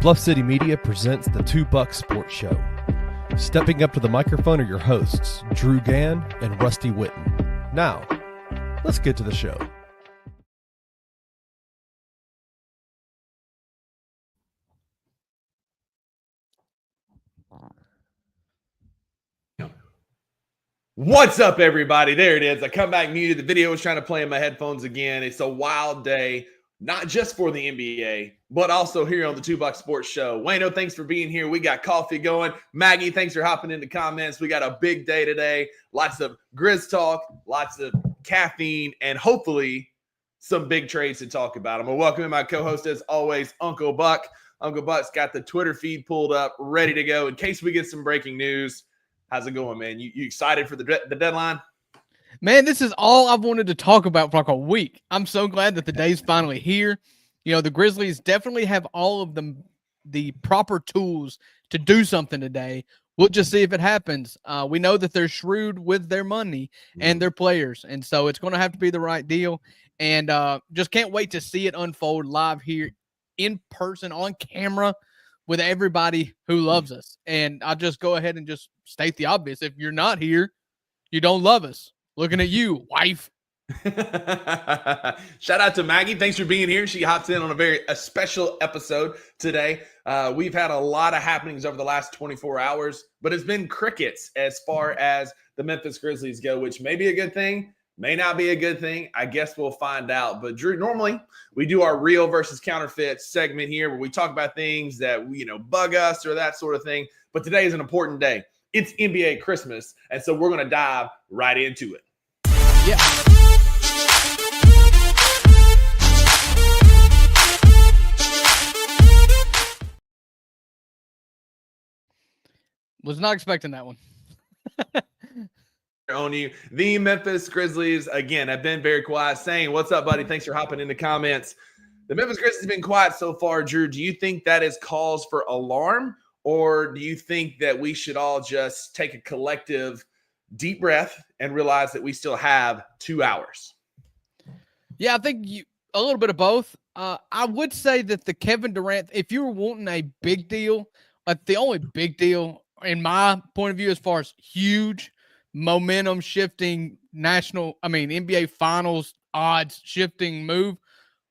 Bluff City Media presents the Two Buck Sports Show. Stepping up to the microphone are your hosts, Drew Gann and Rusty Witten. Now, let's get to the show. What's up, everybody? There it is. I come back muted. The video was trying to play in my headphones again. It's a wild day, not just for the NBA, but also here on the Two Buck Sports Show. Wayno, thanks for being here. We got coffee going. Maggie, thanks for hopping in the comments. We got a big day today. Lots of Grizz talk, lots of caffeine, and hopefully some big trades to talk about. I'm going to welcome in my co-host, as always, Uncle Buck. Uncle Buck's got the Twitter feed pulled up, ready to go in case we get some breaking news. How's it going, man? You excited for the deadline? Man, this is all I've wanted to talk about for like a week. I'm so glad that the day's finally here. You know, the Grizzlies definitely have all of the proper tools to do something today. We'll just see if it happens. We know that they're shrewd with their money and their players, and so it's going to have to be the right deal. And just can't wait to see it unfold live here in person, on camera, with everybody who loves us. And I'll just go ahead and just state the obvious. If you're not here, you don't love us. Looking at you, wife. Shout out to Maggie. Thanks for being here. She hops in on a special episode today. We've had a lot of happenings over the last 24 hours, but it's been crickets as far as the Memphis Grizzlies go, which may be a good thing, may not be a good thing. I guess we'll find out. But Drew, normally we do our real versus counterfeit segment here where we talk about things that bug us or that sort of thing. But today is an important day. It's NBA Christmas, and so we're going to dive right into it. Yeah. Was not expecting that one. On you. The Memphis Grizzlies, again, have been very quiet, saying, what's up, buddy? Thanks for hopping in the comments. The Memphis Grizzlies have been quiet so far, Drew. Do you think that is cause for alarm, or do you think that we should all just take a collective deep breath and realize that we still have 2 hours? Yeah, I think a little bit of both. I would say that the Kevin Durant, if you were wanting a big deal, the only big deal in my point of view as far as huge momentum shifting NBA Finals odds shifting move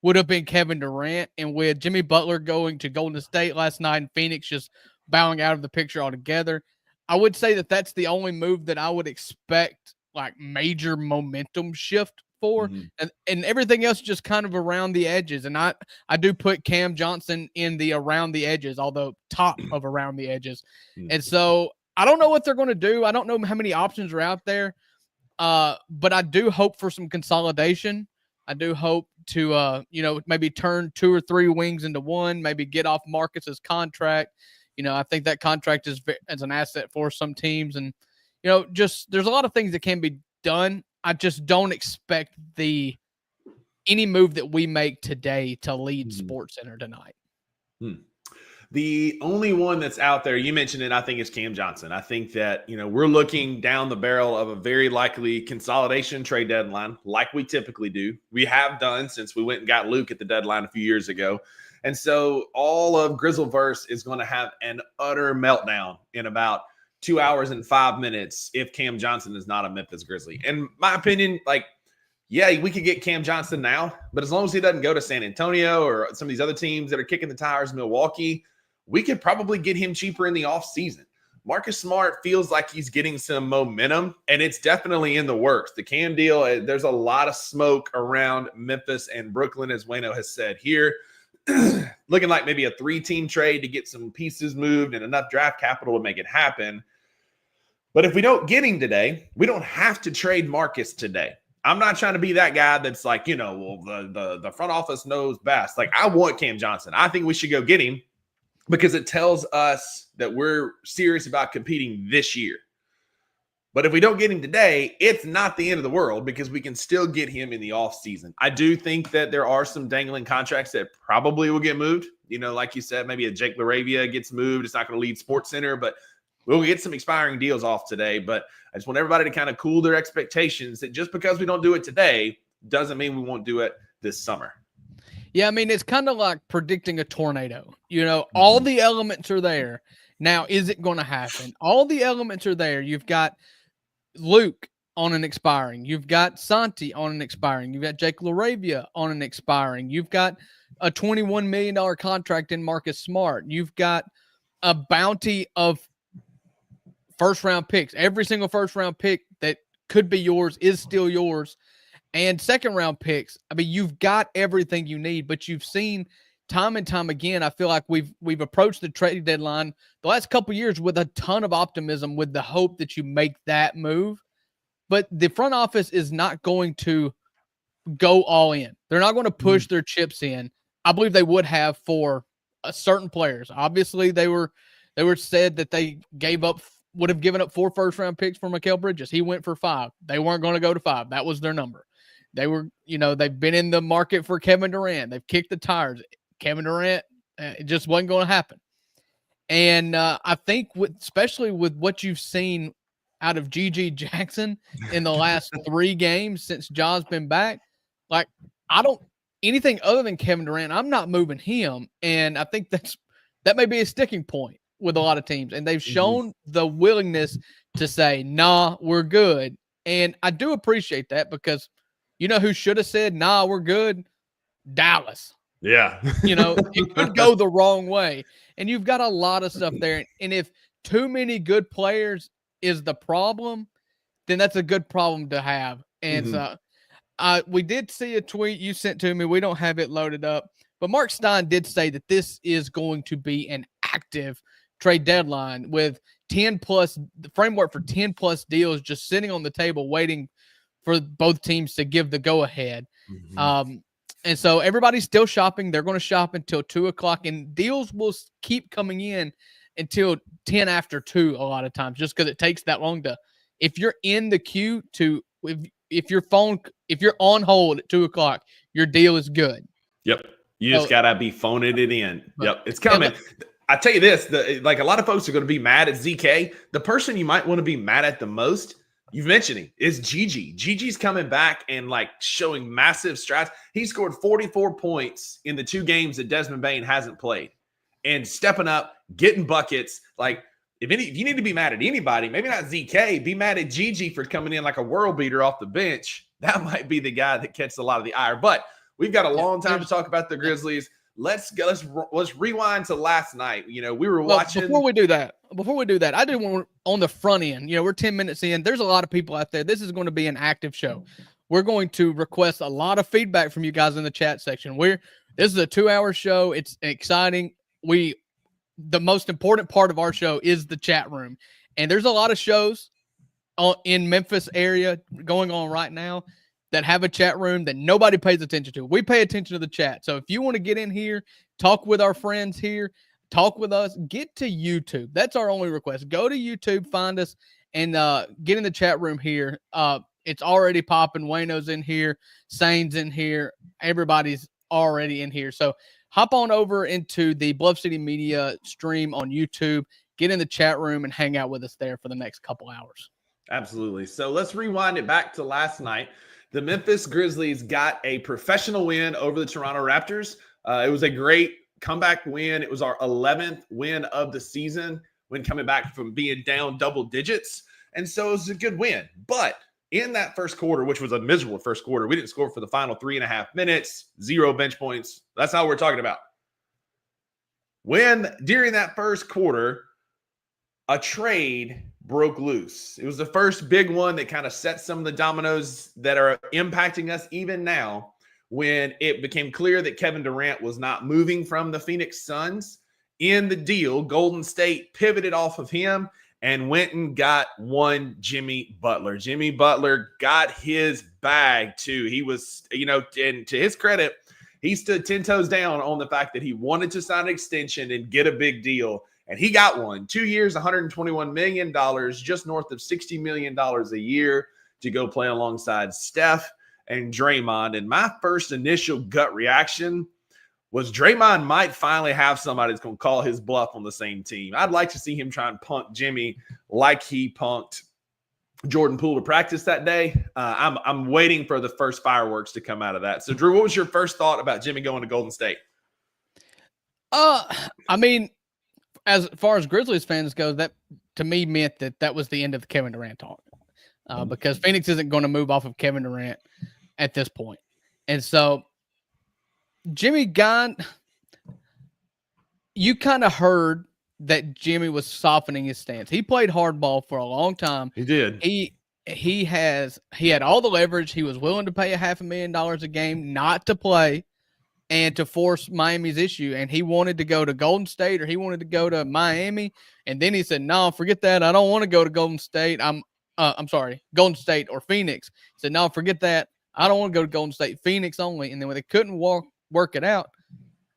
would have been Kevin Durant. And with Jimmy Butler going to Golden State last night and Phoenix just bowing out of the picture altogether, I would say that that's the only move that I would expect like major momentum shift for. And everything else just kind of around the edges. And I do put Cam Johnson in the around the edges, although top of around the edges. And so I don't know what they're going to do. I don't know how many options are out there. But I do hope for some consolidation. I do hope to, maybe turn 2 or 3 wings into one, maybe get off Marcus's contract. I think that contract is as an asset for some teams. And, just there's a lot of things that can be done. I just don't expect any move that we make today to lead SportsCenter tonight. The only one that's out there, you mentioned it, I think is Cam Johnson. I think that, we're looking down the barrel of a very likely consolidation trade deadline like we typically do. We have done since we went and got Luke at the deadline a few years ago. And so all of Grizzleverse is going to have an utter meltdown in about 2 hours and 5 minutes if Cam Johnson is not a Memphis Grizzly. In my opinion, yeah, we could get Cam Johnson now, but as long as he doesn't go to San Antonio or some of these other teams that are kicking the tires, Milwaukee, we could probably get him cheaper in the offseason. Marcus Smart feels like he's getting some momentum, and it's definitely in the works. The Cam deal, there's a lot of smoke around Memphis and Brooklyn, as Wayno has said here. Looking like maybe a 3-team trade to get some pieces moved and enough draft capital to make it happen. But if we don't get him today, we don't have to trade Marcus today. I'm not trying to be that guy that's like, the front office knows best. I want Cam Johnson. I think we should go get him because it tells us that we're serious about competing this year. But if we don't get him today, it's not the end of the world because we can still get him in the offseason. I do think that there are some dangling contracts that probably will get moved. Like you said, maybe a Jake Laravia gets moved. It's not going to lead SportsCenter, but we'll get some expiring deals off today. But I just want everybody to kind of cool their expectations that just because we don't do it today doesn't mean we won't do it this summer. Yeah, I mean, it's kind of like predicting a tornado. All the elements are there. Now, is it going to happen? All the elements are there. You've got Luke on an expiring. You've got Santi on an expiring. You've got Jake Laravia on an expiring. You've got a $21 million contract in Marcus Smart. You've got a bounty of first-round picks. Every single first-round pick that could be yours is still yours. And second-round picks. I mean, you've got everything you need, but you've seen time and time again, I feel like we've approached the trade deadline the last couple of years with a ton of optimism, with the hope that you make that move. But the front office is not going to go all in. They're not going to push their chips in. I believe they would have for certain players. Obviously, they were said that they would have given up 4 first-round picks for Mikal Bridges. He went for 5. They weren't going to go to 5. That was their number. They were, they've been in the market for Kevin Durant. They've kicked the tires. Kevin Durant, it just wasn't going to happen. And I think especially with what you've seen out of G.G. Jackson in the last 3 games since Ja's been back, like, anything other than Kevin Durant, I'm not moving him. And I think that may be a sticking point with a lot of teams. And they've shown the willingness to say, nah, we're good. And I do appreciate that, because you know who should have said, nah, we're good? Dallas. Yeah. It could go the wrong way. And you've got a lot of stuff there. And if too many good players is the problem, then that's a good problem to have. And so we did see a tweet you sent to me. We don't have it loaded up. But Mark Stein did say that this is going to be an active trade deadline with the framework for 10+ deals just sitting on the table waiting for both teams to give the go-ahead. And so everybody's still shopping. They're going to shop until 2 o'clock, and deals will keep coming in until 10 after 2 a lot of times, just because it takes that long if you're in the queue if you're on hold at 2 o'clock, your deal is good. Yep. You just got to be phoning it in. Yep. It's coming. I tell you this, a lot of folks are going to be mad at ZK. The person you might want to be mad at the most, you've mentioned him, is Gigi. Gigi's coming back and showing massive strides. He scored 44 points in the 2 games that Desmond Bane hasn't played, and stepping up, getting buckets. If you need to be mad at anybody, maybe not ZK, be mad at Gigi for coming in like a world beater off the bench. That might be the guy that catches a lot of the ire. But we've got a long time to talk about the Grizzlies. Let's rewind to last night. We were watching. Before we do that, I did want on the front end. We're 10 minutes in. There's a lot of people out there. This is going to be an active show. We're going to request a lot of feedback from you guys in the chat section. This is a 2-hour show. It's exciting. The most important part of our show is the chat room, and there's a lot of shows in Memphis area going on right now that have a chat room that nobody pays attention to. We pay attention to the chat. So if you want to get in here, talk with our friends here, talk with us, get to YouTube. That's our only request. Go to YouTube, find us, and get in the chat room here. It's already popping. Wayno's in here. Sane's in here. Everybody's already in here. So hop on over into the Bluff City Media stream on YouTube. Get in the chat room and hang out with us there for the next couple hours. Absolutely. So let's rewind it back to last night. The Memphis Grizzlies got a professional win over the Toronto Raptors. It was a great comeback win. It was our 11th win of the season when coming back from being down double digits. And so it was a good win. But in that first quarter, which was a miserable first quarter, we didn't score for the final 3.5 minutes, 0 bench points. That's not what we're talking about. During that first quarter, a trade broke loose. It was the first big one that kind of set some of the dominoes that are impacting us even now, when it became clear that Kevin Durant was not moving from the Phoenix Suns. In the deal, Golden State pivoted off of him and went and got one Jimmy Butler. Jimmy Butler got his bag too. He was, and to his credit, he stood 10 toes down on the fact that he wanted to sign an extension and get a big deal. And he got one. 2 years, $121 million, just north of $60 million a year to go play alongside Steph and Draymond. And my first initial gut reaction was Draymond might finally have somebody that's going to call his bluff on the same team. I'd like to see him try and punk Jimmy like he punked Jordan Poole to practice that day. I'm waiting for the first fireworks to come out of that. So, Drew, what was your first thought about Jimmy going to Golden State? I mean, as far as Grizzlies fans go, that to me meant that was the end of the Kevin Durant talk, because Phoenix isn't going to move off of Kevin Durant at this point. And so Jimmy gone, you kind of heard that Jimmy was softening his stance. He played hardball for a long time. He did. He had all the leverage. He was willing to pay $500,000 a game not to play and to force Miami's issue. And he wanted to go to Golden State or he wanted to go to Miami. And then he said, no, forget that. I don't want to go to Golden State. I'm sorry, Golden State or Phoenix. He said, no, forget that. I don't want to go to Golden State, Phoenix only. And then when they couldn't work it out,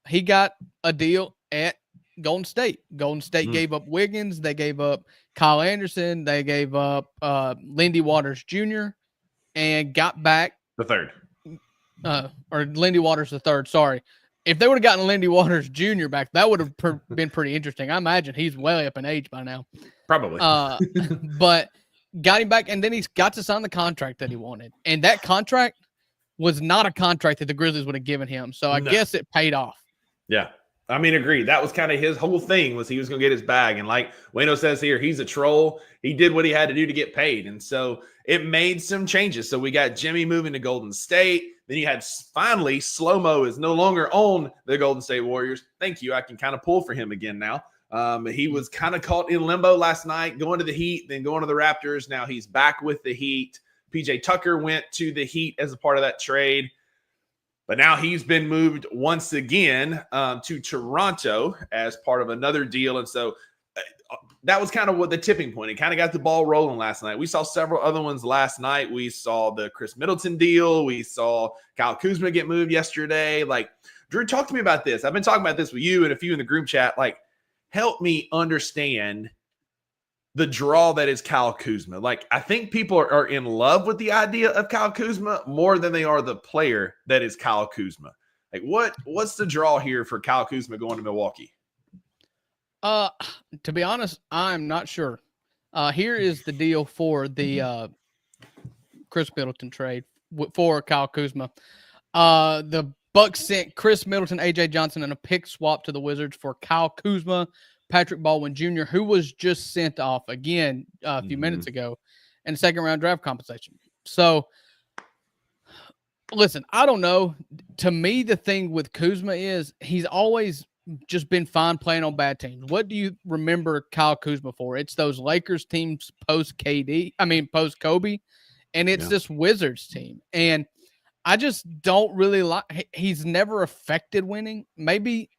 he got a deal at Golden State. Golden State gave up Wiggins. They gave up Kyle Anderson. They gave up Lindy Waters Jr. and got back the third. Or Lindy Waters the third. Sorry. If they would have gotten Lindy Waters Jr. back, that would have been pretty interesting. I imagine he's way up in age by now. Probably. But got him back, and then he's got to sign the contract that he wanted. And that contract was not a contract that the Grizzlies would have given him. So I guess it paid off. Yeah. I mean, agreed. That was kind of his whole thing, was he was going to get his bag. And like Wayno says here, he's a troll. He did what he had to do to get paid. And so it made some changes. So we got Jimmy moving to Golden State. Then you had finally Slow-Mo is no longer on the Golden State Warriors. Thank you. I can kind of pull for him again now. He was kind of caught in limbo last night, going to the Heat, then going to the Raptors. Now he's back with the Heat. PJ Tucker went to the Heat as a part of that trade. But now he's been moved once again to Toronto as part of another deal. And so that was kind of what the tipping point. It kind of got the ball rolling last night. We saw several other ones last night. We saw the Chris Middleton deal. We saw Kyle Kuzma get moved yesterday. Like, Drew, talk to me about this. I've been talking about this with you and a few in the group chat. Like, help me understand the draw that is Kyle Kuzma. Like, I think people are in love with the idea of Kyle Kuzma more than they are the player that is Kyle Kuzma. Like, what's the draw here for Kyle Kuzma going to Milwaukee? To be honest, I'm not sure. Here is the deal for the Chris Middleton trade for Kyle Kuzma. The Bucks sent Chris Middleton, AJ Johnson, and a pick swap to the Wizards for Kyle Kuzma, Patrick Baldwin Jr., who was just sent off again a few minutes ago, and second-round draft compensation. So, listen, I don't know. To me, the thing with Kuzma is he's always just been fine playing on bad teams. What do you remember Kyle Kuzma for? It's those Lakers teams post Kobe, and it's this Wizards team. And I just don't really like. He's never affected winning. Maybe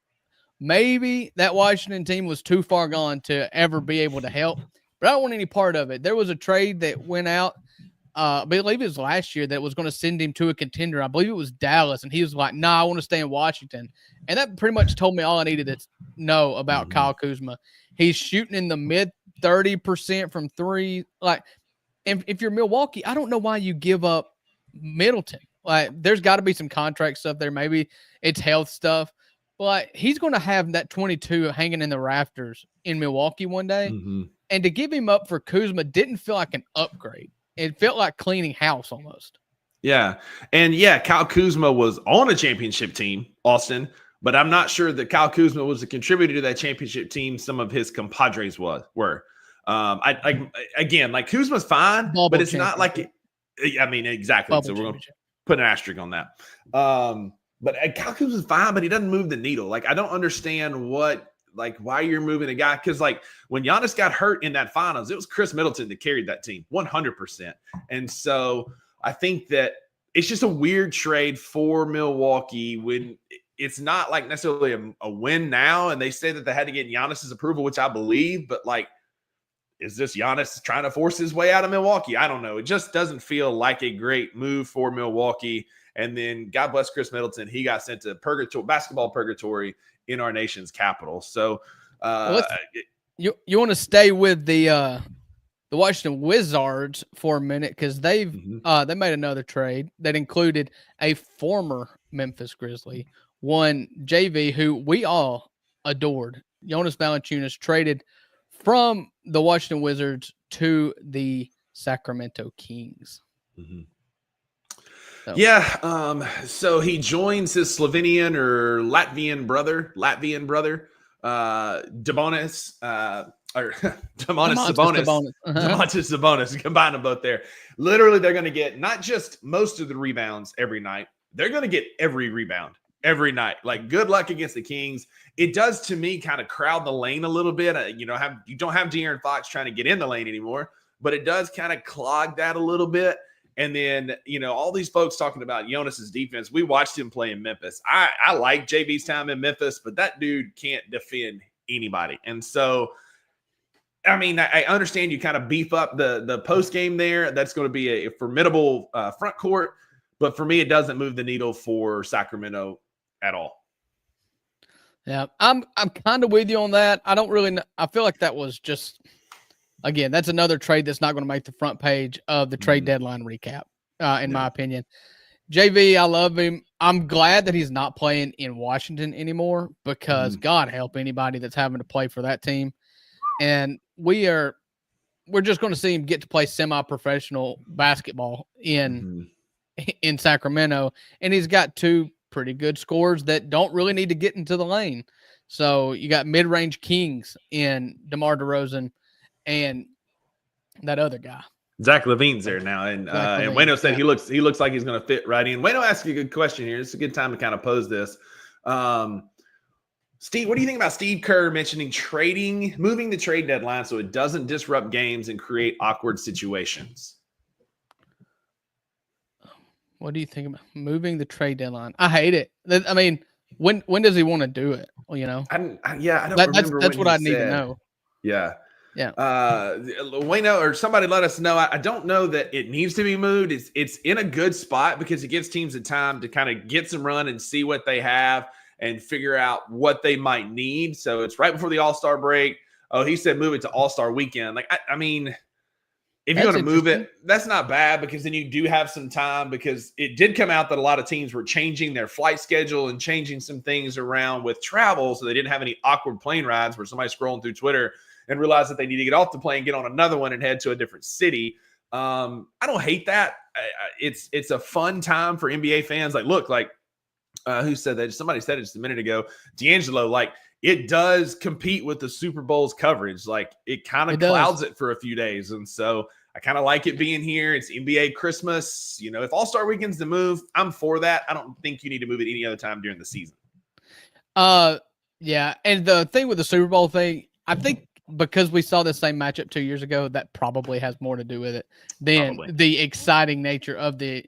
that Washington team was too far gone to ever be able to help, but I don't want any part of it. There was a trade that went out, I believe it was last year, that was going to send him to a contender. I believe it was Dallas, and he was like, nah, I want to stay in Washington. And that pretty much told me all I needed to know about Kyle Kuzma. He's shooting in the mid 30% from three. Like, if you're Milwaukee, I don't know why you give up Middleton. Like, there's got to be some contract stuff there. Maybe it's health stuff. But he's going to have that 22 hanging in the rafters in Milwaukee one day. And to give him up for Kuzma didn't feel like an upgrade. It felt like cleaning house almost. Yeah. And yeah, Kyle Kuzma was on a championship team, Austin, but I'm not sure that Kyle Kuzma was a contributor to that championship team. Some of his compadres were. Again, like Kuzma's fine, but it's not like I mean, exactly. So we're going to put an asterisk on that. But Kyle Kuzma's fine, but he doesn't move the needle. Like, I don't understand why you're moving a guy. Because, like, when Giannis got hurt in that finals, it was Chris Middleton that carried that team 100%. And so I think that it's just a weird trade for Milwaukee when it's not, like, necessarily a win now. And they say that they had to get Giannis's approval, which I believe. But, like, is this Giannis trying to force his way out of Milwaukee? I don't know. It just doesn't feel like a great move for Milwaukee. And then God bless Chris Middleton. He got sent to basketball purgatory in our nation's capital. So you want to stay with the Washington Wizards for a minute, because they made another trade that included a former Memphis Grizzly, one JV who we all adored. Jonas Valanciunas traded from the Washington Wizards to the Sacramento Kings. Mm-hmm. So. Yeah. So he joins his Slovenian or Latvian brother, Demonis, or Demonis Sabonis. Demontis Sabonis. Combine them both there. Literally, they're going to get not just most of the rebounds every night. They're going to get every rebound every night. Like, good luck against the Kings. It does, to me, kind of crowd the lane a little bit. You don't have De'Aaron Fox trying to get in the lane anymore, but it does kind of clog that a little bit. And then, all these folks talking about Jonas's defense. We watched him play in Memphis. I like JB's time in Memphis, but that dude can't defend anybody. And so, I mean, I understand you kind of beef up the post game there. That's going to be a formidable front court. But for me, it doesn't move the needle for Sacramento at all. Yeah, I'm kind of with you on that. I don't really know. I feel like that was just, again, that's another trade that's not going to make the front page of the trade deadline recap, in my opinion. JV, I love him. I'm glad that he's not playing in Washington anymore because God help anybody that's having to play for that team. And we're just going to see him get to play semi-professional basketball in Sacramento. And he's got two pretty good scores that don't really need to get into the lane. So you got mid-range kings in DeMar DeRozan and that other guy. Zach LaVine's there now. And Wayno said he looks like he's going to fit right in. Wayno asked you a good question here. It's a good time to kind of pose this. Steve, what do you think about Steve Kerr mentioning moving the trade deadline so it doesn't disrupt games and create awkward situations? What do you think about moving the trade deadline? I hate it. I mean, when does he want to do it? Well, I don't remember. That's what I need to know. Yeah. Wayno or somebody let us know. I don't know that it needs to be moved. It's in a good spot because it gives teams the time to kind of get some run and see what they have and figure out what they might need. So it's right before the All-Star break. Oh, he said move it to All-Star weekend. Like, I mean, if you're going to move it, that's not bad because then you do have some time because it did come out that a lot of teams were changing their flight schedule and changing some things around with travel so they didn't have any awkward plane rides where somebody's scrolling through Twitter and realize that they need to get off the plane, get on another one, and head to a different city. I don't hate that. It's a fun time for NBA fans. Like, look, who said that? Somebody said it just a minute ago. D'Angelo, it does compete with the Super Bowl's coverage. Like, it kind of clouds it for a few days. And so I kind of like it being here. It's NBA Christmas. If All-Star Weekend's the move, I'm for that. I don't think you need to move it any other time during the season. Yeah. And the thing with the Super Bowl thing, I think because we saw the same matchup 2 years ago, that probably has more to do with it than the exciting nature of the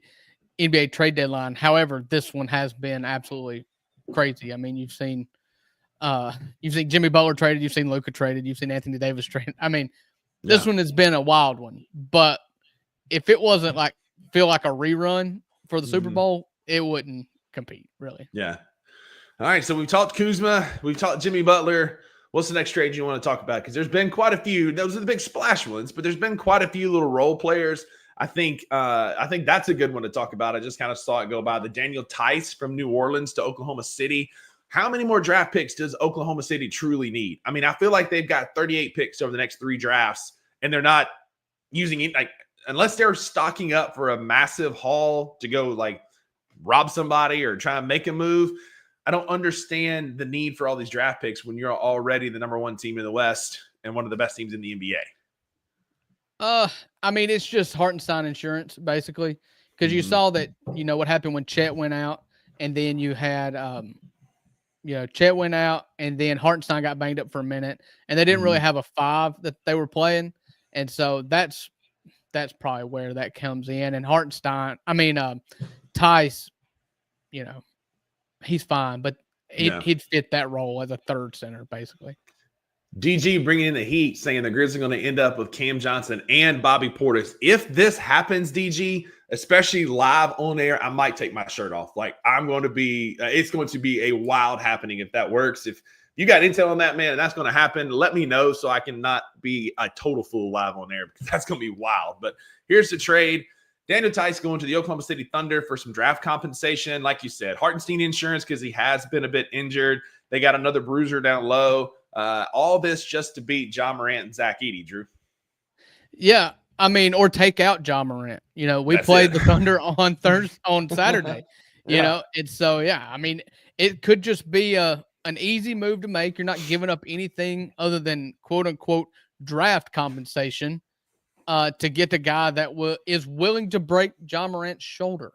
NBA trade deadline. However, this one has been absolutely crazy. I mean, you've seen Jimmy Butler traded, you've seen Luka traded, you've seen Anthony Davis traded. I mean, this one has been a wild one. But if it wasn't feel like a rerun for the Super Bowl, it wouldn't compete, really. Yeah. All right, so we've talked Kuzma, we've talked Jimmy Butler. What's the next trade you want to talk about? Because there's been quite a few. Those are the big splash ones, but there's been quite a few little role players. I think that's a good one to talk about. I just kind of saw it go by. The Daniel Tice from New Orleans to Oklahoma City. How many more draft picks does Oklahoma City truly need? I mean, I feel like they've got 38 picks over the next 3 drafts, and they're not using it unless they're stocking up for a massive haul to go rob somebody or try and make a move. I don't understand the need for all these draft picks when you're already the number 1 team in the West and one of the best teams in the NBA. I mean, it's just Hartenstein insurance, basically, because you saw that, what happened when Chet went out, and then you had, Chet went out, and then Hartenstein got banged up for a minute, and they didn't really have a 5 that they were playing, and so that's probably where that comes in. And Hartenstein, Tice, he's fine, but he'd fit that role as a third center, basically. DG bringing in the heat, saying the Grizzlies are going to end up with Cam Johnson and Bobby Portis. If this happens, DG, especially live on air, I might take my shirt off. It's going to be a wild happening if that works. If you got intel on that, man, and that's going to happen, let me know so I can not be a total fool live on air because that's going to be wild. But here's the trade. Daniel Tice going to the Oklahoma City Thunder for some draft compensation. Like you said, Hartenstein insurance because he has been a bit injured. They got another bruiser down low. All this just to beat John Morant and Zach Edey, Drew. Yeah. I mean, or take out Ja Morant. You know, we played the Thunder on Saturday. You know, and so I mean, it could just be an easy move to make. You're not giving up anything other than quote unquote draft compensation to get the guy that is willing to break Ja Morant's shoulder.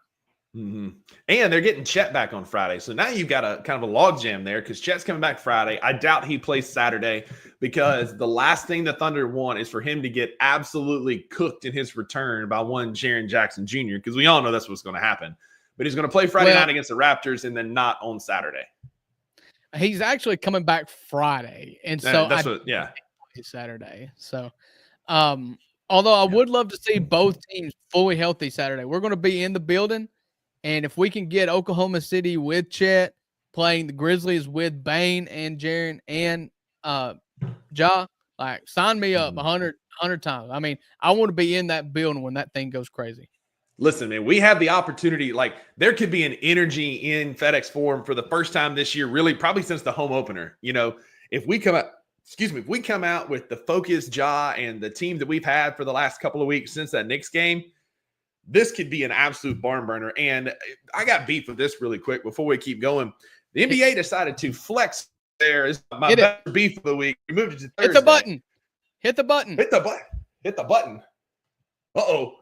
Mm-hmm. And they're getting Chet back on Friday. So now you've got a kind of a logjam there because Chet's coming back Friday. I doubt he plays Saturday because the last thing the Thunder want is for him to get absolutely cooked in his return by one Jaren Jackson Jr. because we all know that's what's going to happen. But he's going to play Friday night against the Raptors and then not on Saturday. He's actually coming back Friday. And so Saturday. So, although I would love to see both teams fully healthy Saturday. We're going to be in the building. And if we can get Oklahoma City with Chet playing the Grizzlies with Bane and Jaren and Ja, like sign me up 100 times. I mean, I want to be in that building when that thing goes crazy. Listen, man, we have the opportunity. Like there could be an energy in FedEx Forum for the first time this year, really probably since the home opener. You know, if we come out with the focused Ja and the team that we've had for the last couple of weeks since that Knicks game, this could be an absolute barn burner. And I got beef with this really quick before we keep going. The NBA decided to flex there. Is my best beef of the week. We moved it to Thursday. Hit the button. Hit the button. Hit the button. Hit the button. Uh-oh.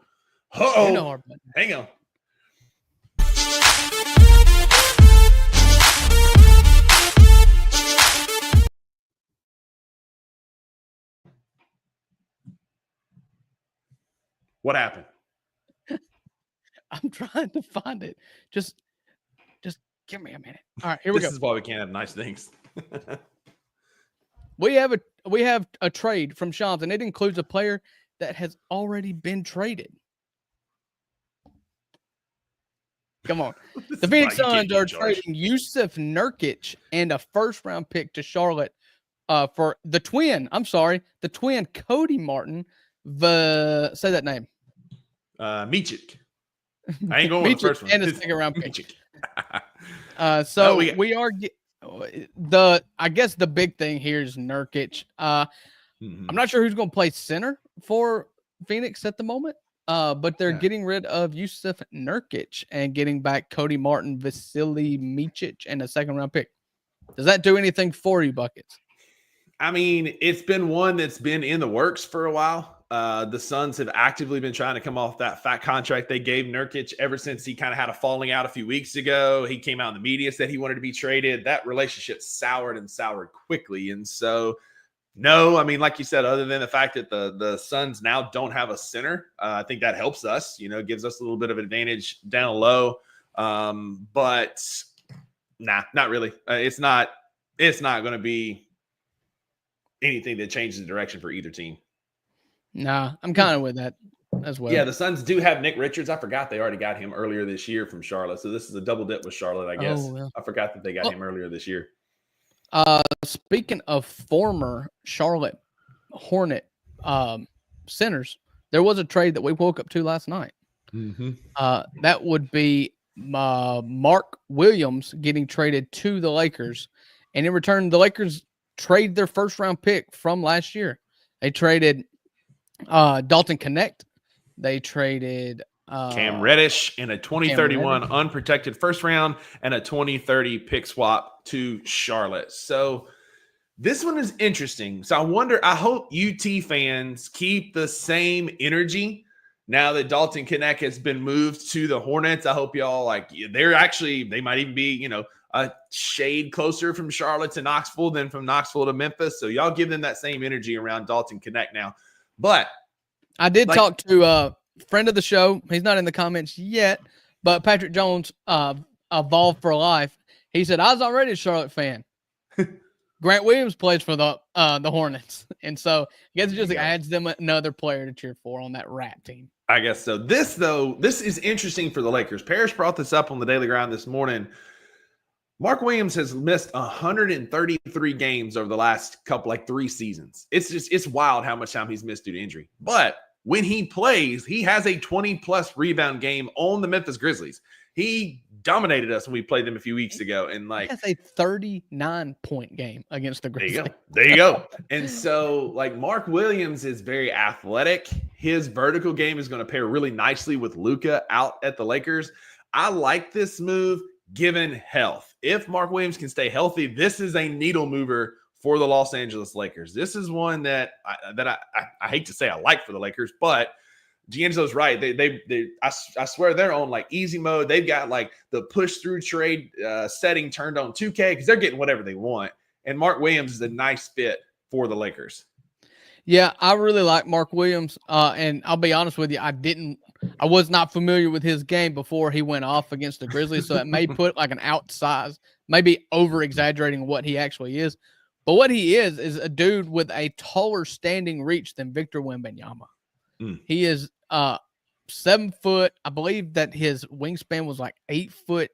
Uh-oh. You know our button. Hang on. What happened? I'm trying to find it. Just give me a minute. All right, here we go. This is why we can't have nice things. We have a trade from Shams, and it includes a player that has already been traded. Come on. The Phoenix Suns are trading Yusuf Nurkic and a first-round pick to Charlotte for the twin Cody Martin. Say that name. Micic. I ain't going with the first one. And a second-round pick. We are I guess the big thing here is Nurkic. I'm not sure who's going to play center for Phoenix at the moment. But they're getting rid of Yusuf Nurkic and getting back Cody Martin, Vasily Micic, and a second-round pick. Does that do anything for you, Buckets? I mean, it's been one that's been in the works for a while. The Suns have actively been trying to come off that fat contract they gave Nurkic ever since he kind of had a falling out a few weeks ago. He came out in the media, said he wanted to be traded. That relationship soured quickly. And so, no, I mean, like you said, other than the fact that the Suns now don't have a center, I think that helps us, gives us a little bit of advantage down low. But not really. It's not going to be anything that changes the direction for either team. Nah, I'm kind of with that as well. Yeah, the Suns do have Nick Richards. I forgot they already got him earlier this year from Charlotte. So this is a double dip with Charlotte, I guess. Oh, well. I forgot that they got him earlier this year. Speaking of former Charlotte Hornet centers, there was a trade that we woke up to last night. Mm-hmm. That would be Mark Williams getting traded to the Lakers. And in return, the Lakers trade their first-round pick from last year. They traded Dalton Connect. They traded Cam Reddish and a 2031 unprotected first round and a 2030 pick swap to Charlotte. So this one is interesting. So I hope UT fans keep the same energy now that Dalton Connect has been moved to the Hornets. I hope y'all they might even be, a shade closer from Charlotte to Knoxville than from Knoxville to Memphis. So y'all give them that same energy around Dalton Connect now. But I did talk to a friend of the show. He's not in the comments yet, but Patrick Jones, Evolve for Life. He said, I was already a Charlotte fan. Grant Williams plays for the Hornets. And so I guess it just adds them another player to cheer for on that rat team. I guess so. This is interesting for the Lakers. Parrish brought this up on the Daily Grind this morning. Mark Williams has missed 133 games over the last 3 seasons. It's wild how much time he's missed due to injury. But when he plays, he has a 20-plus rebound game on the Memphis Grizzlies. He dominated us when we played them a few weeks ago. And he has a 39-point game against the Grizzlies. There you go. And so, Mark Williams is very athletic. his vertical game is going to pair really nicely with Luka out at the Lakers. I like this move given health. If Mark Williams can stay healthy, this is a needle mover for the Los Angeles Lakers. This is one that I hate to say I like for the Lakers, but D'Angelo's right. I swear they're on like easy mode. They've got like the push through trade setting turned on 2K because they're getting whatever they want. And Mark Williams is a nice fit for the Lakers. Yeah, I really like Mark Williams. And I'll be honest with you, I was not familiar with his game before he went off against the Grizzlies. So it may put like an outsized, maybe over exaggerating what he actually is. But what he is a dude with a taller standing reach than Victor Wembanyama. He is 7 foot. I believe that his wingspan was like 8'6",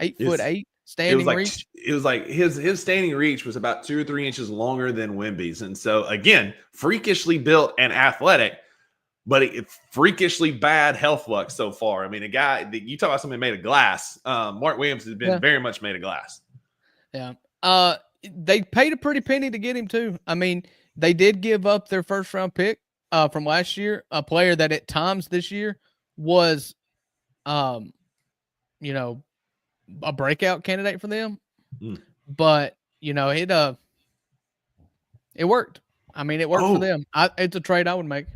8'8" standing reach. It was like his standing reach was about 2 or 3 inches longer than Wemby's. And so again, freakishly built and athletic, but freakishly bad health luck so far. I mean, a guy that you talk about somebody made of glass. Mark Williams has been very much made of glass. Yeah. They paid a pretty penny to get him too. I mean, they did give up their first round pick from last year, a player that at times this year was, a breakout candidate for them. But it worked. I mean, it worked for them. It's a trade I would make.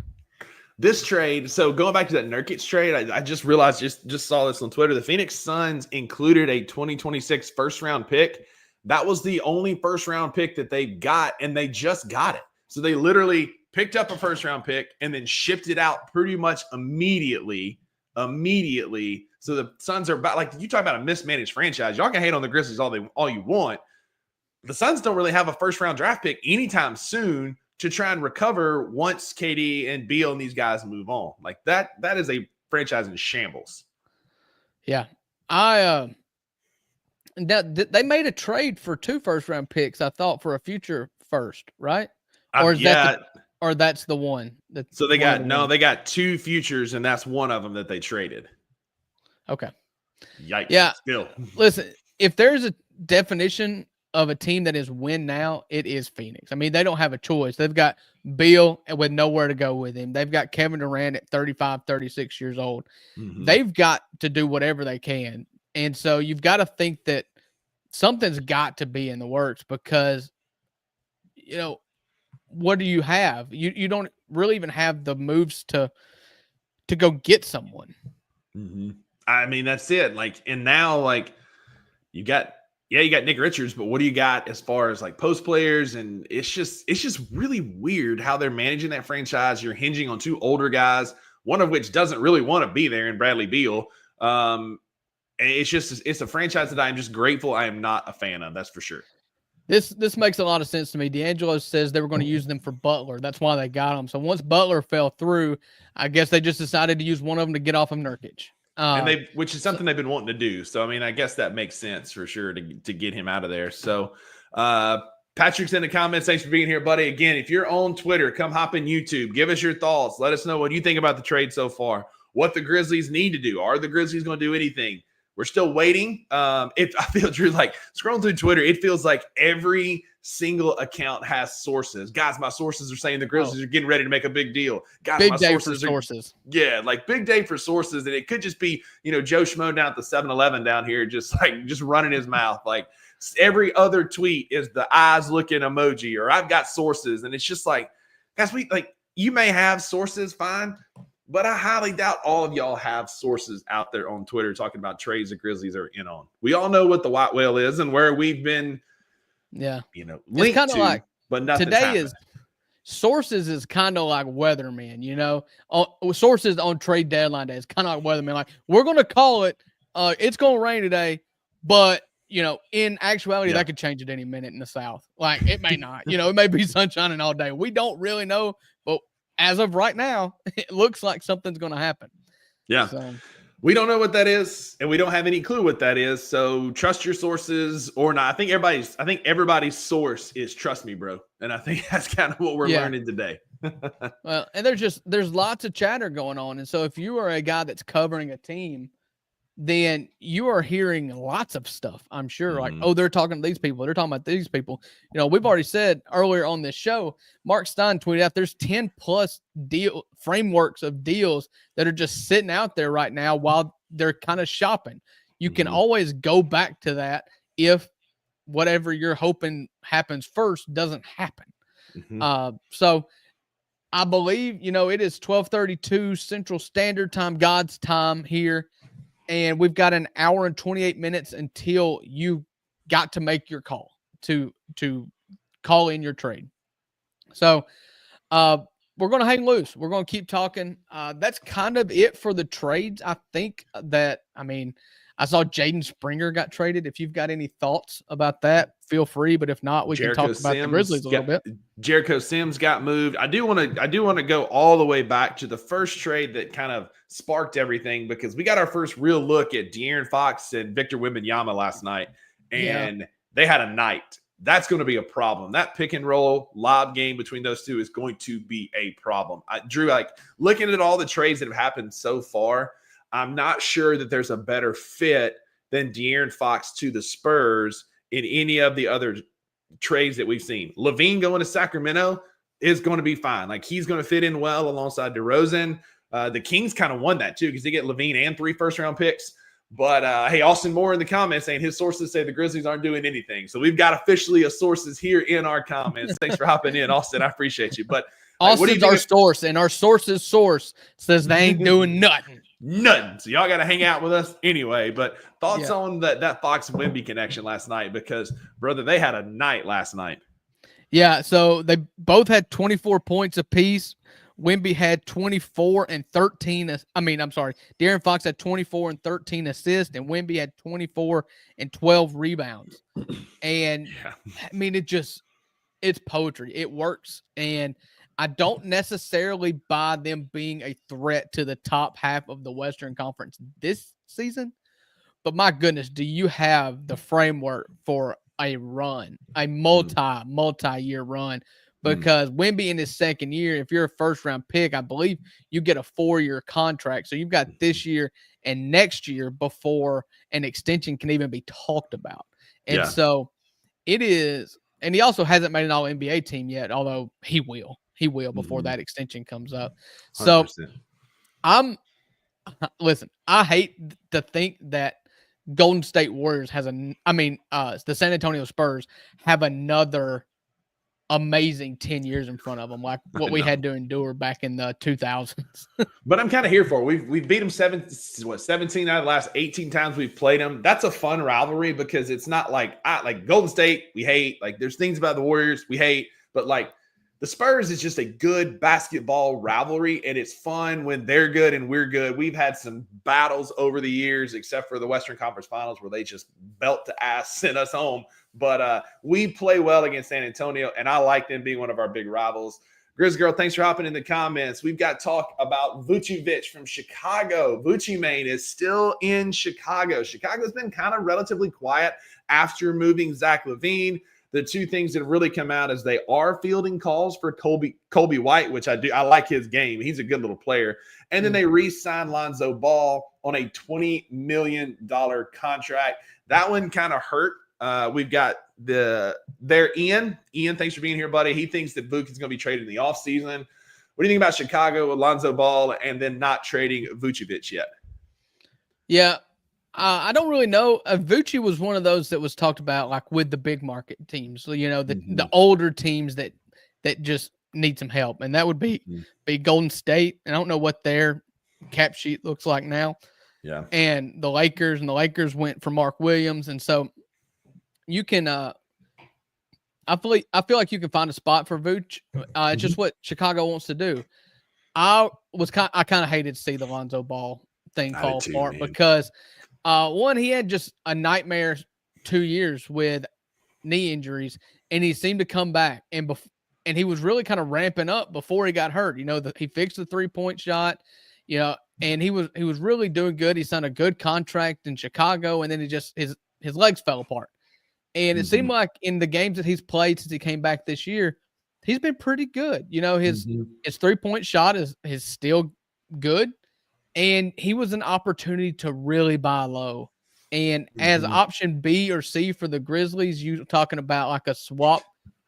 This trade, so going back to that Nurkic trade, I just realized, just saw this on Twitter. The Phoenix Suns included a 2026 first round pick. That was the only first round pick that they got, and they just got it. So they literally picked up a first round pick and then shipped it out pretty much immediately. So the Suns are about, like, you talk about a mismanaged franchise. Y'all can hate on the Grizzlies all you want. The Suns don't really have a first round draft pick anytime soon to try and recover once KD and Beal and these guys move on. Like that is a franchise in shambles. Yeah. They made a trade for 2 first round picks, I thought, for a future first, right? Or is that's the one? So they got 2 futures, and that's one of them that they traded. Okay. Yikes. Yeah. Still. Listen, if there's a definition of a team that is win now, it is Phoenix. I mean, they don't have a choice. They've got Beal with nowhere to go with him. They've got Kevin Durant at 35, 36 years old. Mm-hmm. They've got to do whatever they can. And so you've got to think that something's got to be in the works because, what do you have? You don't really even have the moves to go get someone. Mm-hmm. I mean, that's it. Like, and now, like, you got Nick Richards, but what do you got as far as like post players? And it's just really weird how they're managing that franchise. You're hinging on 2 older guys, one of which doesn't really want to be there in Bradley Beal. It's a franchise that I'm just grateful I am not a fan of. That's for sure. This makes a lot of sense to me. D'Angelo says they were going to use them for Butler. That's why they got him. So once Butler fell through, I guess they just decided to use one of them to get off of Nurkic. Which is something they've been wanting to do. So, I mean, I guess that makes sense for sure to get him out of there. So, Patrick's in the comments. Thanks for being here, buddy. Again, if you're on Twitter, come hop in YouTube. Give us your thoughts. Let us know what you think about the trade so far. What the Grizzlies need to do. Are the Grizzlies going to do anything? We're still waiting. I feel, Drew, like scrolling through Twitter, it feels like every single account has sources. Guys, my sources are saying the Grizzlies are getting ready to make a big deal. Guys, big my day sources for sources. Yeah, like big day for sources. And it could just be, Joe Schmo down at the 7-Eleven down here, just running his mouth. Like every other tweet is the eyes looking emoji, or I've got sources. And it's just like, guys, you may have sources, fine. But I highly doubt all of y'all have sources out there on Twitter talking about trades the Grizzlies are in on. We all know what the white whale is and where we've been, linked to, like, but nothing today sources is kind of like weatherman, sources on trade deadline day is kind of like weatherman. Like, we're going to call it, it's going to rain today, but in actuality, that could change at any minute in the South. Like, it may not, it may be sunshining all day. We don't really know, but as of right now, it looks like something's going to happen. Yeah. So, we don't know what that is, and we don't have any clue what that is. So trust your sources or not. I think everybody's source is trust me, bro. And I think that's kind of what we're learning today. Well, and there's lots of chatter going on. And so if you are a guy that's covering a team, then you are hearing lots of stuff, I'm sure. Like, oh, they're talking to these people. They're talking about these people. We've already said earlier on this show, Mark Stein tweeted out there's 10 plus frameworks of deals that are just sitting out there right now while they're kind of shopping. You can always go back to that if whatever you're hoping happens first doesn't happen. So I believe, it is 12:32 Central Standard Time, God's time here. And we've got an hour and 28 minutes until you got to make your call to call in your trade. So we're going to hang loose. We're going to keep talking. That's kind of it for the trades. I think that, I saw Jaden Springer got traded. If you've got any thoughts about that, feel free. But if not, we can talk about the Grizzlies a little bit. Jericho Sims got moved. I do want to go all the way back to the first trade that kind of sparked everything, because we got our first real look at De'Aaron Fox and Victor Wembanyama last night, and they had a night. That's going to be a problem. That pick and roll lob game between those two is going to be a problem. Drew, looking at all the trades that have happened so far, I'm not sure that there's a better fit than De'Aaron Fox to the Spurs in any of the other trades that we've seen. LaVine going to Sacramento is going to be fine. He's going to fit in well alongside DeRozan. The Kings kind of won that too, because they get LaVine and 3 first-round picks. But, hey, Austin Moore in the comments saying his sources say the Grizzlies aren't doing anything. So we've got officially a sources here in our comments. Thanks for hopping in, Austin. I appreciate you. But Austin's our source, and our source's source says they ain't doing nothing. Nothing. So y'all got to hang out with us anyway. But thoughts on that Fox and Wemby connection last night, because, brother, they had a night last night. Yeah, so they both had 24 points apiece. Wemby had 24 and 13. De'Aaron Fox had 24 and 13 assists, and Wemby had 24 and 12 rebounds. And, it's poetry. It works. And I don't necessarily buy them being a threat to the top half of the Western Conference this season. But my goodness, do you have the framework for a run, a multi-year run? Because Wemby in his second year, if you're a first-round pick, I believe you get a 4-year contract. So you've got this year and next year before an extension can even be talked about. And so it is – and he also hasn't made an All-NBA team yet, although he will. He will before that extension comes up. So 100%. I hate to think that Golden State Warriors the San Antonio Spurs have another amazing 10 years in front of them, like what we had to endure back in the 2000s. But I'm kind of here for it. We've beat them 17 out of the last 18 times we've played them. That's a fun rivalry, because it's not like Golden State we hate. There's things about the Warriors we hate, but the Spurs is just a good basketball rivalry, and it's fun when they're good and we're good. We've had some battles over the years, except for the Western Conference Finals, where they just belt to ass, sent us home. But we play well against San Antonio, and I like them being one of our big rivals. Grizz Girl, thanks for hopping in the comments. We've got talk about Vucevic from Chicago. Vucci Mane is still in Chicago. Chicago's been kind of relatively quiet after moving Zach LaVine. The two things that have really come out is they are fielding calls for Colby White, which I do. I like his game. He's a good little player. And then they re-signed Lonzo Ball on a $20 million contract. That one kind of hurt. We've got Ian. Ian, thanks for being here, buddy. He thinks that Vuk is going to be traded in the offseason. What do you think about Chicago with Lonzo Ball and then not trading Vucevic yet? Yeah. I don't really know. Vucci was one of those that was talked about with the big market teams, the older teams that just need some help. And that would be Golden State. I don't know what their cap sheet looks like now. Yeah. And the Lakers went for Mark Williams. And so you can, I feel like you can find a spot for Vooch. It's just what Chicago wants to do. I kind of hated to see the Lonzo Ball thing fall apart, because one, he had just a nightmare 2 years with knee injuries, and he seemed to come back, and he was really kind of ramping up before he got hurt. He fixed the 3-point shot, and he was really doing good. He signed a good contract in Chicago, and then his legs fell apart. And it seemed like in the games that he's played since he came back this year, he's been pretty good. His 3-point shot is still good. And he was an opportunity to really buy low. And as option B or C for the Grizzlies, you talking about like a swap.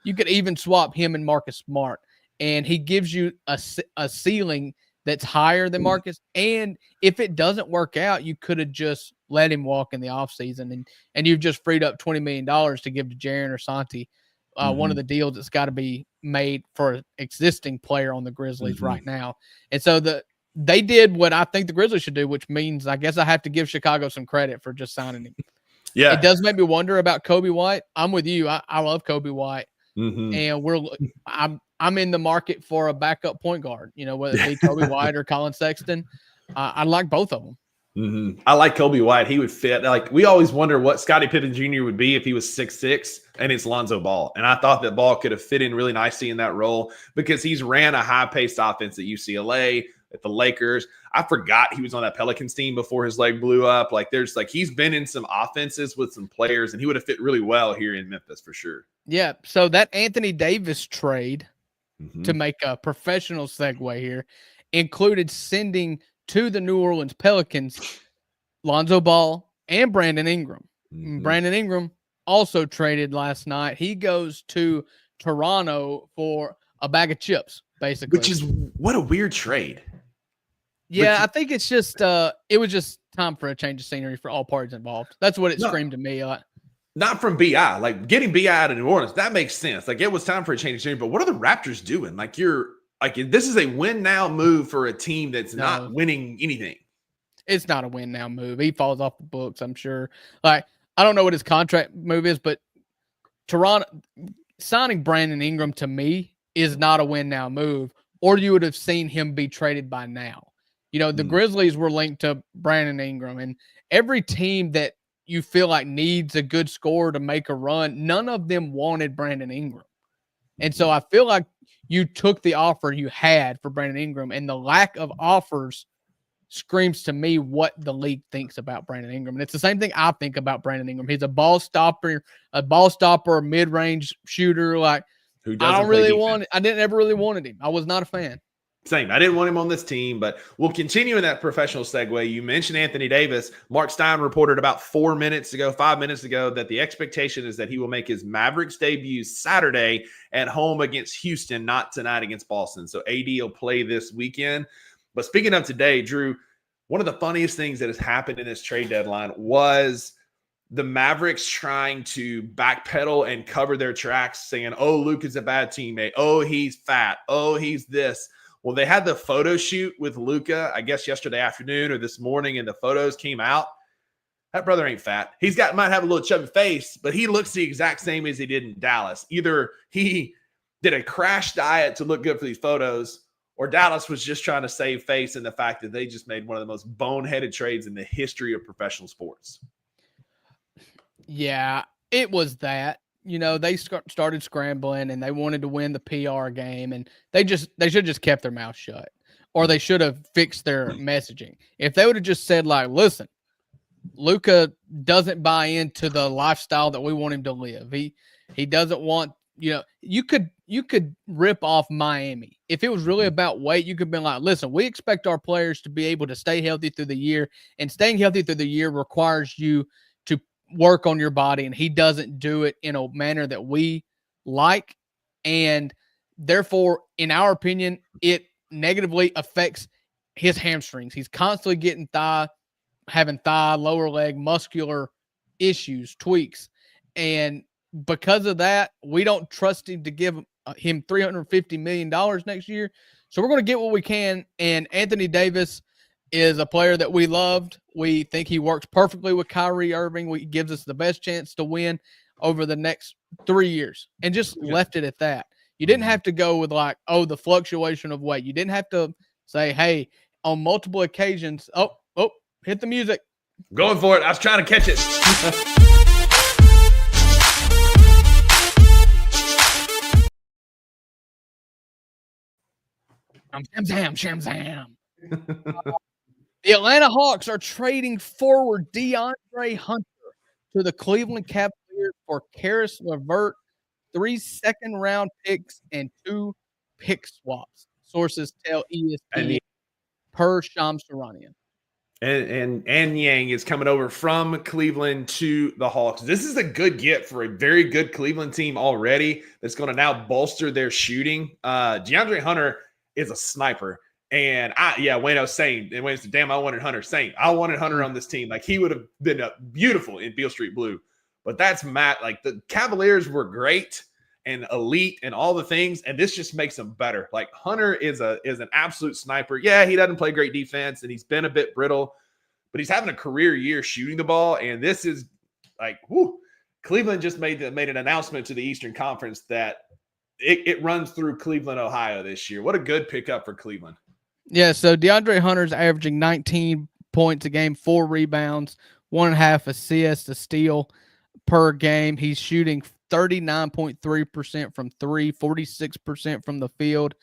You could even swap him and Marcus Smart. And he gives you a ceiling that's higher than Marcus. And if it doesn't work out, you could have just let him walk in the offseason. And you've just freed up $20 million to give to Jaren or Santi. One of the deals that's got to be made for an existing player on the Grizzlies right now. And so they did what I think the Grizzlies should do, which means I guess I have to give Chicago some credit for just signing him. Yeah. It does make me wonder about Kobe White. I'm with you. I love Kobe White. And I'm in the market for a backup point guard, whether it be Kobe White or Colin Sexton. I like both of them. I like Kobe White. He would fit. Like, we always wonder what Scottie Pippen Jr. would be if he was 6'6", and it's Lonzo Ball. And I thought that Ball could have fit in really nicely in that role because he's ran a high-paced offense at UCLA, at the Lakers. I forgot he was on that Pelicans team before his leg blew up. He's been in some offenses with some players, and he would have fit really well here in Memphis for sure. Yeah, so that Anthony Davis trade, to make a professional segue here, included sending to the New Orleans Pelicans Lonzo Ball and Brandon Ingram. Brandon Ingram also traded last night. He goes to Toronto for a bag of chips, basically. Which is what a weird trade. Yeah, I think it's just it was just time for a change of scenery for all parties involved. That's what it screamed to me. Not from BI. Like, getting BI out of New Orleans, that makes sense. Like, it was time for a change of scenery. But what are the Raptors doing? This is a win now move for a team that's not winning anything. It's not a win now move. He falls off the books, I'm sure. Like, I don't know what his contract move is, but Toronto signing Brandon Ingram to me is not a win now move, or you would have seen him be traded by now. The Grizzlies were linked to Brandon Ingram, and every team that you feel like needs a good scorer to make a run, none of them wanted Brandon Ingram. And so I feel like you took the offer you had for Brandon Ingram, and the lack of offers screams to me what the league thinks about Brandon Ingram. And it's the same thing I think about Brandon Ingram. He's a ball stopper, a mid-range shooter. Like, I didn't ever really wanted him. I was not a fan. Same. I didn't want him on this team, but we'll continue in that professional segue. You mentioned Anthony Davis. Mark Stein reported about 5 minutes ago, that the expectation is that he will make his Mavericks debut Saturday at home against Houston, not tonight against Boston. So AD will play this weekend. But speaking of today, Drew, one of the funniest things that has happened in this trade deadline was the Mavericks trying to backpedal and cover their tracks, saying, oh, Luke is a bad teammate. Oh, he's fat. Oh, he's this. Well, they had the photo shoot with Luka, I guess yesterday afternoon or this morning, and the photos came out. That brother ain't fat. Might have a little chubby face, but he looks the exact same as he did in Dallas. Either he did a crash diet to look good for these photos, or Dallas was just trying to save face in the fact that they just made one of the most boneheaded trades in the history of professional sports. Yeah, it was that. They started scrambling and they wanted to win the PR game, and they should have just kept their mouth shut, or they should have fixed their messaging. If they would have just said, like, listen, Luka doesn't buy into the lifestyle that we want him to live. He doesn't want, you could rip off Miami. If it was really about weight, you could be like, listen, we expect our players to be able to stay healthy through the year, and staying healthy through the year requires you to work on your body, and he doesn't do it in a manner that we like, and therefore, in our opinion, it negatively affects his hamstrings. He's constantly getting having thigh, lower leg, muscular issues, tweaks, and because of that, we don't trust him to give him $350 million next year. So we're going to get what we can, and Anthony Davis is a player that we loved. We think he works perfectly with Kyrie Irving. He gives us the best chance to win over the next 3 years, and just left it at that. You didn't have to go with like, oh, the fluctuation of weight. You didn't have to say, hey, on multiple occasions, oh, hit the music. Going for it. I was trying to catch it. Sham. The Atlanta Hawks are trading forward DeAndre Hunter to the Cleveland Cavaliers for Karis LeVert, 3 second-round picks, and 2 pick swaps. Sources tell ESPN. per Shams Charania. And Yang is coming over from Cleveland to the Hawks. This is a good get for a very good Cleveland team already that's going to now bolster their shooting. DeAndre Hunter is a sniper. And Wayne, I was saying, and Wayne said, damn, I wanted Hunter. Same. I wanted Hunter on this team. Like, he would have been beautiful in Beale Street Blue. But that's Matt. Like, the Cavaliers were great and elite and all the things, and this just makes them better. Like, Hunter is an absolute sniper. Yeah, he doesn't play great defense, and he's been a bit brittle, but he's having a career year shooting the ball, and this is like, whoo. Cleveland just made an announcement to the Eastern Conference that it runs through Cleveland, Ohio this year. What a good pickup for Cleveland. Yeah, so DeAndre Hunter's averaging 19 points a game, 4 rebounds, 1.5 assists, a steal per game. He's shooting 39.3% from 3, 46% from the field,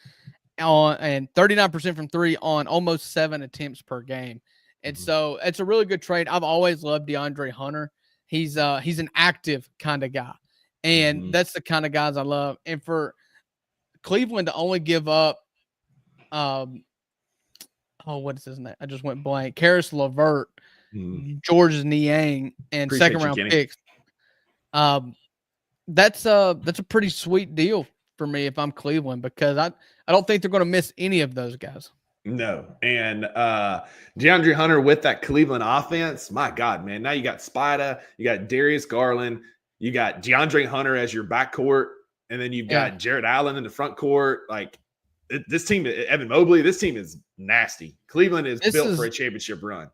and 39% from 3 on almost 7 attempts per game. And so it's a really good trade. I've always loved DeAndre Hunter. He's an active kind of guy, and that's the kind of guys I love. And for Cleveland to only give up, what is his name? I just went blank. Karis LeVert, George Niang, and second-round picks. That's a pretty sweet deal for me if I'm Cleveland, because I don't think they're going to miss any of those guys. No. And DeAndre Hunter with that Cleveland offense, my God, man. Now you got Spida, you got Darius Garland, you got DeAndre Hunter as your backcourt, and then you've got Jared Allen in the front court. Like, this team, Evan Mobley, this team is nasty. Cleveland is built for a championship run.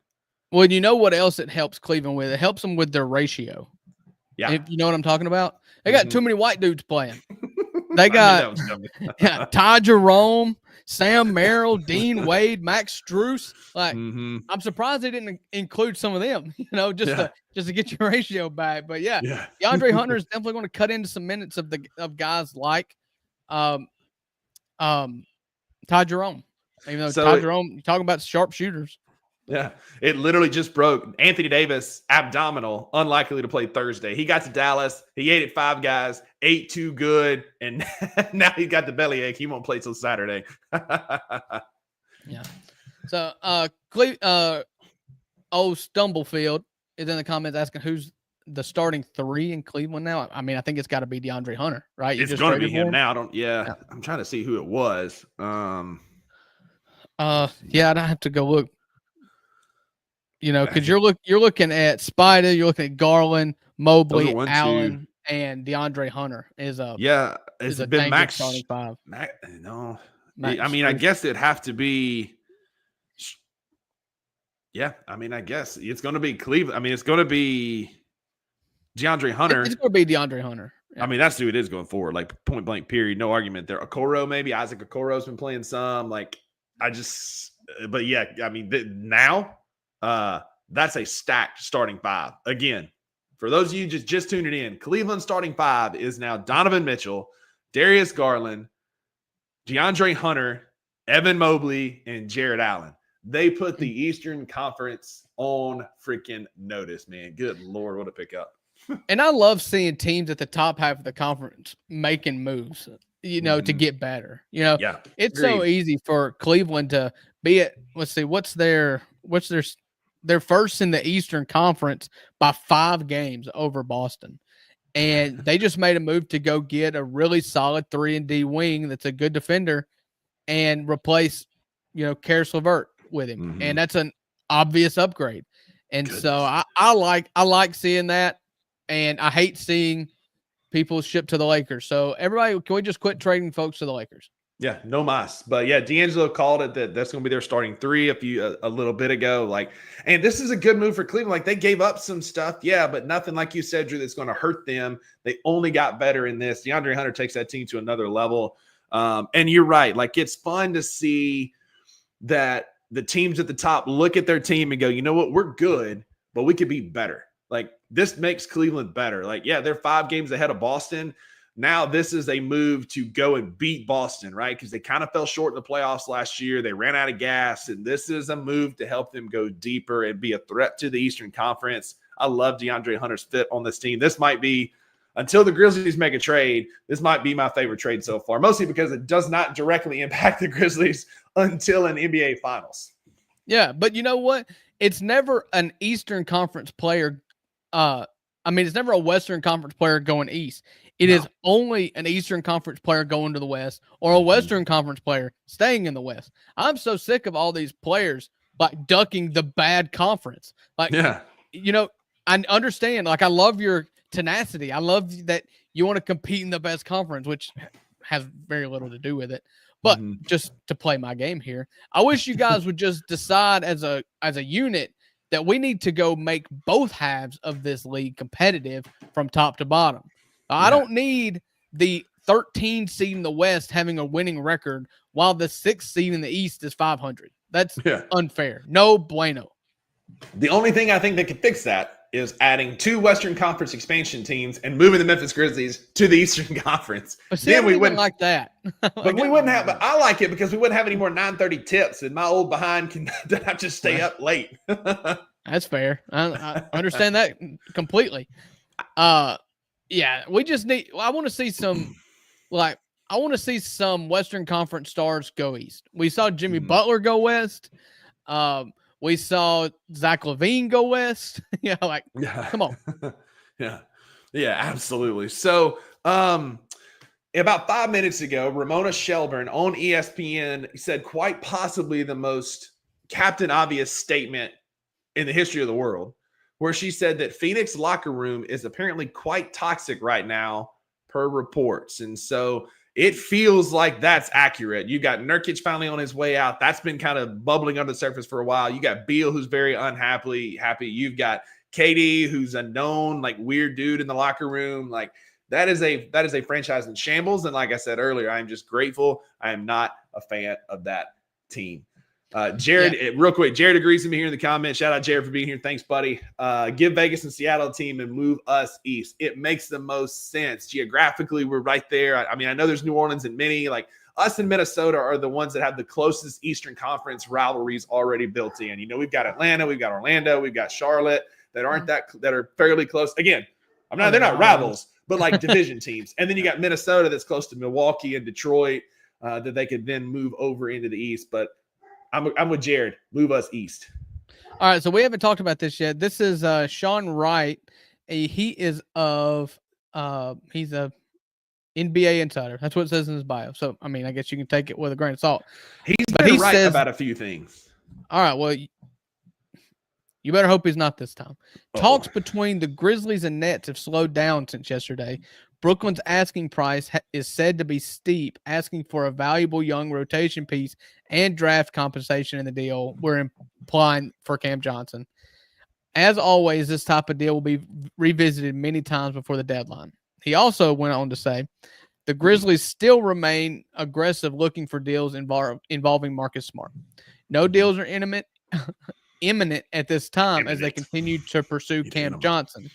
Well, you know what else it helps Cleveland with? It helps them with their ratio. Yeah. If you know what I'm talking about. They got too many white dudes playing. They got Ty Jerome, Sam Merrill, Dean Wade, Max Strus. Like, I'm surprised they didn't include some of them, just to get your ratio back. But DeAndre Hunter is definitely going to cut into some minutes of guys like Ty Jerome. Even though Ty Jerome, you're talking about sharp shooters. Yeah, it literally just broke. Anthony Davis, abdominal, unlikely to play Thursday. He got to Dallas. He ate at 5 guys, ate too good, and now he got the bellyache. He won't play till Saturday. Yeah. So, Stumblefield is in the comments asking who's the starting 3 in Cleveland now. I mean, I think it's got to be DeAndre Hunter, right? It's going to be him now. I'm trying to see who it was. I'd have to go look. Because you're looking at Spida, you're looking at Garland, Mobley, Allen, and DeAndre Hunter is been Max starting 5. I guess it'd have to be. Yeah, I guess it's going to be Cleveland. It's going to be DeAndre Hunter. It's going to be DeAndre Hunter. Yeah. That's who it is going forward. Like, point blank, period. No argument there. Okoro, maybe Isaac Okoro's been playing some. Now. That's a stacked starting 5. Again, for those of you just tuning in, Cleveland starting 5 is now Donovan Mitchell, Darius Garland, DeAndre Hunter, Evan Mobley, and Jared Allen. They put the Eastern Conference on freaking notice, man. Good Lord, what a pickup. And I love seeing teams at the top half of the conference making moves, to get better. It's so easy for Cleveland to be at, let's see, they're first in the Eastern Conference by 5 games over Boston. And they just made a move to go get a really solid 3-and-D wing that's a good defender and replace, Karis LeVert with him. And that's an obvious upgrade. And so I like seeing that. And I hate seeing people shipped to the Lakers. So everybody, can we just quit trading folks to the Lakers? Yeah, no mas. But yeah, D'Angelo called it that's going to be their starting 3 a little bit ago. And this is a good move for Cleveland. They gave up some stuff, but nothing, like you said, Drew, that's going to hurt them. They only got better in this. DeAndre Hunter takes that team to another level. And you're right. It's fun to see that the teams at the top look at their team and go, you know what, we're good, but we could be better. This makes Cleveland better. They're 5 games ahead of Boston. Now this is a move to go and beat Boston, right? Because they kind of fell short in the playoffs last year. They ran out of gas, and this is a move to help them go deeper and be a threat to the Eastern Conference. I love DeAndre Hunter's fit on this team. This might be, until the Grizzlies make a trade, this might be my favorite trade so far, mostly because it does not directly impact the Grizzlies until an NBA Finals. Yeah, but you know what? It's never an Eastern Conference player. It's never a Western Conference player going east. It is only an Eastern Conference player going to the West or a Western Conference player staying in the West. I'm so sick of all these players like ducking the bad conference. Like, I understand. Like, I love your tenacity. I love that you want to compete in the best conference, which has very little to do with it. But just to play my game here, I wish you guys would just decide as a unit that we need to go make both halves of this league competitive from top to bottom. I don't need the 13 seed in the West having a winning record while the 6th seed in the East is 500. That's unfair. No bueno. The only thing I think that could fix that is adding 2 Western Conference expansion teams and moving the Memphis Grizzlies to the Eastern Conference. Then we wouldn't like that. But we wouldn't have. But I like it because we wouldn't have any more 9:30 tips, and my old behind can have to stay up late. That's fair. I understand that completely. We just need. I want to see some, I want to see some Western Conference stars go east. We saw Jimmy Butler go west. We saw Zach LaVine go west. Come on. Yeah, absolutely. So, about 5 minutes ago, Ramona Shelburne on ESPN said quite possibly the most Captain Obvious statement in the history of the world, where she said that Phoenix locker room is apparently quite toxic right now, per reports. And so it feels like that's accurate. You got Nurkic finally on his way out. That's been kind of bubbling under the surface for a while. You got Beal, who's very happy. You've got KD, who's a known weird dude in the locker room. That is a franchise in shambles. And like I said earlier, I'm just grateful. I am not a fan of that team. Jared, real quick, Jared agrees with me here in the comments. Shout out Jared for being here. Thanks, buddy. Give Vegas and Seattle a team and move us east. It makes the most sense. Geographically, we're right there. I know there's New Orleans and many. Us and Minnesota are the ones that have the closest Eastern Conference rivalries already built in. We've got Atlanta, we've got Orlando, we've got Charlotte that are fairly close. Again, they're not rivals, but division teams. And then you got Minnesota that's close to Milwaukee and Detroit that they could then move over into the East. But I'm with Jared. Move us east. All right, so we haven't talked about this yet. This is Sean Wright. He is he's a NBA insider. That's what it says in his bio. So, I guess you can take it with a grain of salt. He says about a few things. All right, well, you better hope he's not this time. Talks between the Grizzlies and Nets have slowed down since yesterday. Brooklyn's asking price is said to be steep, asking for a valuable young rotation piece and draft compensation in the deal. We're implying for Cam Johnson. As always, this type of deal will be revisited many times before the deadline. He also went on to say the Grizzlies still remain aggressive looking for deals involving Marcus Smart. No deals are imminent at this time as they continue to pursue Cam Johnson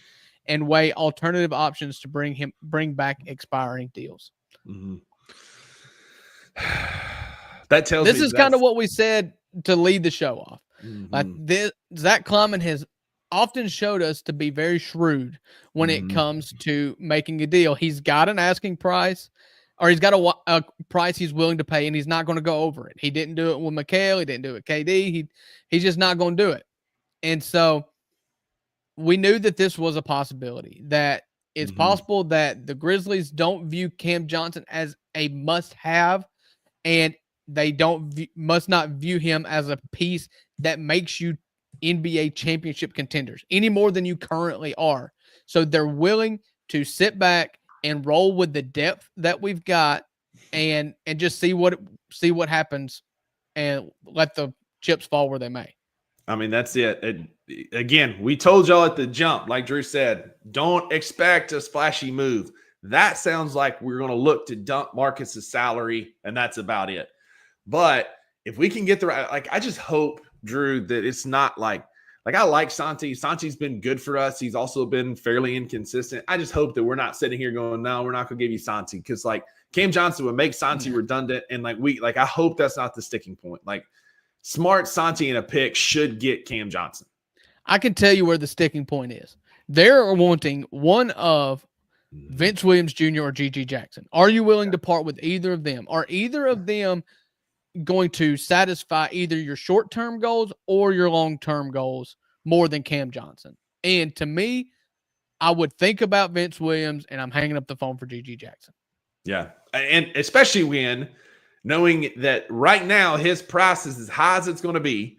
and weigh alternative options to bring back expiring deals. That tells this me is kind of what we said to lead the show off. Zach Kleiman has often showed us to be very shrewd when it comes to making a deal. He's got an asking price, or he's got a price he's willing to pay, and he's not going to go over it. He didn't do it with Mikal. He didn't do it with KD. He's just not going to do it. And so we knew that this was a possibility, that it's possible that the Grizzlies don't view Cam Johnson as a must-have, and they must not view him as a piece that makes you NBA championship contenders any more than you currently are. So they're willing to sit back and roll with the depth that we've got and just see what happens and let the chips fall where they may. That's it. Again, we told y'all at the jump, like Drew said, don't expect a splashy move. That sounds like we're going to look to dump Marcus's salary, and that's about it. But if we can get the right, I just hope, Drew, that it's not I like Santi. Santi's been good for us. He's also been fairly inconsistent. I just hope that we're not sitting here going, no, we're not going to give you Santi, because Cam Johnson would make Santi redundant, and I hope that's not the sticking point. Smart, Santi, and a pick should get Cam Johnson. I can tell you where the sticking point is. They're wanting one of Vince Williams Jr. or G.G. Jackson. Are you willing to part with either of them? Are either of them going to satisfy either your short-term goals or your long-term goals more than Cam Johnson. And to me, I would think about Vince Williams, and I'm hanging up the phone for G.G. Jackson. Yeah, and especially when knowing that right now his price is as high as it's going to be.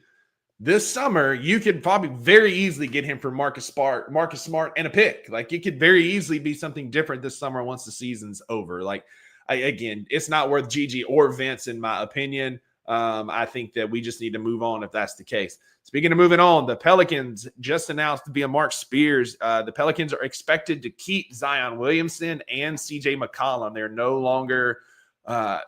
This summer, you could probably very easily get him for Marcus Smart, and a pick. Like, it could very easily be something different this summer once the season's over. Like, again, it's not worth Gigi or Vince, in my opinion. I think that we just need to move on if that's the case. Speaking of moving on, the Pelicans just announced via Mark Spears, the Pelicans are expected to keep Zion Williamson and CJ McCollum. They're no longer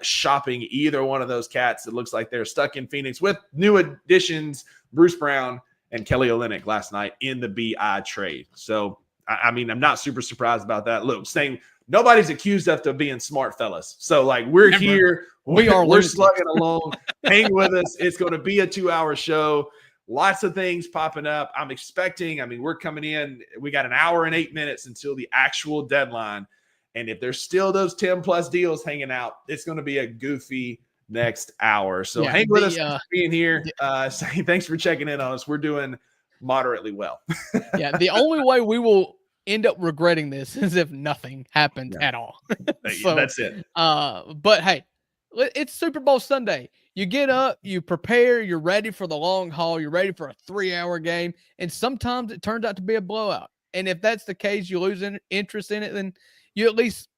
shopping either one of those cats. It looks like they're stuck in Phoenix with new additions, Bruce Brown and Kelly Olynyk last night in the BI trade. So, I mean, I'm not super surprised about that. Look, saying nobody's accused us of being smart fellas. So, like, we're here. We're slugging along. Hang with us. It's going to be a 2-hour show. Lots of things popping up. I'm expecting, we're coming in. We got an hour and 8 minutes until the actual deadline. And if there's still those 10-plus deals hanging out, it's going to be a goofy next hour. So hang with us for being here. Saying thanks for checking in on us. We're doing moderately well. The only way we will end up regretting this is if nothing happens at all. So, that's it. But hey, it's Super Bowl Sunday. You get up, you prepare, you're ready for the long haul, you're ready for a 3-hour game, and sometimes it turns out to be a blowout. And if that's the case, you lose interest in it, then you at least,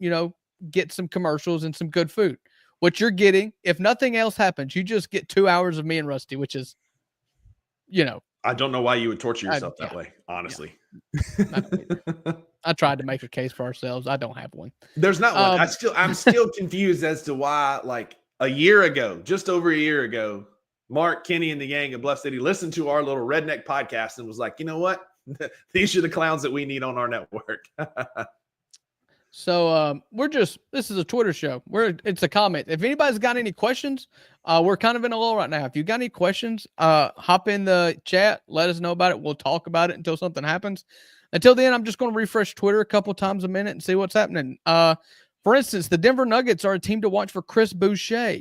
get some commercials and some good food. What you're getting, if nothing else happens, you just get 2 hours of me and Rusty, which is, I don't know why you would torture yourself that way, honestly. I tried to make a case for ourselves. I don't have one. There's not one. I'm still confused as to why, like, just over a year ago, Mark, Kenny, and the gang of Bluff City listened to our little redneck podcast and was like, you know what? These are the clowns that we need on our network. So this is a Twitter show. It's a comment. If anybody's got any questions, we're kind of in a lull right now. If you got any questions, hop in the chat. Let us know about it. We'll talk about it until something happens. Until then, I'm just going to refresh Twitter a couple times a minute and see what's happening. For instance, the Denver Nuggets are a team to watch for Chris Boucher.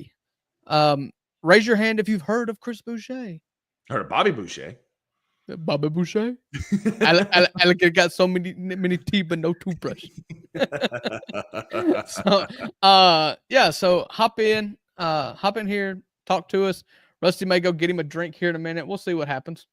Raise your hand if you've heard of Chris Boucher. Heard of Bobby Boucher. Bobby Boucher. Alligator got so many teeth but no toothbrush. So hop in here, talk to us. Rusty may go get him a drink here in a minute. We'll see what happens.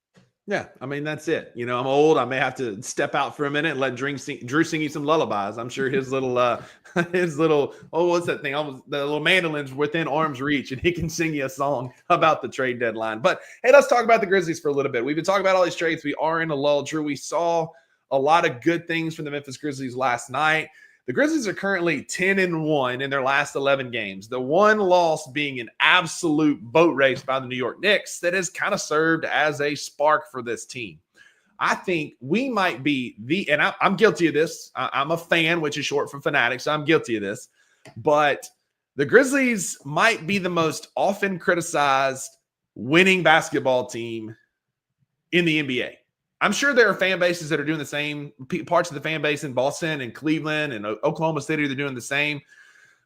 Yeah, that's it. I'm old. I may have to step out for a minute and let Drew sing you some lullabies. I'm sure his little, what's that thing? The little mandolin's within arm's reach, and he can sing you a song about the trade deadline. But hey, let's talk about the Grizzlies for a little bit. We've been talking about all these trades. We are in a lull. Drew, we saw a lot of good things from the Memphis Grizzlies last night. The Grizzlies are currently 10-1 in their last 11 games. The one loss being an absolute boat race by the New York Knicks that has kind of served as a spark for this team. I think we might be and I'm guilty of this. I'm a fan, which is short for fanatic, so I'm guilty of this. But the Grizzlies might be the most often criticized winning basketball team in the NBA. I'm sure there are fan bases that are doing the same, parts of the fan base in Boston and Cleveland and Oklahoma City. They're doing the same.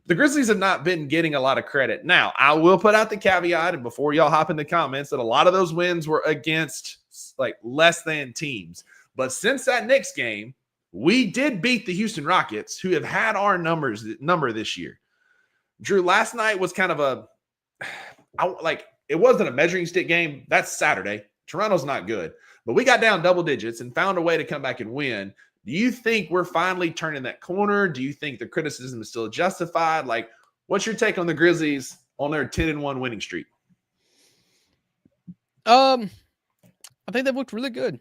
The Grizzlies have not been getting a lot of credit. Now, I will put out the caveat, and before y'all hop in the comments, that a lot of those wins were against like less than teams. But since that Knicks game, we did beat the Houston Rockets, who have had our number this year. Drew, last night was kind of it wasn't a measuring stick game. That's Saturday. Toronto's not good. But we got down double digits and found a way to come back and win. Do you think we're finally turning that corner? Do you think the criticism is still justified? Like, what's your take on the Grizzlies on their 10-1 winning streak? I think they've looked really good.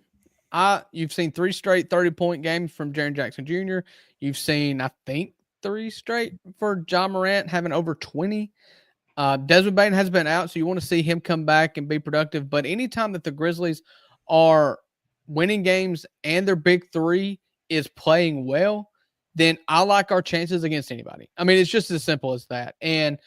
You've seen 3 straight 30-point games from Jaren Jackson Jr. You've seen, I think, 3 straight for John Morant having over 20. Desmond Bane has been out, so you want to see him come back and be productive. But anytime that the Grizzlies are winning games and their big 3 is playing well, then I like our chances against anybody. It's just as simple as that. And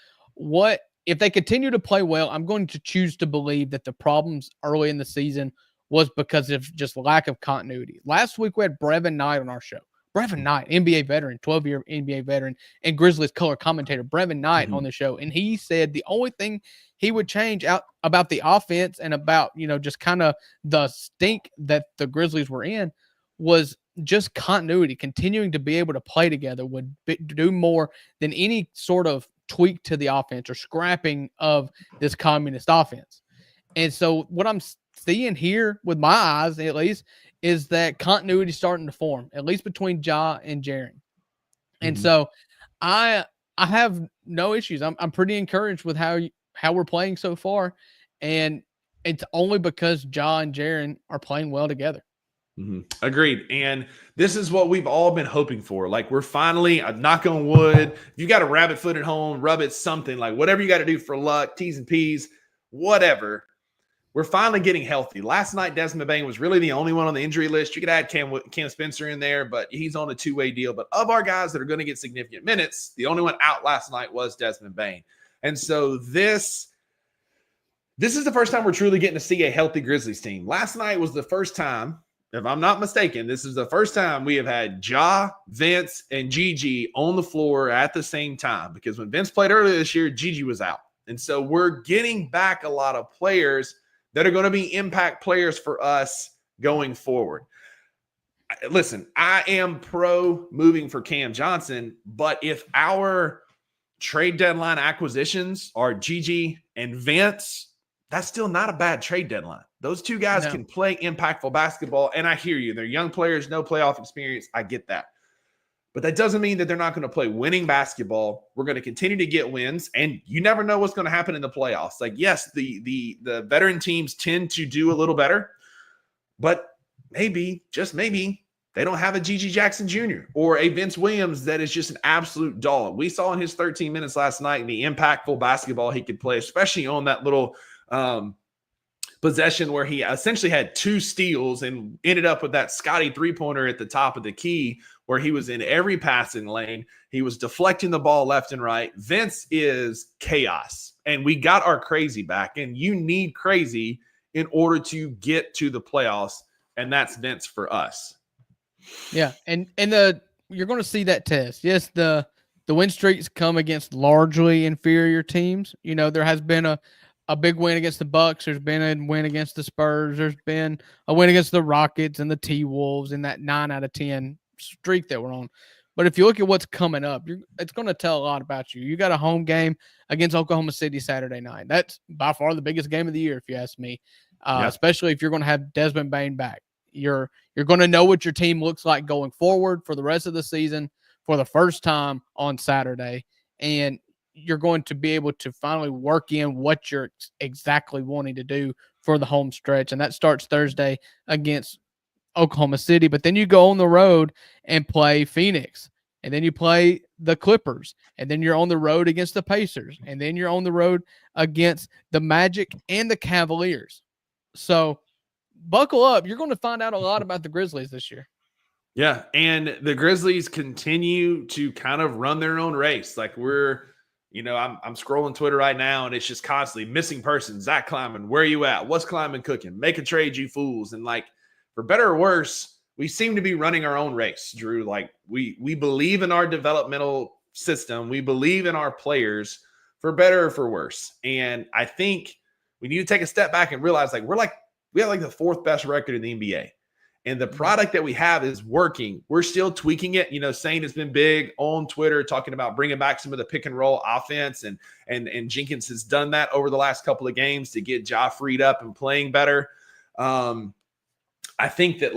if they continue to play well, I'm going to choose to believe that the problems early in the season was because of just lack of continuity. Last week we had Brevin Knight on our show. Brevin Knight, NBA veteran, 12-year NBA veteran, and Grizzlies color commentator, Brevin Knight, on the show. And he said the only thing he would change out about the offense and about, just kind of the stink that the Grizzlies were in was just continuity. Continuing to be able to play together would do more than any sort of tweak to the offense or scrapping of this communist offense. And so what I'm seeing here with my eyes, at least, is that continuity starting to form, at least between Ja and Jaren. And so I have no issues. I'm pretty encouraged with how we're playing so far. And it's only because Ja and Jaren are playing well together. Agreed. And this is what we've all been hoping for. Like, we're finally, knock on wood, if you got a rabbit foot at home, rub it, something, like whatever you got to do for luck, T's and P's, whatever. We're finally getting healthy. Last night, Desmond Bane was really the only one on the injury list. You could add Cam Spencer in there, but he's on a two-way deal. But of our guys that are going to get significant minutes, the only one out last night was Desmond Bane. And so this is the first time we're truly getting to see a healthy Grizzlies team. Last night was the first time, if I'm not mistaken, this is the first time we have had Ja, Vince, and Gigi on the floor at the same time. Because when Vince played earlier this year, Gigi was out. And so we're getting back a lot of players that are going to be impact players for us going forward. Listen, I am pro moving for Cam Johnson, but if our trade deadline acquisitions are Gigi and Vince, that's still not a bad trade deadline. Those two guys can play impactful basketball, and I hear you. They're young players, no playoff experience. I get that. But that doesn't mean that they're not going to play winning basketball. We're going to continue to get wins, and you never know what's going to happen in the playoffs. Like, yes, the veteran teams tend to do a little better, but maybe, just maybe, they don't have a Gigi Jackson Jr. or a Vince Williams that is just an absolute dog. We saw in his 13 minutes last night the impactful basketball he could play, especially on that little possession where he essentially had 2 steals and ended up with that Scotty three-pointer at the top of the key where he was in every passing lane. He was deflecting the ball left and right. Vince is chaos, and we got our crazy back, and you need crazy in order to get to the playoffs, and that's Vince for us. Yeah, and you're going to see that test. Yes, the win streaks come against largely inferior teams. There has been a big win against the Bucks. There's been a win against the Spurs. There's been a win against the Rockets and the T-Wolves in that 9 out of 10 streak that we're on. But if you look at what's coming up, it's going to tell a lot about you. You got a home game against Oklahoma City Saturday night. That's by far the biggest game of the year, if you ask me, especially if you're going to have Desmond Bane back. You're going to know what your team looks like going forward for the rest of the season for the first time on Saturday. And you're going to be able to finally work in what you're exactly wanting to do for the home stretch. And that starts Thursday against Oklahoma City. But then you go on the road and play Phoenix. And then you play the Clippers. And then you're on the road against the Pacers. And then you're on the road against the Magic and the Cavaliers. So buckle up. You're going to find out a lot about the Grizzlies this year. Yeah, and the Grizzlies continue to kind of run their own race. Like I'm scrolling Twitter right now, and it's just constantly missing person. Zach Kleiman, where are you at? What's Kleiman cooking? Make a trade, you fools. And like, for better or worse, we seem to be running our own race, Drew. Like we believe in our developmental system. We believe in our players, for better or for worse. And I think we need to take a step back and realize we have like the 4th best record in the NBA. And the product that we have is working. We're still tweaking it. Sane has been big on Twitter talking about bringing back some of the pick and roll offense. And Jenkins has done that over the last couple of games to get Ja freed up and playing better. I think that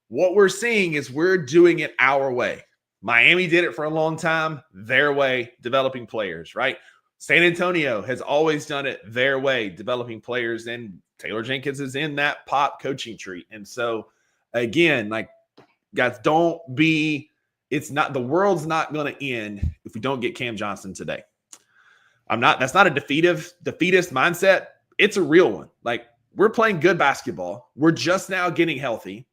what we're seeing is we're doing it our way. Miami did it for a long time, their way, developing players, right? San Antonio has always done it their way, developing players. And Taylor Jenkins is in that pop coaching tree. And so, again, guys, the world's not going to end if we don't get Cam Johnson today. That's not a defeatist mindset. It's a real one. We're playing good basketball. We're just now getting healthy.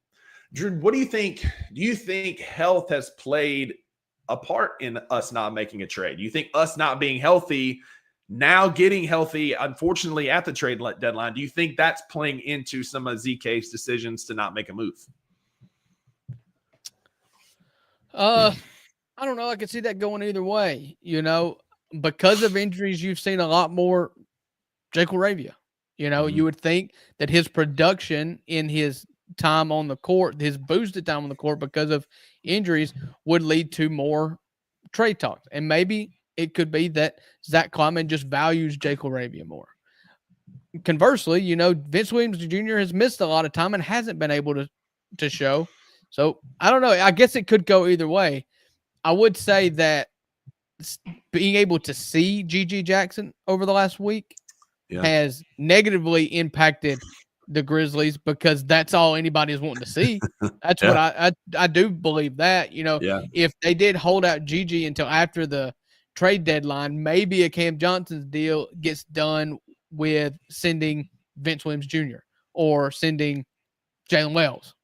Drew, what do you think? Do you think health has played a part in us not making a trade? Do you think us not being healthy, now getting healthy, unfortunately, at the trade deadline, do you think that's playing into some of ZK's decisions to not make a move? I don't know. I could see that going either way. Because of injuries, you've seen a lot more Jake Laravia. You would think that his production in his time on the court, his boosted time on the court because of injuries, would lead to more trade talks. And maybe it could be that Zach Kleiman just values Jake Laravia more. Conversely, Vince Williams Jr. has missed a lot of time and hasn't been able to show. So I don't know. I guess it could go either way. I would say that being able to see G.G. Jackson over the last week has negatively impacted the Grizzlies because that's all anybody is wanting to see. That's what I do believe that, if they did hold out G.G. until after the trade deadline, maybe a Cam Johnson's deal gets done with sending Vince Williams Jr. or sending Jalen Wells,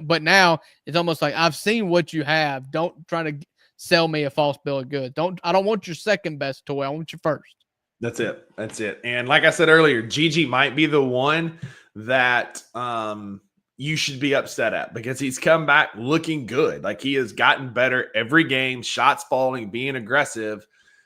but now it's almost like I've seen what you have. Don't try to sell me a false bill of goods. I don't want your second best toy. I want your first. That's it. And like I said earlier, Gigi might be the one that you should be upset at because he's come back looking good. Like he has gotten better every game, shots falling, being aggressive.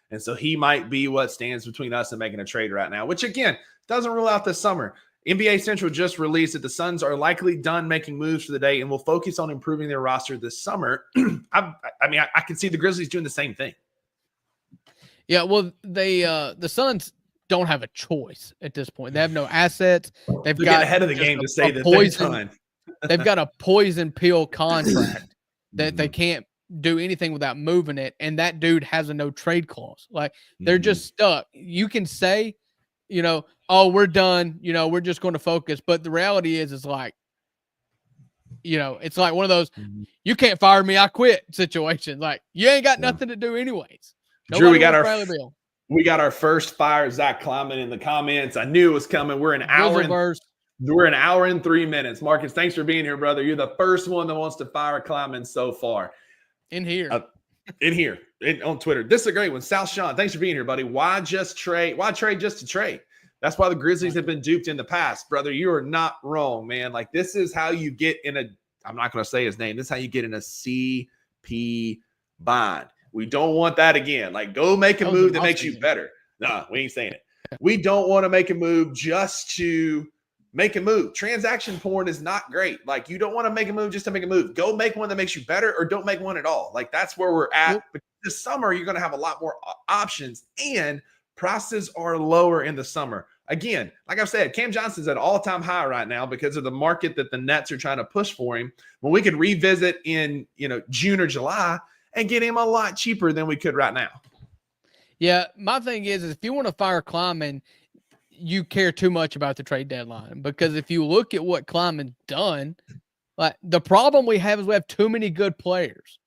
And so he might be what stands between us and making a trade right now, which again, doesn't rule out this summer. NBA Central just released that the Suns are likely done making moves for the day and will focus on improving their roster this summer. I can see the Grizzlies doing the same thing. Yeah, well, the Suns don't have a choice at this point. They have no assets. They're got ahead of the game to say that they're done. They've got a poison pill contract that they can't do anything without moving it, and that dude has a no trade clause. Like they're just stuck. You can say, oh, we're done. We're just going to focus. But the reality is like, it's like one of those you can't fire me, I quit situations. Like you ain't got nothing to do anyways. Drew, we got our first fire Zach Kleiman in the comments. I knew it was coming. We're an hour and 3 minutes. Marcus, thanks for being here, brother. You're the first one that wants to fire Kleiman so far. In here. On Twitter. This is a great one. South Sean, thanks for being here, buddy. Why trade just to trade? That's why the Grizzlies have been duped in the past, brother. You are not wrong, man. Like this is how you get I'm not going to say his name. This is how you get in a CP bind. We don't want that again. Like go make a move that makes you better. Nah, we ain't saying it. We don't want to make a move just to make a move. Transaction porn is not great. Like you don't want to make a move just to make a move. Go make one that makes you better or don't make one at all. Like that's where we're at. But this summer, you're going to have a lot more options and prices are lower in the summer. Again, like I've said, Cam Johnson's at an all-time high right now because of the market that the Nets are trying to push for him. When we could revisit in, June or July and get him a lot cheaper than we could right now. Yeah, my thing is if you want to fire Kleiman, you care too much about the trade deadline because if you look at what Kleiman's done, like the problem we have is we have too many good players.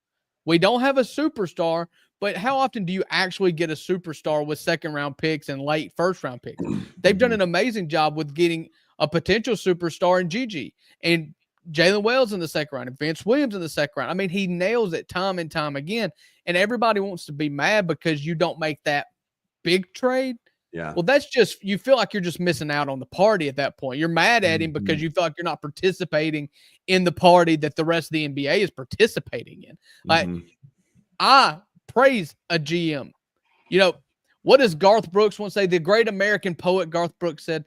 We don't have a superstar, but how often do you actually get a superstar with second-round picks and late first-round picks? They've done an amazing job with getting a potential superstar in Gigi and Jalen Wells in the second round and Vince Williams in the second round. I mean, he nails it time and time again, and everybody wants to be mad because you don't make that big trade. Yeah. Well, that's just, you feel like you're just missing out on the party at that point. You're mad at him because you feel like you're not participating in the party that the rest of the NBA is participating in. Like, I praise a GM. What does Garth Brooks once say? The great American poet Garth Brooks said,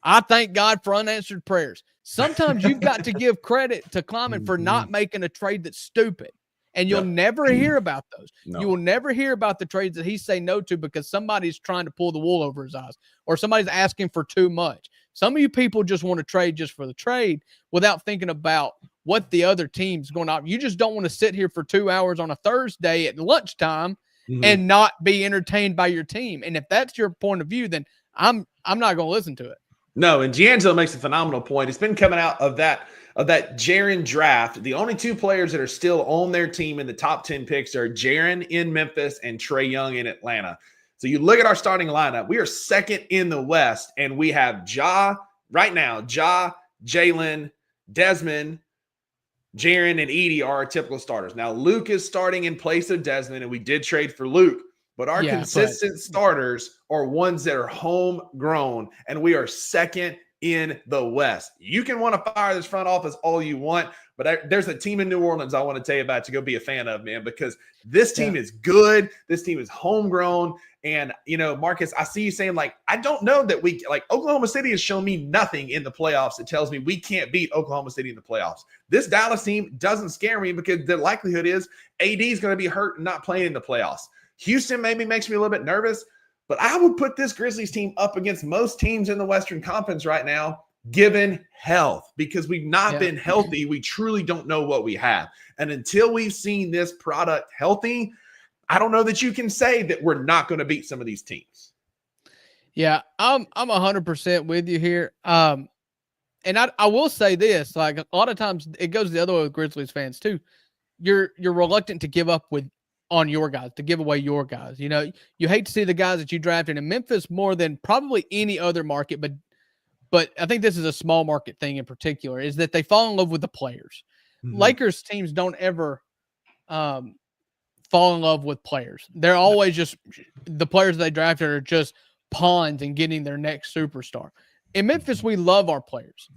I thank God for unanswered prayers. Sometimes you've got to give credit to Kleiman for not making a trade that's stupid. And you'll never hear about those. No. You will never hear about the trades that he say no to because somebody's trying to pull the wool over his eyes or somebody's asking for too much. Some of you people just want to trade just for the trade without thinking about what the other team's going to. You just don't want to sit here for 2 hours on a Thursday at lunchtime and not be entertained by your team. And if that's your point of view, then I'm not going to listen to it. No, and Giangelo makes a phenomenal point. It's been coming out of that Jaren draft. The only two players that are still on their team in the top 10 picks are Jaren in Memphis and Trae Young in Atlanta. So you look at our starting lineup. We are second in the West, and we have right now, Jalen, Desmond, Jaren, and Edie are our typical starters. Now, Luke is starting in place of Desmond, and we did trade for Luke. But our consistent starters are ones that are homegrown, and we are second in the West. You can want to fire this front office all you want, but there's a team in New Orleans I want to tell you about to go be a fan of, man, because this team is good. This team is homegrown. And, Marcus, I see you saying, I don't know that Oklahoma City has shown me nothing in the playoffs that tells me we can't beat Oklahoma City in the playoffs. This Dallas team doesn't scare me because the likelihood is AD is going to be hurt and not playing in the playoffs. Houston maybe makes me a little bit nervous, but I would put this Grizzlies team up against most teams in the Western Conference right now, given health, because we've not been healthy. We truly don't know what we have. And until we've seen this product healthy, I don't know that you can say that we're not going to beat some of these teams. Yeah, I'm 100% with you here. And I will say this, a lot of times it goes the other way with Grizzlies fans too. You're reluctant to give up on your guys, to give away your guys. You hate to see the guys that you drafted in Memphis more than probably any other market, but I think this is a small market thing in particular, is that they fall in love with the players. Mm-hmm. Lakers teams don't ever fall in love with players. They're always just the players they drafted are just pawns in getting their next superstar. In Memphis, we love our players,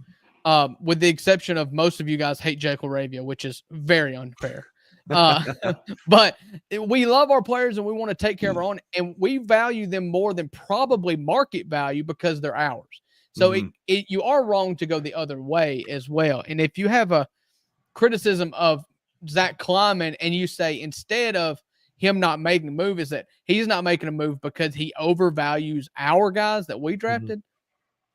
with the exception of most of you guys hate Jake Laravia, which is very unfair. But we love our players and we want to take care of our own, and we value them more than probably market value because they're ours. So you are wrong to go the other way as well. And if you have a criticism of Zach Kleiman and you say instead of him not making a move is that he's not making a move because he overvalues our guys that we drafted,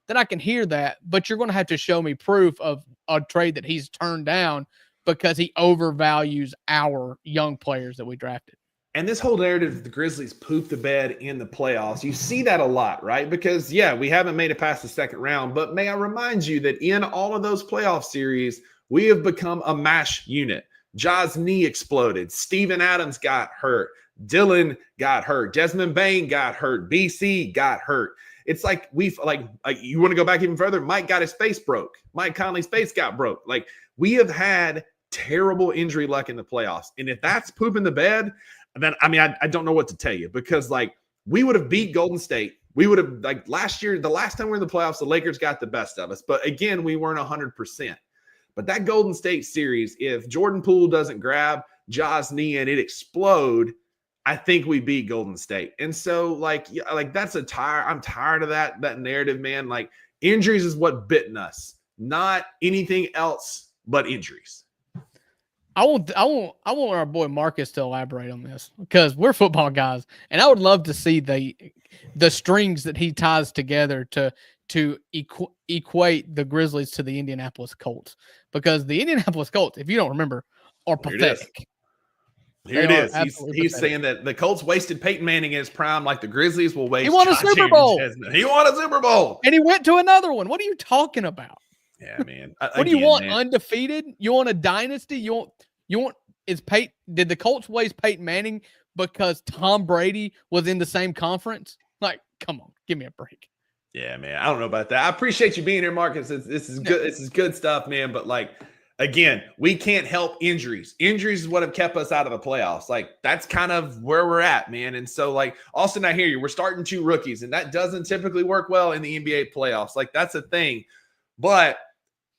then I can hear that. But you're going to have to show me proof of a trade that he's turned down because he overvalues our young players that we drafted. And this whole narrative that the Grizzlies pooped the bed in the playoffs, you see that a lot, right? Because, we haven't made it past the second round. But may I remind you that in all of those playoff series, we have become a mash unit. Ja's knee exploded. Steven Adams got hurt. Dylan got hurt. Desmond Bain got hurt. BC got hurt. It's like you want to go back even further? Mike got his face broke. Mike Conley's face got broke. We have had terrible injury luck in the playoffs. And if that's pooping the bed, then I don't know what to tell you, because we would have beat Golden State. We would have last year, the last time we were in the playoffs, the Lakers got the best of us. But again, we weren't 100%. But that Golden State series, if Jordan Poole doesn't grab Ja's knee and it explode, I think we beat Golden State. And so that's I'm tired of that narrative, man. Injuries is what bitten us, not anything else but injuries. I want our boy Marcus to elaborate on this, because we're football guys, and I would love to see the strings that he ties together to equate the Grizzlies to the Indianapolis Colts, because the Indianapolis Colts, if you don't remember, are pathetic. Here it is. He's saying that the Colts wasted Peyton Manning in his prime, like the Grizzlies will waste. He won a Super Bowl. He won a Super Bowl, and he went to another one. What are you talking about? Yeah, man. What do you want? Man. Undefeated? You want a dynasty? You want did the Colts waste Peyton Manning because Tom Brady was in the same conference? Come on, give me a break. Yeah, man. I don't know about that. I appreciate you being here, Marcus. This is good. This is good stuff, man. But again, we can't help injuries. Injuries is what have kept us out of the playoffs. That's kind of where we're at, man. And so Austin, I hear you. We're starting 2 rookies, and that doesn't typically work well in the NBA playoffs. That's a thing. But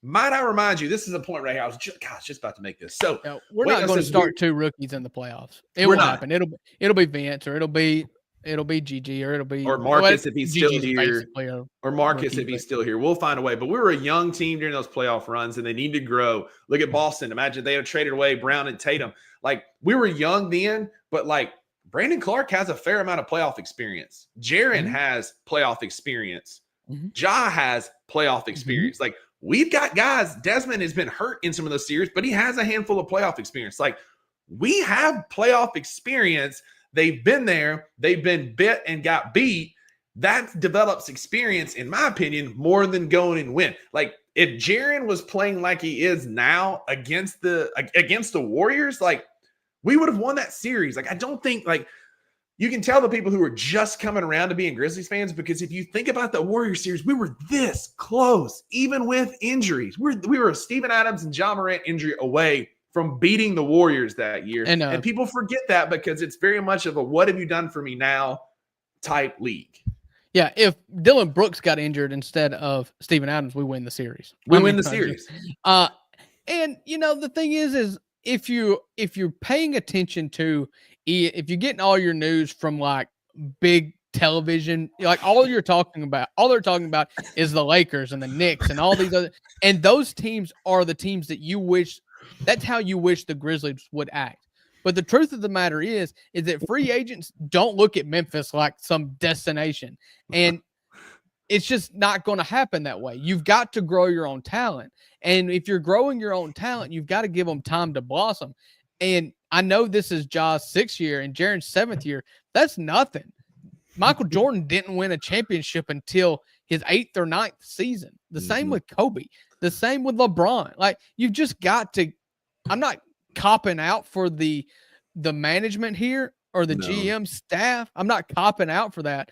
might I remind you, this is a point right here. I was just about to make this. So we're not going to start 2 rookies in the playoffs. It will happen. It'll be Vince, or it'll be Gigi, or it'll be Marcus if he's still here, or Marcus if he's still here. We'll find a way. But we were a young team during those playoff runs, and they need to grow. Look at Boston. Imagine they have traded away Brown and Tatum. We were young then, but Brandon Clark has a fair amount of playoff experience. Jaren has playoff experience. Ja has playoff experience. We've got guys. Desmond has been hurt in some of those series, but he has a handful of playoff experience. We have playoff experience. They've been there. They've been bit and got beat. That develops experience, in my opinion, more than going and win. If Jaren was playing like he is now against the Warriors, we would have won that series. I don't think you can tell the people who are just coming around to being Grizzlies fans, because if you think about the Warriors series, we were this close, even with injuries. We were a Steven Adams and Ja Morant injury away from beating the Warriors that year. And people forget that because it's very much of a what have you done for me now type league. Yeah, if Dylan Brooks got injured instead of Steven Adams, we win the series. We win the series. And the thing is if you're paying attention to, if you're getting all your news from like big television, like all they're talking about is the Lakers and the Knicks and all these other, and those teams are the teams that's how you wish the Grizzlies would act. But the truth of the matter is that free agents don't look at Memphis like some destination. And it's just not going to happen that way. You've got to grow your own talent. And if you're growing your own talent, you've got to give them time to blossom. And I know this is Ja's 6th year and Jaren's 7th year. That's nothing. Michael Jordan didn't win a championship until his 8th or 9th season. The same with Kobe. The same with LeBron. Like, you've just got to – I'm not copping out for the management here or the GM staff. I'm not copping out for that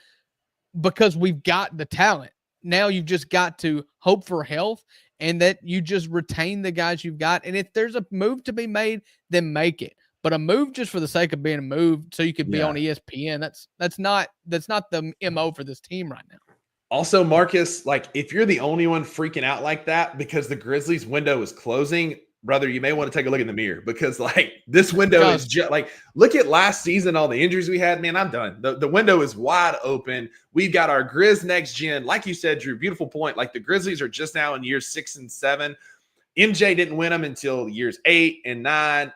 because we've got the talent. Now you've just got to hope for health and that you just retain the guys you've got. And if there's a move to be made, then make it. But a move just for the sake of being a move so you could be on ESPN, that's not the MO for this team right now. Also, Marcus, like if you're the only one freaking out like that because the Grizzlies window is closing, brother, you may want to take a look in the mirror because like this window is just like, look at last season, all the injuries we had, man, I'm done. The window is wide open. We've got our Grizz next gen. Like you said, Drew, beautiful point. Like the Grizzlies are just now in years 6 and 7. MJ didn't win them until years 8 and 9.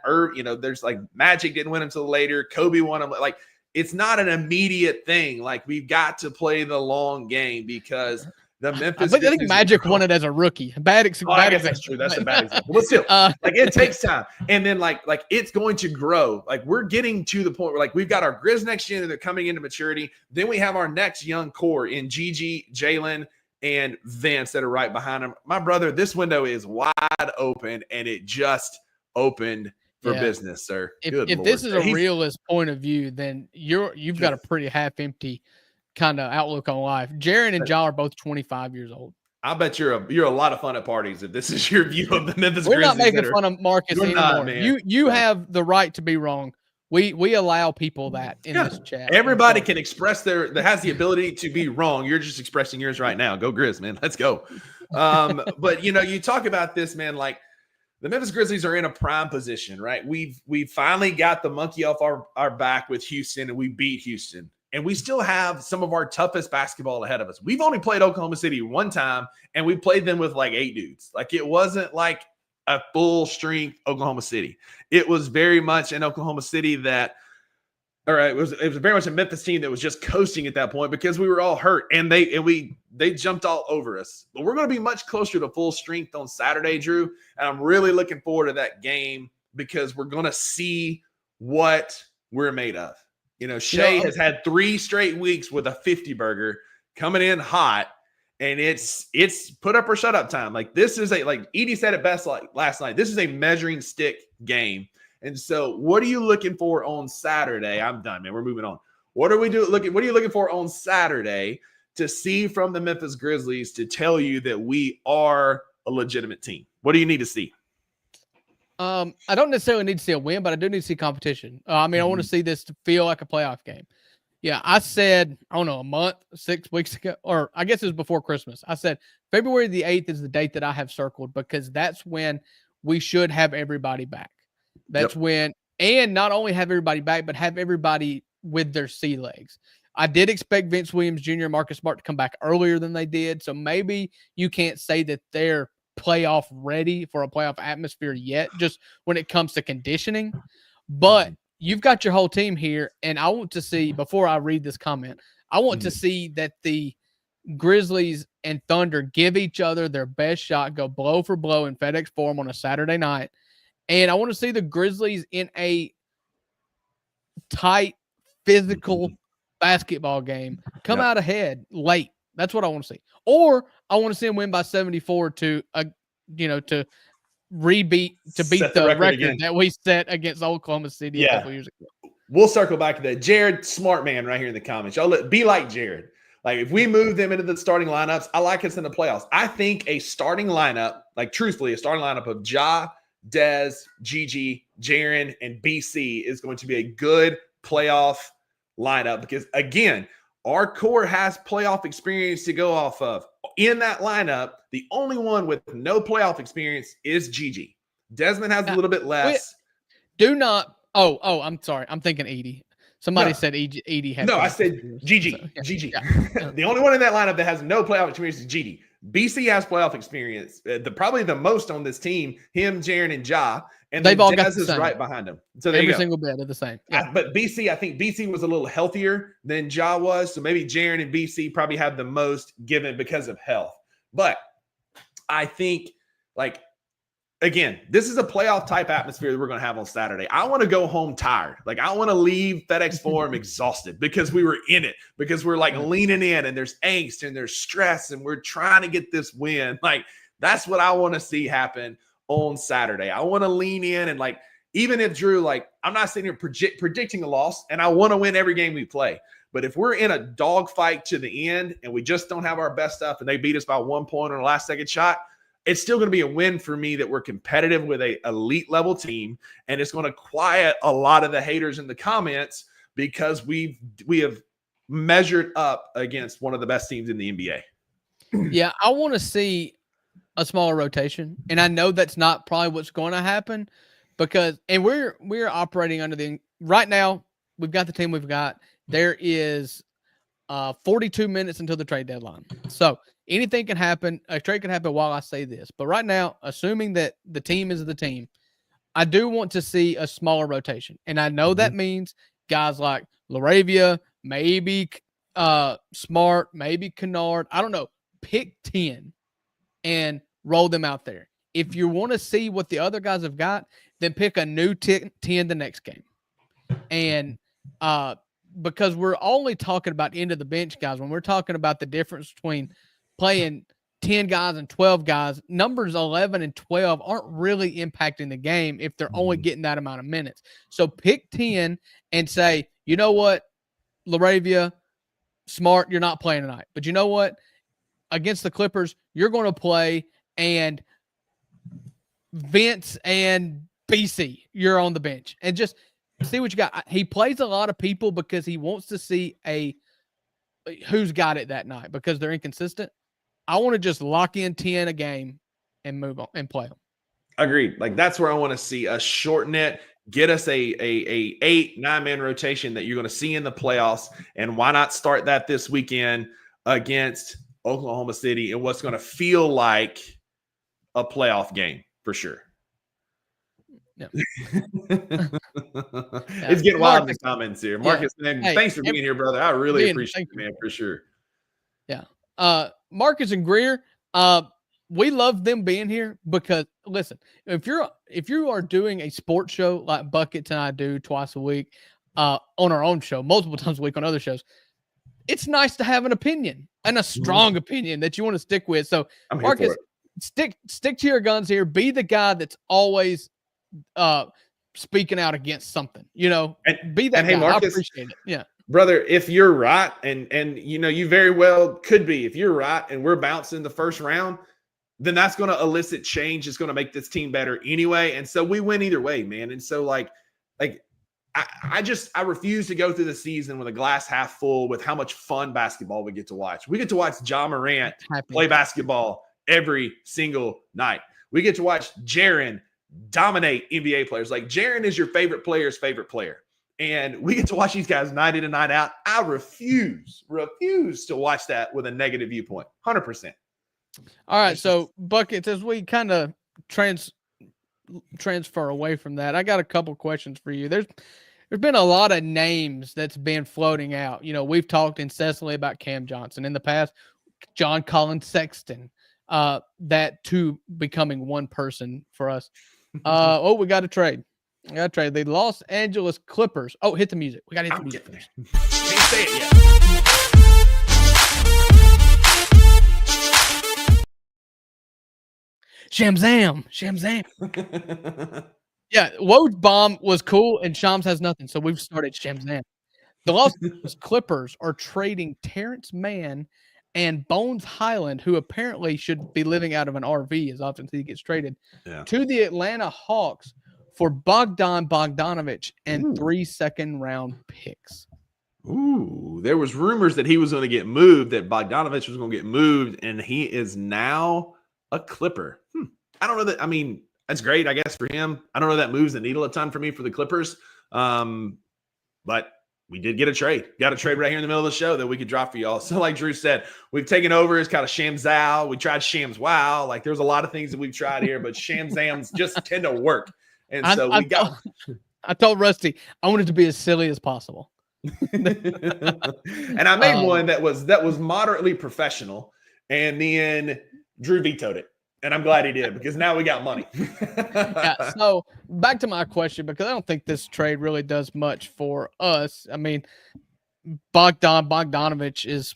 There's like Magic didn't win them until later. Kobe won them. Like it's not an immediate thing. Like we've got to play the long game because the Memphis. I think Magic won it as a rookie. I guess that's true. That's a bad example. But still, like it takes time. And then like it's going to grow. Like we're getting to the point where like we've got our Grizz next gen that are coming into maturity. Then we have our next young core in Gigi, Jalen, and Vince that are right behind him. My brother, this window is wide open, and it just opened for business, sir. If this is a realist point of view, then you've got a pretty half-empty kind of outlook on life. Jaren and Ja are both 25 years old. I bet you're a lot of fun at parties if this is your view of the Memphis Grizzlies. We're not making fun of Marcus anymore. You have the right to be wrong. We allow people that in this chat. Everybody can express that has the ability to be wrong. You're just expressing yours right now. Go Grizz, man. Let's go. But you talk about this, man, like the Memphis Grizzlies are in a prime position, right? We've finally got the monkey off our back with Houston, and we beat Houston. And we still have some of our toughest basketball ahead of us. We've only played Oklahoma City one time, and we played them with like 8 dudes. Like it wasn't like a full strength Oklahoma City. It was very much an Oklahoma City it was very much a Memphis team that was just coasting at that point because we were all hurt and they jumped all over us. But we're going to be much closer to full strength on Saturday, Drew. And I'm really looking forward to that game because we're going to see what we're made of. Shea has had 3 straight weeks with a 50 burger coming in hot. And it's put up or shut up time. Like this is like Edie said it best like last night. This is a measuring stick game. And so what are you looking for on Saturday? I'm done, man. We're moving on. What are you looking for on Saturday to see from the Memphis Grizzlies to tell you that we are a legitimate team? What do you need to see? I don't necessarily need to see a win, but I do need to see competition. I want to see this to feel like a playoff game. Yeah, I said, I don't know, a month, 6 weeks ago, or I guess it was before Christmas. I said February the 8th is the date that I have circled because that's when we should have everybody back. That's when, and not only have everybody back, but have everybody with their sea legs. I did expect Vince Williams Jr. and Marcus Smart to come back earlier than they did. So maybe you can't say that they're playoff ready for a playoff atmosphere yet, just when it comes to conditioning. But you've got your whole team here, and I want to see, before I read this comment, I want to see that the Grizzlies and Thunder give each other their best shot, go blow for blow in FedEx Forum on a Saturday night. And I want to see the Grizzlies in a tight, physical basketball game come out ahead late. That's what I want to see. Or I want to see them win by 74 to beat the record that we set against Oklahoma City a couple years ago. We'll circle back to that. Jared, smart man right here in the comments. Y'all be like Jared. Like if we move them into the starting lineups, I like us in the playoffs. I think a starting lineup, like truthfully, a starting lineup of Ja, Dez, Gigi, Jaren, and BC is going to be a good playoff lineup because, again, our core has playoff experience to go off of. In that lineup, the only one with no playoff experience is Gigi. Desmond has a little bit less. Do not. Oh, I'm sorry. I'm thinking 80. Somebody said 80 had. No, I said Gigi. So, yeah. Gigi. Yeah. The only one in that lineup that has no playoff experience is Gigi. BC has playoff experience. Probably the most on this team. Him, Jaren, and Ja. And they've all got Dez the is same. right behind him. So there every you go. single bit of the same. Yeah. But BC, I think BC was a little healthier than Ja was. So maybe Jaren and BC probably have the most given because of health. But I think, like, again, this is a playoff type atmosphere that we're going to have on Saturday. I want to go home tired. Like, I want to leave FedEx Forum exhausted because we were in it, because we're like leaning in and there's angst and there's stress and we're trying to get this win. Like, that's what I want to see happen on Saturday. I want to lean in and, like, even if Drew, like, I'm not sitting here predicting a loss, and I want to win every game we play. But if we're in a dogfight to the end and we just don't have our best stuff and they beat us by 1 point on a last-second shot, it's still going to be a win for me that we're competitive with a elite level team, and it's going to quiet a lot of the haters in the comments because we have measured up against one of the best teams in the NBA. Yeah, I want to see a smaller rotation, and I know that's not probably what's going to happen because, and we're operating under the right now. We've got the team we've got. There is 42 minutes until the trade deadline, so anything can happen. A trade can happen while I say this, but right now, assuming that the team is the team, I do want to see a smaller rotation, and I know that means guys like Laravia, maybe Smart, maybe Kennard. I don't know. Pick 10 and roll them out there. If you want to see what the other guys have got, then pick a new 10 the next game. And because we're only talking about end of the bench guys, when we're talking about the difference between playing 10 guys and 12 guys, numbers 11 and 12 aren't really impacting the game if they're only getting that amount of minutes. So pick 10 and say, you know what, Laravia, Smart, you're not playing tonight. But you know what? Against the Clippers, you're going to play, and Vince and BC, you're on the bench. And just see what you got. He plays a lot of people because he wants to see who's got it that night because they're inconsistent. I want to just lock in 10 a game and move on and play them. Agreed. Like, that's where I want to see us shorten it, get us a 8-9-man rotation that you're going to see in the playoffs. And why not start that this weekend against Oklahoma City in what's going to feel like a playoff game for sure. Yeah. It's getting wild in the comments here. Marcus, man, thanks for being here, brother. I really appreciate it, man, for sure. Yeah. Marcus and Greer, we love them being here because, listen, if you are doing a sports show like Buckets and I do twice a week on our own show, multiple times a week on other shows, it's nice to have an opinion and a strong opinion that you want to stick with. So, Marcus, stick to your guns here. Be the guy that's always speaking out against something, and be that guy. Hey, Marcus, I appreciate it. Yeah. Brother, if you're right, and you very well could be, if you're right and we're bouncing the first round, then that's going to elicit change. It's going to make this team better anyway. And so we win either way, man. And so I refuse to go through the season with a glass half full with how much fun basketball we get to watch. We get to watch Ja Morant play basketball every single night. We get to watch Jaren dominate NBA players. Like, Jaren is your favorite player's favorite player. And we get to watch these guys night in and night out. I refuse to watch that with a negative viewpoint. 100%. All right. So, Buckets, as we kind of transfer away from that, I got a couple questions for you. There's been a lot of names that's been floating out. We've talked incessantly about Cam Johnson in the past, John Collins Sexton, that two becoming one person for us. We got to trade. The Los Angeles Clippers. Oh, hit the music. We got to hit the music first. Can't say it yet. Shamzam. Yeah, Woj bomb was cool, and Shams has nothing, so we've started Shamzam. The Los Angeles Clippers are trading Terrence Mann and Bones Highland, who apparently should be living out of an RV as often as he gets traded, to the Atlanta Hawks for Bogdan Bogdanovic and 3 second-round picks. Ooh, there was rumors that he was going to get moved, that Bogdanovich was going to get moved, and he is now a Clipper. I don't know that. I mean, that's great, I guess, for him. I don't know that moves the needle a ton for me for the Clippers. But we did get a trade. Got a trade right here in the middle of the show that we could drop for y'all. So like Drew said, we've taken over as kind of Shamzow. We tried Shams Wow. Like there's a lot of things that we've tried here, but Shamzams just tend to work. And so I told Rusty, I want it to be as silly as possible. And I made one that was moderately professional, and then Drew vetoed it. And I'm glad he did, because now we got money. Yeah, so back to my question, because I don't think this trade really does much for us. I mean, Bogdanovich is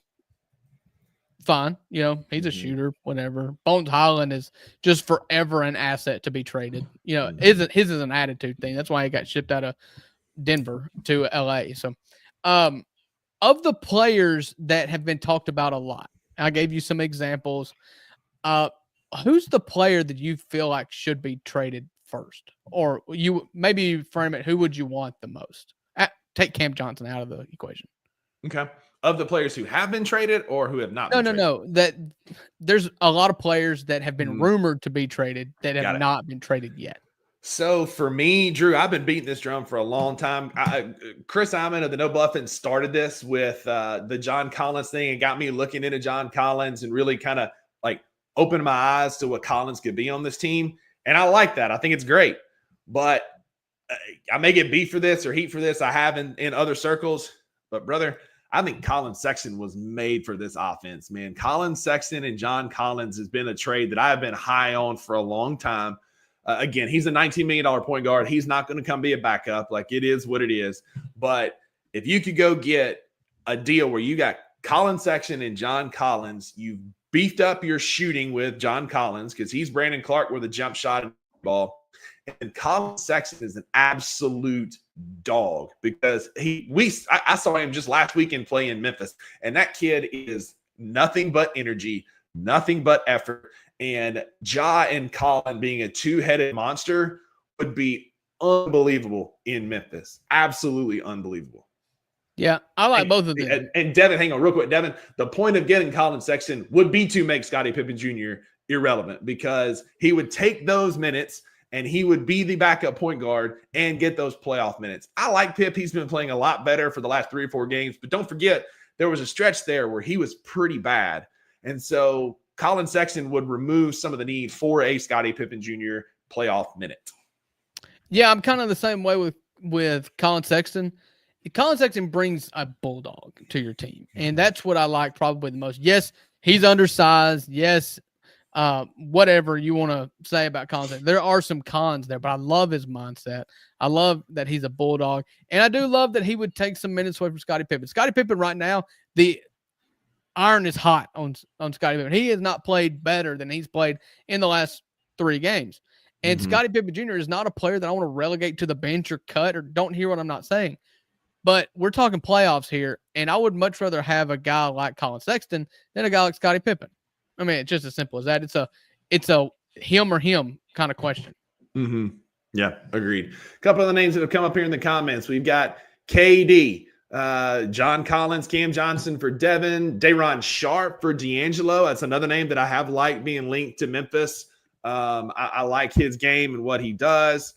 fine. You know, he's a shooter, whatever. Bones Highland is just forever an asset to be traded. You know, his is an attitude thing. That's why he got shipped out of Denver to LA. So, of the players that have been talked about a lot, I gave you some examples. Who's the player that you feel like should be traded first? Or you maybe frame it, who would you want the most? Take Cam Johnson out of the equation. Okay. Of the players who have been traded or who have not been traded? No. That there's a lot of players that have been rumored to be traded that have not been traded yet. So for me, Drew, I've been beating this drum for a long time. Chris Iman of the No Bluffing started this with the John Collins thing and got me looking into John Collins and really kind of like opened my eyes to what Collins could be on this team. And I like that. I think it's great. But I may get beat for this or heat for this. I have in other circles. But, brother, I think Colin Sexton was made for this offense, man. Colin Sexton and John Collins has been a trade that I have been high on for a long time. Again, he's a $19 million point guard. He's not going to come be a backup. Like, it is what it is. But if you could go get a deal where you got Colin Sexton and John Collins, you've beefed up your shooting with John Collins because he's Brandon Clark with a jump shot and ball. And Colin Sexton is an absolute dog because I saw him just last weekend play in Memphis, and that kid is nothing but energy, nothing but effort. And Ja and Colin being a two-headed monster would be unbelievable in Memphis. Absolutely unbelievable. Yeah, I like both of them. And Devin, hang on real quick. Devin, the point of getting Colin Sexton would be to make Scottie Pippen Jr. irrelevant because he would take those minutes and he would be the backup point guard and get those playoff minutes. I like Pip. He's been playing a lot better for the last 3 or 4 games. But don't forget, there was a stretch there where he was pretty bad. And so Colin Sexton would remove some of the need for a Scottie Pippen Jr. playoff minute. Yeah, I'm kind of the same way with Colin Sexton. Colin Sexton brings a bulldog to your team, and that's what I like probably the most. Yes, he's undersized. Yes, whatever you want to say about Colin Sexton. There are some cons there, but I love his mindset. I love that he's a bulldog, and I do love that he would take some minutes away from Scottie Pippen. Scottie Pippen right now, the iron is hot on Scottie Pippen. He has not played better than he's played in the last 3 games. And Scottie Pippen Jr. is not a player that I want to relegate to the bench or cut, or don't hear what I'm not saying. But we're talking playoffs here, and I would much rather have a guy like Colin Sexton than a guy like Scottie Pippen. I mean, it's just as simple as that. It's a him or him kind of question. Mm-hmm. Yeah, agreed. A couple of the names that have come up here in the comments. We've got KD, John Collins, Cam Johnson for Devin, Day'Ron Sharpe for D'Angelo. That's another name that I have liked being linked to Memphis. I like his game and what he does.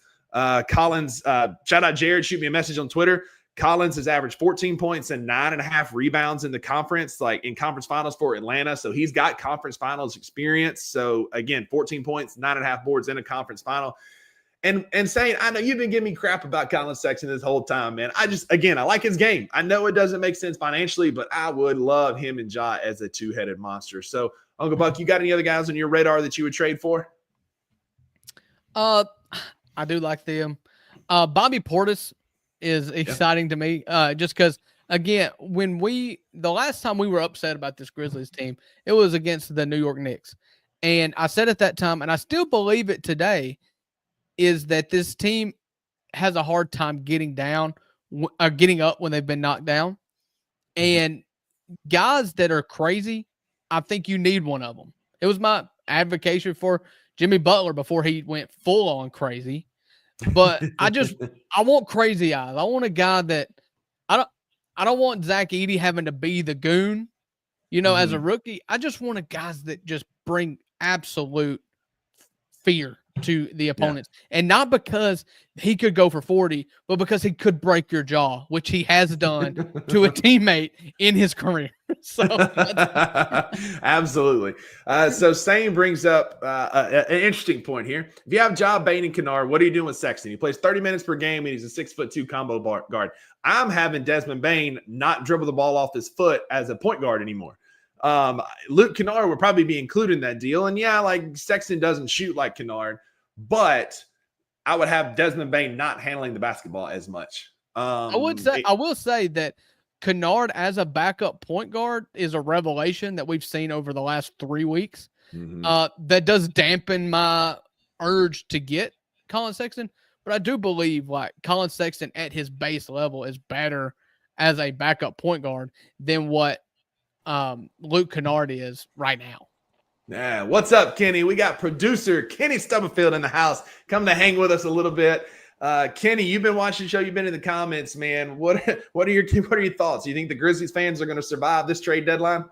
Collins, shout out Jared, shoot me a message on Twitter. Collins has averaged 14 points and 9.5 rebounds in the conference, like in conference finals for Atlanta. So he's got conference finals experience. So again, 14 points, 9.5 boards in a conference final. And saying, I know you've been giving me crap about Colin Sexton this whole time, man. I like his game. I know it doesn't make sense financially, but I would love him and Ja as a two-headed monster. So Uncle Buck, you got any other guys on your radar that you would trade for? I do like them. Bobby Portis is exciting to me, just because, again, the last time we were upset about this Grizzlies team, it was against the New York Knicks. And I said at that time, and I still believe it today, is that this team has a hard time getting up when they've been knocked down. And guys that are crazy, I think you need one of them. It was my advocation for Jimmy Butler before he went full on crazy. But I want crazy eyes. I want a guy that I don't want Zach Edey having to be the goon, as a Mm-hmm. rookie. I just wanted guys that just bring absolute fear to the opponents. And not because he could go for 40, but because he could break your jaw, which he has done to a teammate in his career. So absolutely. So Sane brings up an interesting point here. If you have Job, Bain, and Kennard, what are you doing with Sexton? He plays 30 minutes per game, and he's a 6'2" combo guard. I'm having Desmond Bain not dribble the ball off his foot as a point guard anymore. Luke Kennard would probably be included in that deal. And yeah, like Sexton doesn't shoot like Kennard, but I would have Desmond Bain not handling the basketball as much. I will say that Kennard as a backup point guard is a revelation that we've seen over the last 3 weeks. That does dampen my urge to get Colin Sexton, but I do believe like Colin Sexton at his base level is better as a backup point guard than what Luke Kennard is right now. Yeah, what's up, Kenny? We got producer Kenny Stubblefield in the house. Come to hang with us a little bit. Kenny, you've been watching the show. You've been in the comments, man. What are your thoughts? Do you think the Grizzlies fans are going to survive this trade deadline?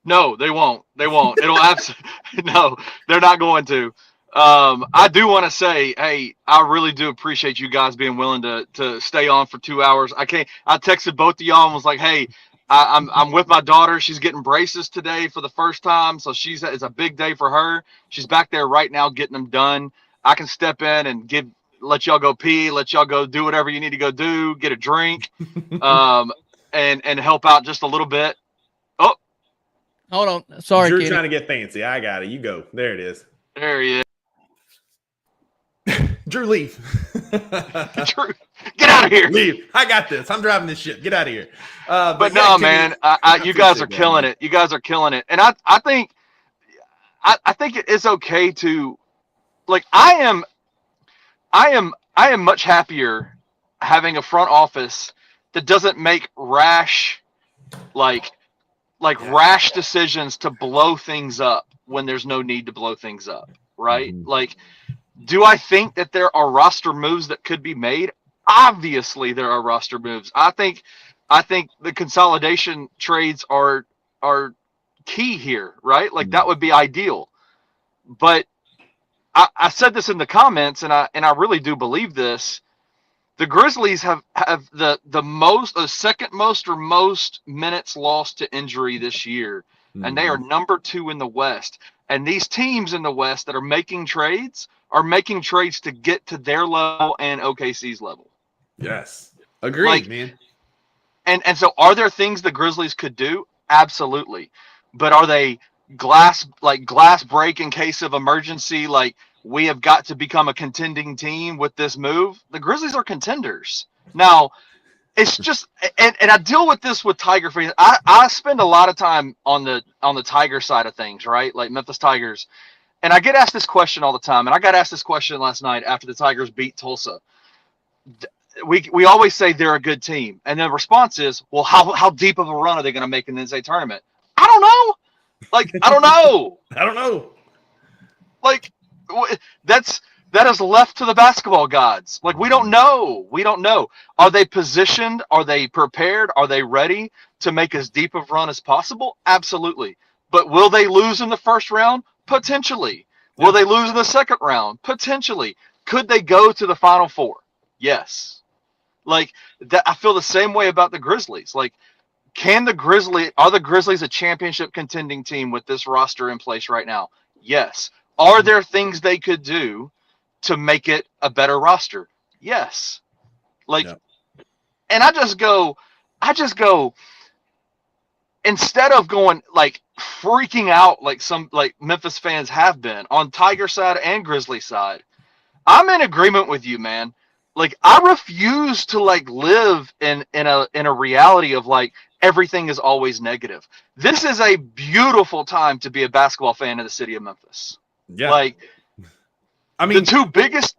No, they won't. It'll absolutely no. They're not going to. I do want to say, hey, I really do appreciate you guys being willing to stay on for 2 hours. I texted both of y'all and was like, hey, I'm with my daughter. She's getting braces today for the first time, so it's a big day for her. She's back there right now getting them done. I can step in and let y'all go pee, let y'all go do whatever you need to go do, get a drink, and help out just a little bit. Oh, hold on, sorry, Drew Kenny. Trying to get fancy. I got it. You go. There it is. There he is. Drew, leave. Drew, get out of here. Leave. I got this. I'm driving this shit. Get out of here. But no, man, you guys are killing it. You guys are killing it. And I think it is okay to, like, I am much happier having a front office that doesn't make rash decisions to blow things up when there's no need to blow things up, right? Mm-hmm. Like, do I think that there are roster moves that could be made? Obviously, there are roster moves. I think the consolidation trades are key here, right? Like, that would be ideal. But I said this in the comments, and I really do believe this. The Grizzlies have the second most or most minutes lost to injury this year, and they are number 2 in the West. And these teams in the West that are making trades to get to their level and OKC's level. Yes, agreed, man. And so, are there things the Grizzlies could do? Absolutely, but are they glass break in case of emergency? Like, we have got to become a contending team with this move. The Grizzlies are contenders now. It's just, and I deal with this with Tiger fans. I spend a lot of time on the Tiger side of things, right? Like Memphis Tigers. And I get asked this question all the time. And I got asked this question last night after the Tigers beat Tulsa. We always say they're a good team. And the response is, well, how deep of a run are they going to make in the NCAA tournament? I don't know. Like, I don't know. I don't know. Like, that is left to the basketball gods. Like, we don't know. We don't know. Are they positioned? Are they prepared? Are they ready to make as deep of a run as possible? Absolutely. But will they lose in the first round? Potentially. Will they lose in the second round? Potentially. Could they go to the Final Four? Yes. Like, that, I feel the same way about the Grizzlies. Like, are the Grizzlies a championship contending team with this roster in place right now? Yes. Are there things they could do to make it a better roster? Yes. Like, and I just go, instead of going like freaking out like some like Memphis fans have been on Tiger side and Grizzly side, I'm in agreement with you, man. Like, I refuse to like live in a reality of like everything is always negative. This is a beautiful time to be a basketball fan in the city of Memphis. Yeah. Like, I mean, the two biggest.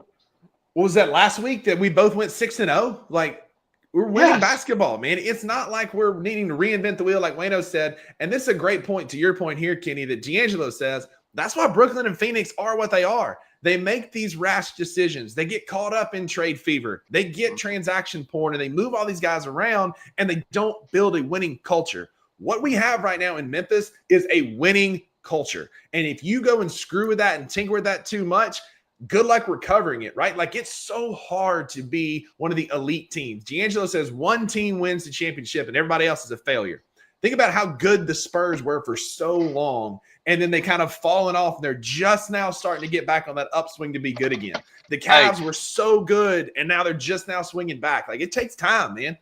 What was that last week that we both went 6-0? Like, we're winning basketball, man. It's not like we're needing to reinvent the wheel, like Wayno said. And this is a great point to your point here, Kenny, that D'Angelo says That's why Brooklyn and Phoenix are what they are. They make these rash decisions. They get caught up in trade fever. They get transaction porn, and they move all these guys around, and they don't build a winning culture. What we have right now in Memphis is a winning culture. And if you go and screw with that and tinker with that too much, good luck recovering it, right? Like, it's so hard to be one of the elite teams. D'Angelo says one team wins the championship and everybody else is a failure. Think about how good the Spurs were for so long, and then they kind of fallen off, and they're just now starting to get back on that upswing to be good again. The Cavs were so good, and now they're just now swinging back. Like, it takes time, man.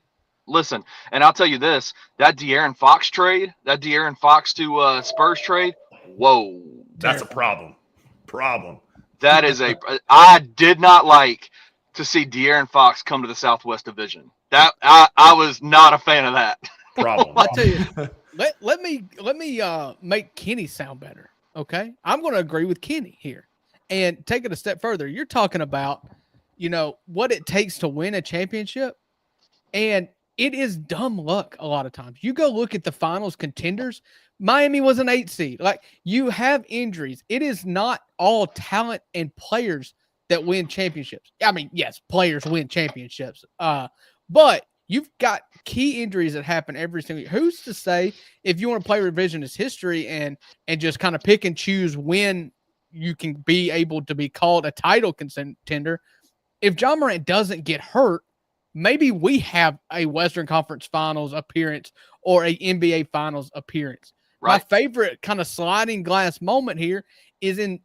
Listen, and I'll tell you this, that De'Aaron Fox trade, that De'Aaron Fox to Spurs trade, whoa. That's a problem. That is I did not like to see De'Aaron Fox come to the Southwest Division. That I was not a fan of that. Problem. I tell you, let me make Kenny sound better. Okay, I'm going to agree with Kenny here and take it a step further. You're talking about, what it takes to win a championship, and it is dumb luck a lot of times. You go look at the finals contenders. Miami was an 8 seed. Like, you have injuries. It is not all talent and players that win championships. I mean, yes, players win championships, but you've got key injuries that happen every single year. Who's to say, if you want to play revisionist history and just kind of pick and choose when you can be able to be called a title contender, if John Morant doesn't get hurt, maybe we have a Western Conference Finals appearance or a NBA Finals appearance. Right. My favorite kind of sliding glass moment here is in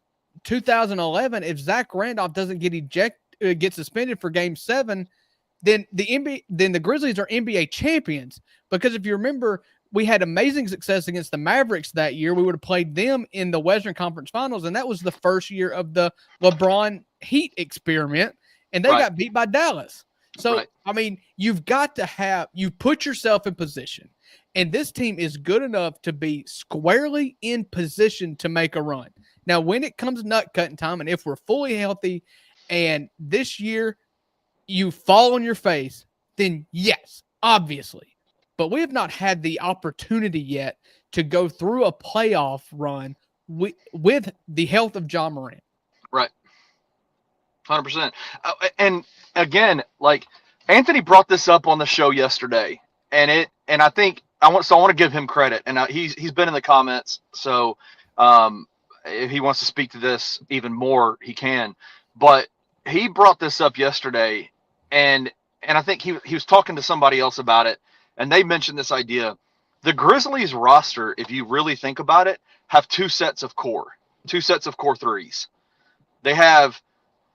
2011. If Zach Randolph doesn't get suspended for Game 7, then the Grizzlies are NBA champions. Because if you remember, we had amazing success against the Mavericks that year. We would have played them in the Western Conference Finals, and that was the first year of the LeBron Heat experiment, and they got beat by Dallas. So, I mean, you put yourself in position, and this team is good enough to be squarely in position to make a run. Now, when it comes nut cutting time, and if we're fully healthy, and this year you fall on your face, then yes, obviously. But we have not had the opportunity yet to go through a playoff run with the health of John Morant. Right. 100%. And again, like, Anthony brought this up on the show yesterday, and I think I want to give him credit, and he's been in the comments, so if he wants to speak to this even more, he can. But he brought this up yesterday, and I think he was talking to somebody else about it, and they mentioned this idea. The Grizzlies roster, if you really think about it, have two sets of core threes. They have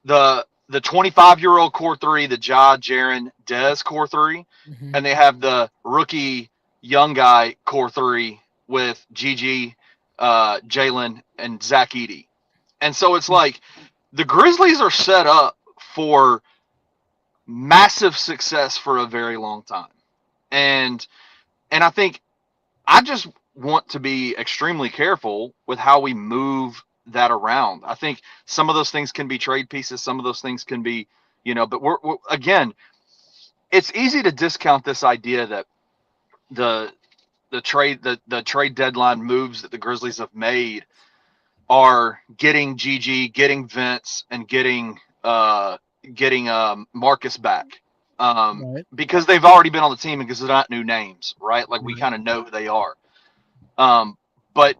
the 25-year-old core three, the Ja, Jaren, Dez core three, and they have the rookie young guy core three with Gigi, Jalen, and Zach Edey. And so it's like the Grizzlies are set up for massive success for a very long time. And I think I just want to be extremely careful with how we move that around. I think some of those things can be trade pieces. Some of those things can be, but we're again, it's easy to discount this idea that the trade deadline moves that the Grizzlies have made are getting Gigi, getting Vince, and getting Marcus back. Because they've already been on the team and because they're not new names, right? Like, we kind of know who they are. But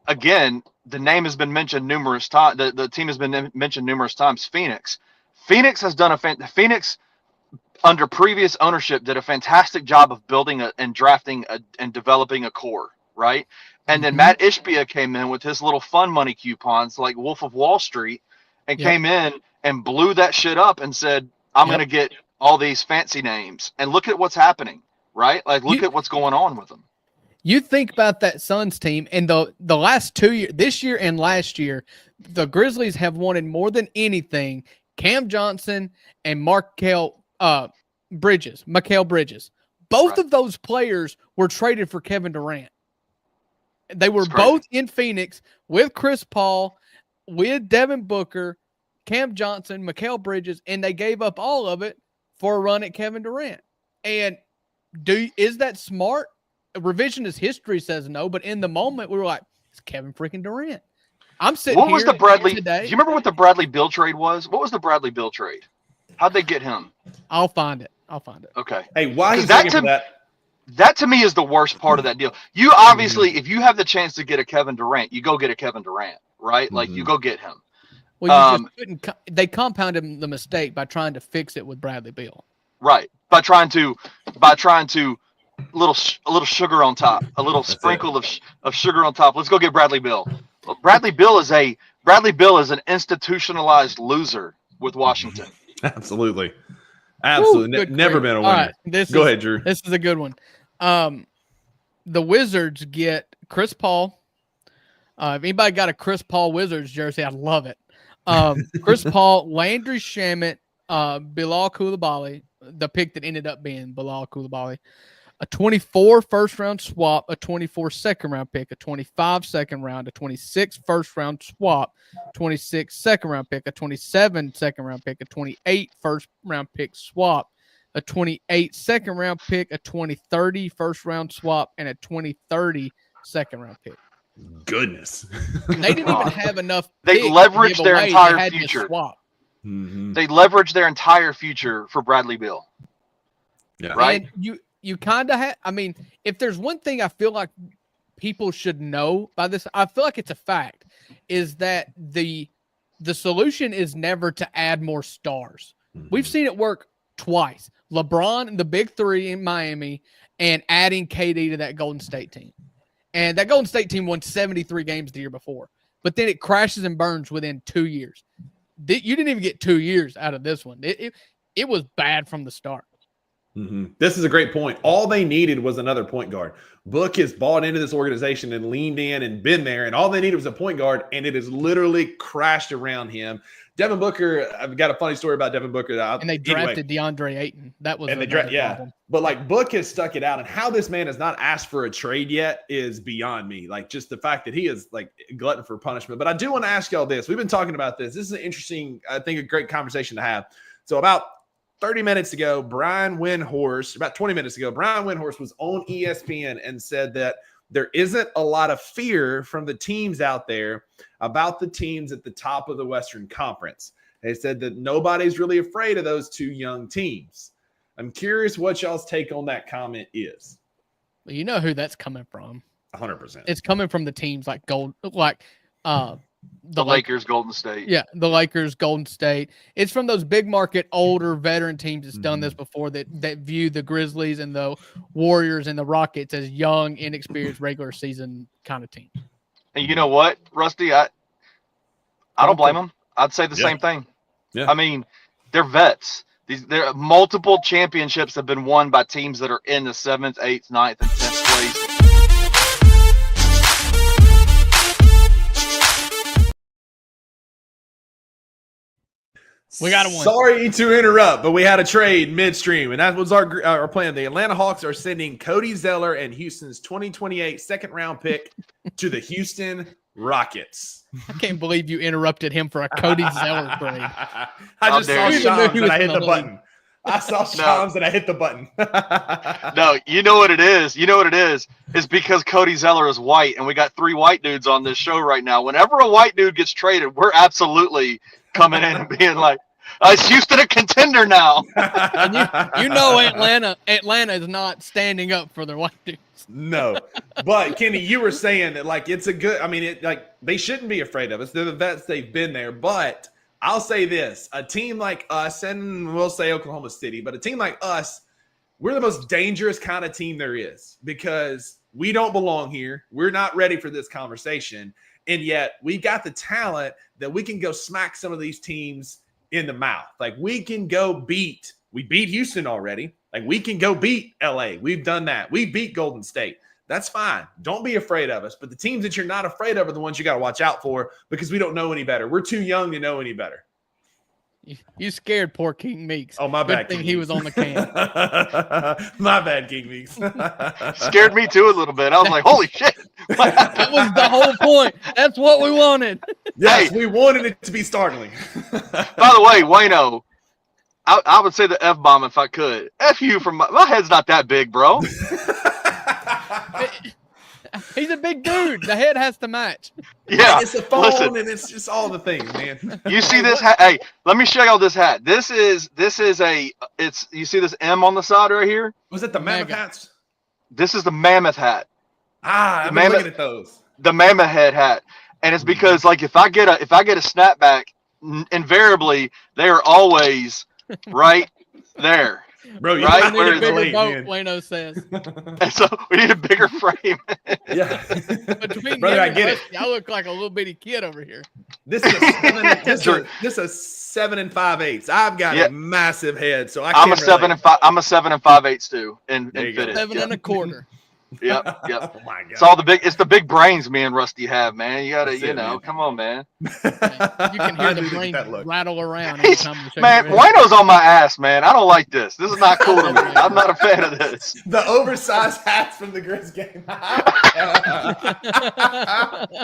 again, the name has been mentioned numerous times. The team has been mentioned numerous times. Phoenix has done Phoenix under previous ownership did a fantastic job of building and drafting and developing a core, right? And then Matt Ishbia came in with his little fun money coupons like Wolf of Wall Street and came in and blew that shit up and said, I'm going to get all these fancy names. And look at what's happening, right? Like, look at what's going on with them. You think about that Suns team, and the last 2 years, this year and last year, the Grizzlies have wanted more than anything Cam Johnson and Mikal Bridges. Both of those players were traded for Kevin Durant. They were both in Phoenix with Chris Paul, with Devin Booker, Cam Johnson, Mikal Bridges, and they gave up all of it for a run at Kevin Durant. And is that smart? Revisionist history says no, but in the moment we were like, it's Kevin freaking Durant. I'm sitting What here was the Bradley? today. Do you remember what the Bradley Beal trade was? What was the Bradley Beal trade? How'd they get him? I'll find it. Okay. Hey, why are you 'Cause that thinking for that? That to me is the worst part of that deal. You obviously, if you have the chance to get a Kevin Durant, you go get a Kevin Durant, right? Like you go get him. Well, you just couldn't. They compounded the mistake by trying to fix it with Bradley Beal. Right. By trying to a little sugar on top, a little sprinkle of sugar on top. Let's go get Bradley Beal. Well, Bradley Beal is an institutionalized loser with Washington. Absolutely. Absolutely. Never been a winner. Right, go ahead, Drew. This is a good one. The Wizards get Chris Paul. If anybody got a Chris Paul Wizards jersey, I'd love it. Chris Paul, Landry Shamet, Bilal Coulibaly, the pick that ended up being Bilal Coulibaly, a 24 first-round swap, a 24 second-round pick, a 25 second-round, a 26 first-round swap, 26 second-round pick, a 27 second-round pick, a 28 first-round pick swap, a 28 second-round pick, a 2030 first-round swap, and a 2030 second-round pick. Goodness. They didn't even have enough. They leveraged their entire future. future. Mm-hmm. They leveraged their entire future for Bradley Beal. Yeah. Right. And you kind of have. I mean, if there's one thing I feel like people should know by this, I feel like it's a fact, is that the solution is never to add more stars. Mm-hmm. We've seen it work twice. LeBron and the big three in Miami and adding KD to that Golden State team. And that Golden State team won 73 games the year before. But then it crashes and burns within 2 years. You didn't even get 2 years out of this one. It was bad from the start. Mm-hmm. This is a great point. All they needed was another point guard. Book has bought into this organization and leaned in and been there, and all they needed was a point guard, and it has literally crashed around him. Devin Booker, I've got a funny story about Devin Booker. And they drafted DeAndre Ayton. That was problem. But like Book has stuck it out, and how this man has not asked for a trade yet is beyond me. Like just the fact that he is like glutton for punishment. But I do want to ask y'all this. We've been talking about this. This is an interesting, I think, a great conversation to have. So about 30 minutes ago, Brian Windhorst, about 20 minutes ago, Brian Windhorst was on ESPN and said that there isn't a lot of fear from the teams out there about the teams at the top of the Western Conference. They said that nobody's really afraid of those two young teams. I'm curious what y'all's take on that comment is. Well, you know who that's coming from. 100%. It's coming from the teams like the Lakers, Golden State. Yeah, the Lakers, Golden State. It's from those big market, older veteran teams that's done this before that view the Grizzlies and the Warriors and the Rockets as young, inexperienced regular season kind of teams. And you know what, Rusty? I don't blame them. I'd say the same thing. Yeah. I mean, they're vets. There multiple championships have been won by teams that are in the 7th, 8th, 9th, and 10th place. We got a one. Sorry to interrupt, but we had a trade midstream, and that was our plan. The Atlanta Hawks are sending Cody Zeller and Houston's 2028 second-round pick to the Houston Rockets. I can't believe you interrupted him for a Cody Zeller trade. I just saw Shams and I hit the button. I saw Shams and I hit the button. No, you know what it is? It's because Cody Zeller is white, and we got 3 white dudes on this show right now. Whenever a white dude gets traded, we're absolutely coming in and being like, is Houston a contender now? And you know Atlanta is not standing up for their white dudes. No. But Kenny, you were saying that like it's a good, I mean, they shouldn't be afraid of us. They're the vets, they've been there. But I'll say this, a team like us, and we'll say Oklahoma City, but a team like us, we're the most dangerous kind of team there is because we don't belong here. We're not ready for this conversation. And yet we got the talent that we can go smack some of these teams in the mouth. Like we can go we beat Houston already. Like we can go beat LA. We've done that. We beat Golden State. That's fine. Don't be afraid of us. But the teams that you're not afraid of are the ones you got to watch out for because we don't know any better. We're too young to know any better. You scared poor King Meeks. Oh, my bad. Good thing he was on the can. My bad, King Meeks. Scared me too a little bit. I was like, holy shit. That was the whole point. That's what we wanted. Yes, we wanted it to be startling. By the way, Wayno, I would say the F-bomb if I could. F you from my head's not that big, bro. He's a big dude. The head has to match. Yeah, it's a phone, and it's just all the things, man. You see this hat? Hey, let me show y'all this hat. This is you see this M on the side right here? Was it the mammoth hats? This is the mammoth hat. I've been looking at those. The mammoth head hat. And it's because like if I get a snapback, invariably they are always right there. Bro, you right? need a bigger boat, Wayno says. And so we need a bigger frame. Yeah. Between Brother, I get it. I look like a little bitty kid over here. This is a 7 and 5/8. I've got a massive head, so I'm a 7 and 5/8 too. In fitted. 7 1/4. Yep. Oh my God. It's the big brains me and Rusty have, man. You gotta, man. come on, man. You can hear the brain rattle around. Man, Wayno's on my ass, man. I don't like this. This is not cool to me. I'm not a fan of this. The oversized hats from the Grizz game. I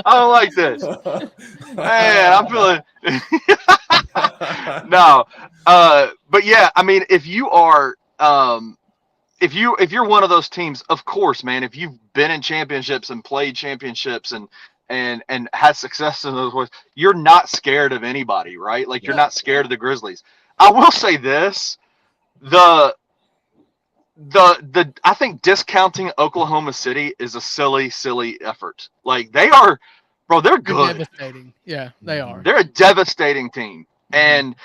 don't like this. Man, I'm feeling no. But yeah, I mean, if you are if you're one of those teams, of course, man, if you've been in championships and played championships and had success in those ways, you're not scared of anybody, right? Like you're not scared of the Grizzlies. I will say this, I think discounting Oklahoma City is a silly effort. Like they're good. They're devastating. Yeah, they are. They're a devastating team. And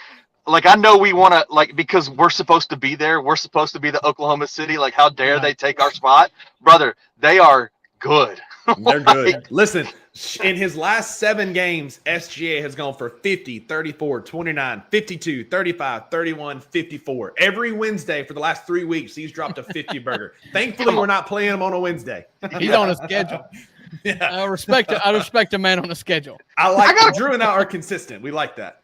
like, I know we want to, like, because we're supposed to be there. We're supposed to be the Oklahoma City. Like, how dare they take our spot? Brother, they are good. They're good. Listen, in his last 7 games, SGA has gone for 50, 34, 29, 52, 35, 31, 54. Every Wednesday for the last 3 weeks, he's dropped a 50 burger. Thankfully, we're not playing him on a Wednesday. He's on a schedule. Yeah. I respect a man on a schedule. Drew and I are consistent. We like that.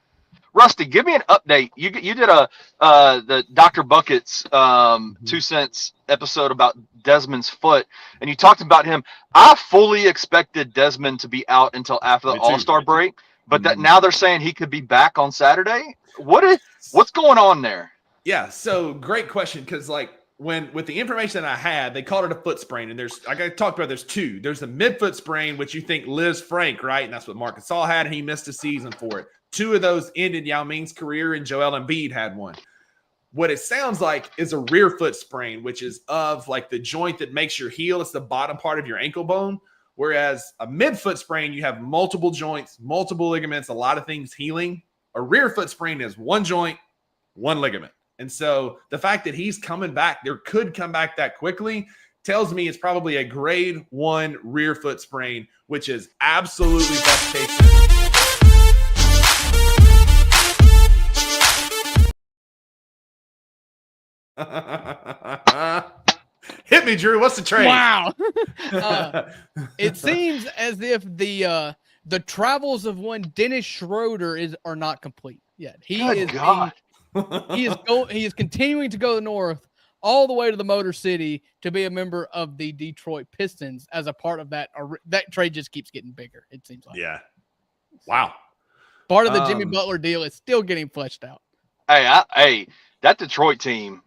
Rusty, give me an update. You did the Dr. Bucket's 2 cents episode about Desmond's foot, and you talked about him. I fully expected Desmond to be out until after the All-Star break, but that now they're saying he could be back on Saturday. What's going on there? Yeah, so great question, because like with the information that I had, they called it a foot sprain, and there's there's 2. There's the midfoot sprain, which you think Liz Frank, right? And that's what Marc Gasol had, and he missed a season for it. 2 of those ended Yao Ming's career, and Joel Embiid had one. What it sounds like is a rear foot sprain, which is of like the joint that makes your heel. It's the bottom part of your ankle bone. Whereas a midfoot sprain, you have multiple joints, multiple ligaments, a lot of things healing. A rear foot sprain is 1 joint, 1 ligament. And so the fact that he's coming back, there could come back that quickly, tells me it's probably a grade 1 rear foot sprain, which is absolutely best case. Hit me, Drew. What's the trade? Wow. It seems as if the travels of one Dennis Schroeder are not complete yet. He is continuing to go north all the way to the Motor City to be a member of the Detroit Pistons as a part of that. That trade just keeps getting bigger, it seems like. Yeah. Wow. Part of the Jimmy Butler deal is still getting fleshed out. Hey, that Detroit team,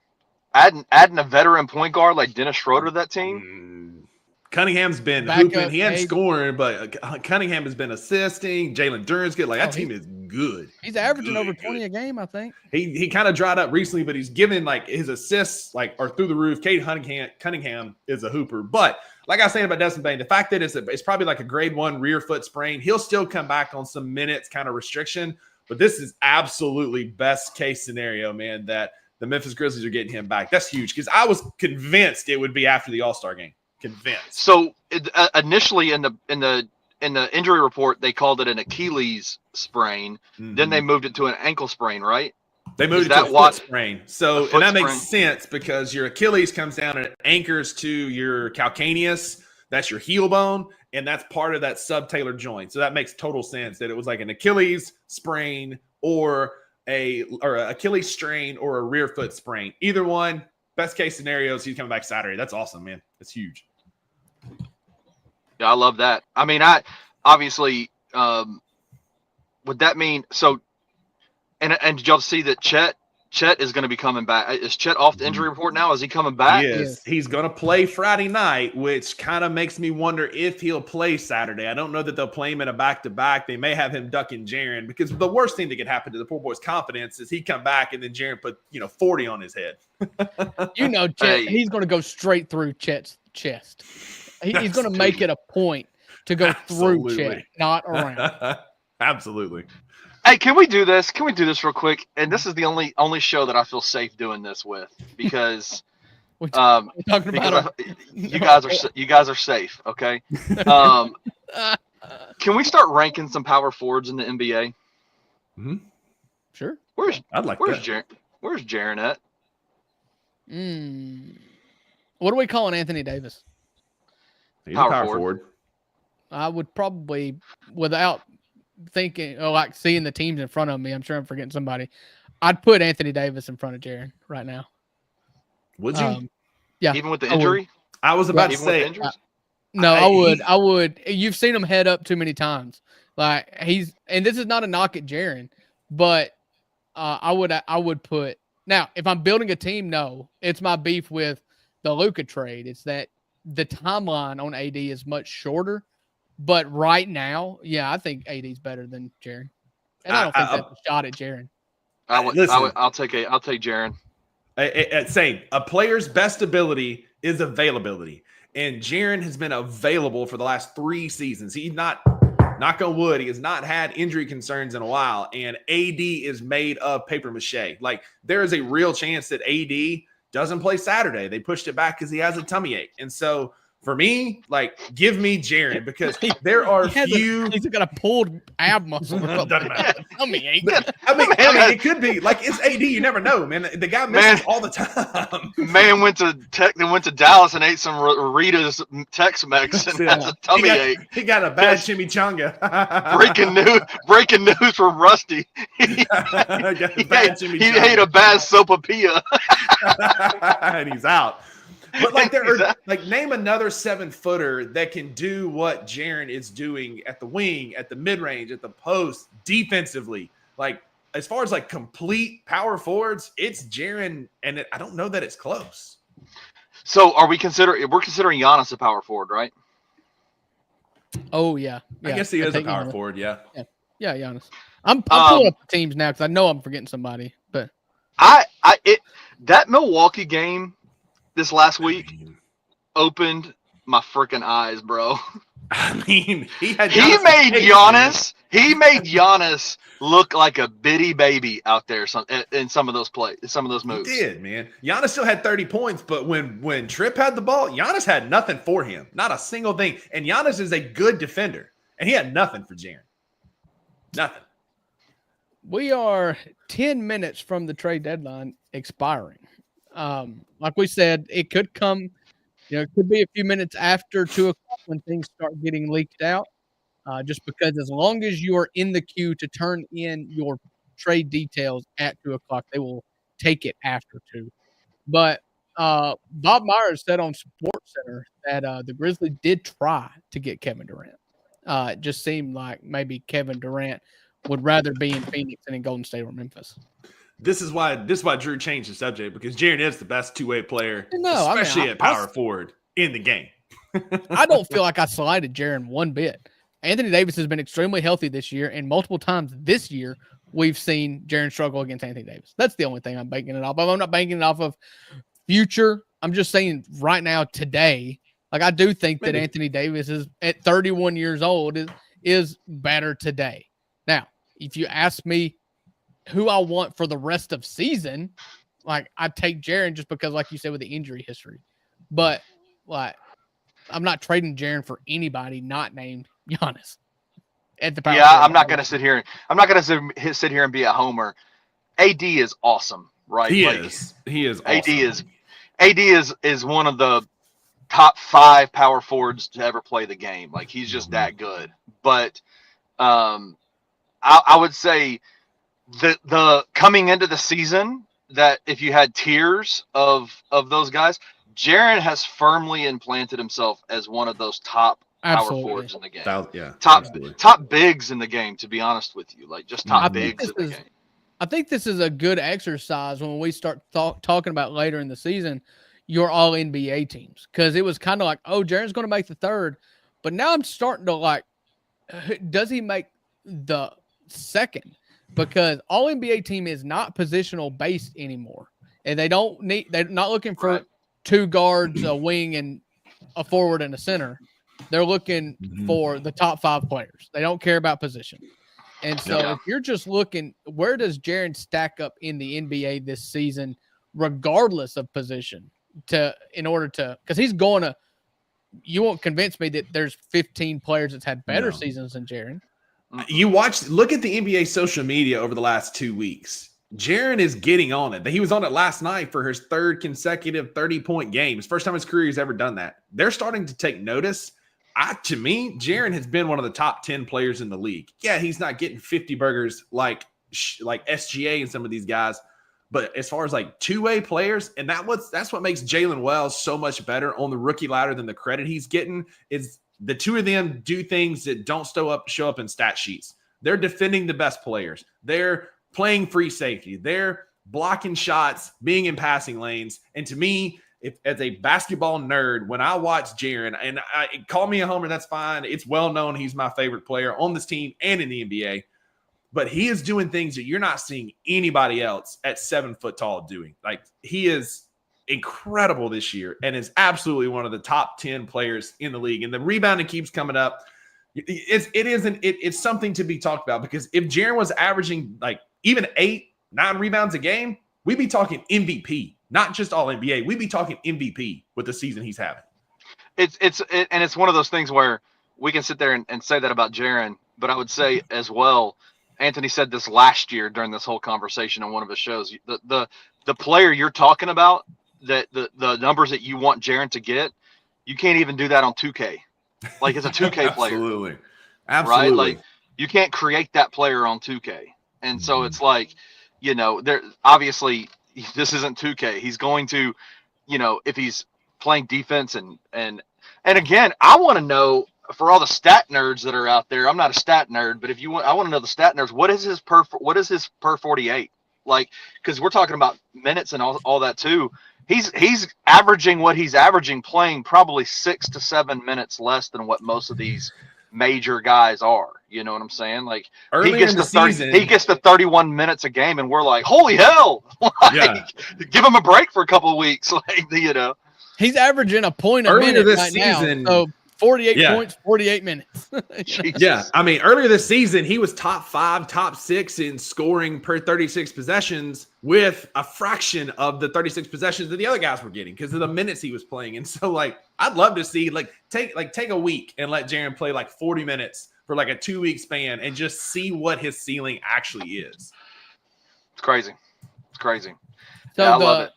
adding a veteran point guard like Dennis Schroeder to that team. Cunningham's been hooping. He hadn't scoring, but Cunningham has been assisting. Jalen Duren's good. Like that team is good. He's averaging over 20 a game, I think. He kind of dried up recently, but he's given like his assists are through the roof. Cade Cunningham is a hooper, but like I was saying about Desmond Bane, the fact that it's probably like a grade 1 rear foot sprain, he'll still come back on some minutes kind of restriction. But this is absolutely best case scenario, man. That the Memphis Grizzlies are getting him back. That's huge because I was convinced it would be after the All-Star game. Convinced. So initially in the injury report, they called it an Achilles sprain. Mm-hmm. Then they moved it to an ankle sprain, right? They moved it to a foot sprain. So and that makes sense because your Achilles comes down and it anchors to your calcaneus. That's your heel bone, and that's part of that subtalar joint. So that makes total sense that it was like an Achilles sprain or an Achilles strain or a rear foot sprain. Either one, best case scenarios, he's coming back Saturday. That's awesome, man. That's huge. Yeah, I love that. I mean, obviously would that mean so? And did y'all see that Chet Chet is going to be coming back. Is Chet off the injury report now? Is he coming back? He is. He's going to play Friday night, which kind of makes me wonder if he'll play Saturday. I don't know that they'll play him in a back-to-back. They may have him ducking Jaren, because the worst thing that could happen to the poor boy's confidence is he come back and then Jaren put 40 on his head. Chet, he's going to go straight through Chet's chest. He's going to make it a point to go through Chet, not around. Absolutely. Hey, can we do this? Can we do this real quick? And this is the only show that I feel safe doing this with, because we're talking about you guys are safe, okay? Can we start ranking some power forwards in the NBA? Mm-hmm. Sure. Where's that. Where's Jaren at? What are we calling Anthony Davis? He's a power forward. I would probably, without thinking, like seeing the teams in front of me, I'm sure I'm forgetting somebody, I'd put Anthony Davis in front of Jaren right now. Would you? Yeah. Even with the injury? I was about to say. No, I would. You've seen him head up too many times. Like and this is not a knock at Jaren, but I would put, now if I'm building a team, no, it's my beef with the Luka trade. It's that the timeline on AD is much shorter. But right now, yeah, I think AD's better than Jaren, and I don't think that's a shot at Jaren. I'll take Jaren. Same. A player's best ability is availability, and Jaren has been available for the last 3 seasons. He's not, knock on wood, he has not had injury concerns in a while, and AD is made of paper mache. Like, there is a real chance that AD doesn't play Saturday. They pushed it back because he has a tummy ache, and so. For me, like, give me Jaren, because there are he's got a pulled ab muscle. I mean, it could be like, it's AD. You never know, man. The guy misses all the time. Man went to Dallas and ate some Rita's Tex-Mex and has a tummy ache. He got a bad chimichanga. breaking news from Rusty. He ate a bad sopapilla. And he's out. But like, name another 7-footer that can do what Jaren is doing at the wing, at the mid-range, at the post, defensively. Like, as far as like complete power forwards, it's Jaren, and I don't know that it's close. So we're considering Giannis a power forward, right? Oh yeah. I guess he is a power forward. Yeah, Giannis. I'm pulling up the teams now because I know I'm forgetting somebody. But that Milwaukee game this last week opened my freaking eyes, bro. I mean, he made Giannis look like a bitty baby out there in some of those plays, some of those moves. He did, man. Giannis still had 30 points, but when Tripp had the ball, Giannis had nothing for him. Not a single thing. And Giannis is a good defender, and he had nothing for Jaren. Nothing. We are 10 minutes from the trade deadline expiring. Like we said, it could come, it could be a few minutes after 2:00 when things start getting leaked out. Just because as long as you are in the queue to turn in your trade details at 2:00, they will take it after 2. But Bob Myers said on SportsCenter that the Grizzlies did try to get Kevin Durant. It just seemed like maybe Kevin Durant would rather be in Phoenix than in Golden State or Memphis. This is why Drew changed the subject, because Jaren is the best two-way player, especially at power forward in the game. I don't feel like I slighted Jaren one bit. Anthony Davis has been extremely healthy this year, and multiple times this year we've seen Jaren struggle against Anthony Davis. That's the only thing I'm banking it off of. I'm not banking it off of future. I'm just saying right now, today, like, I do think that Anthony Davis is at 31 years old is better today. Now, if you ask me who I want for the rest of season, like, I'd take Jaren just because, like you said, with the injury history. But like, I'm not trading Jaren for anybody not named Giannis. At the power I'm not gonna sit here and be a homer. AD is awesome, right? He is awesome. AD is one of the top 5 power forwards to ever play the game. Like, he's just that good. But I would say the coming into the season, that if you had tiers of those guys, Jaren has firmly implanted himself as one of those top power forwards in the game. Yeah, top bigs in the game, to be honest with you. Like, just top bigs in the game. I think this is a good exercise when we start talking about later in the season your all NBA teams, because it was kind of like, oh, Jaren's going to make the third, but now I'm starting to like, does he make the second? Because all NBA team is not positional based anymore, and they're not looking for two guards, a wing, and a forward and a center. They're looking for the top 5 players. They don't care about position. And so if you're just looking, where does Jaren stack up in the NBA this season, regardless of position, because he's going to, you won't convince me that there's 15 players that's had better seasons than Jaren. Look at the NBA social media over the last 2 weeks. Jaren is getting on it. He was on it last night for his 3rd consecutive 30-point game. It's the first time in his career he's ever done that. They're starting to take notice. To me, Jaren has been one of the top 10 players in the league. Yeah, he's not getting 50 burgers like SGA and some of these guys, but as far as like two-way players, and that's what makes Jalen Wells so much better on the rookie ladder than the credit he's getting, is the two of them do things that don't show up in stat sheets. They're defending the best players. They're playing free safety. They're blocking shots, being in passing lanes. And to me, as a basketball nerd, when I watch Jaren, and call me a homer, that's fine. It's well known he's my favorite player on this team and in the NBA. But he is doing things that you're not seeing anybody else at 7 foot tall doing. Like, he is incredible this year and is absolutely one of the top 10 players in the league. And the rebounding keeps coming up. It's something to be talked about, because if Jaren was averaging like even 8-9 rebounds a game, we'd be talking MVP. Not just all NBA. We'd be talking MVP with the season he's having. It's one of those things where we can sit there and say that about Jaren, but I would say as well, Anthony said this last year during this whole conversation on one of his shows. The player you're talking about, that the numbers that you want Jaren to get, you can't even do that on 2K. Like, it's a 2K player. Absolutely. Right? Like, you can't create that player on 2K. And so it's like, there obviously this isn't 2K. He's going to, if he's playing defense and again, I want to know, for all the stat nerds that are out there, I'm not a stat nerd, but I want to know the stat nerds, what is his per 48? Like, because we're talking about minutes and all that too. He's averaging what he's averaging, playing probably 6 to 7 minutes less than what most of these major guys are. You know what I'm saying? Like, he gets to 31 minutes a game, and we're like, holy hell! Give him a break for a couple of weeks. Like, he's averaging a point a minute this right season. Now, so 48 points, 48 minutes. Yeah, I mean, earlier this season, he was top 5, top 6 in scoring per 36 possessions, with a fraction of the 36 possessions that the other guys were getting because of the minutes he was playing. And so, like, I'd love to see, take a week and let Jaren play like 40 minutes for like a 2-week span and just see what his ceiling actually is. It's crazy. So I love it.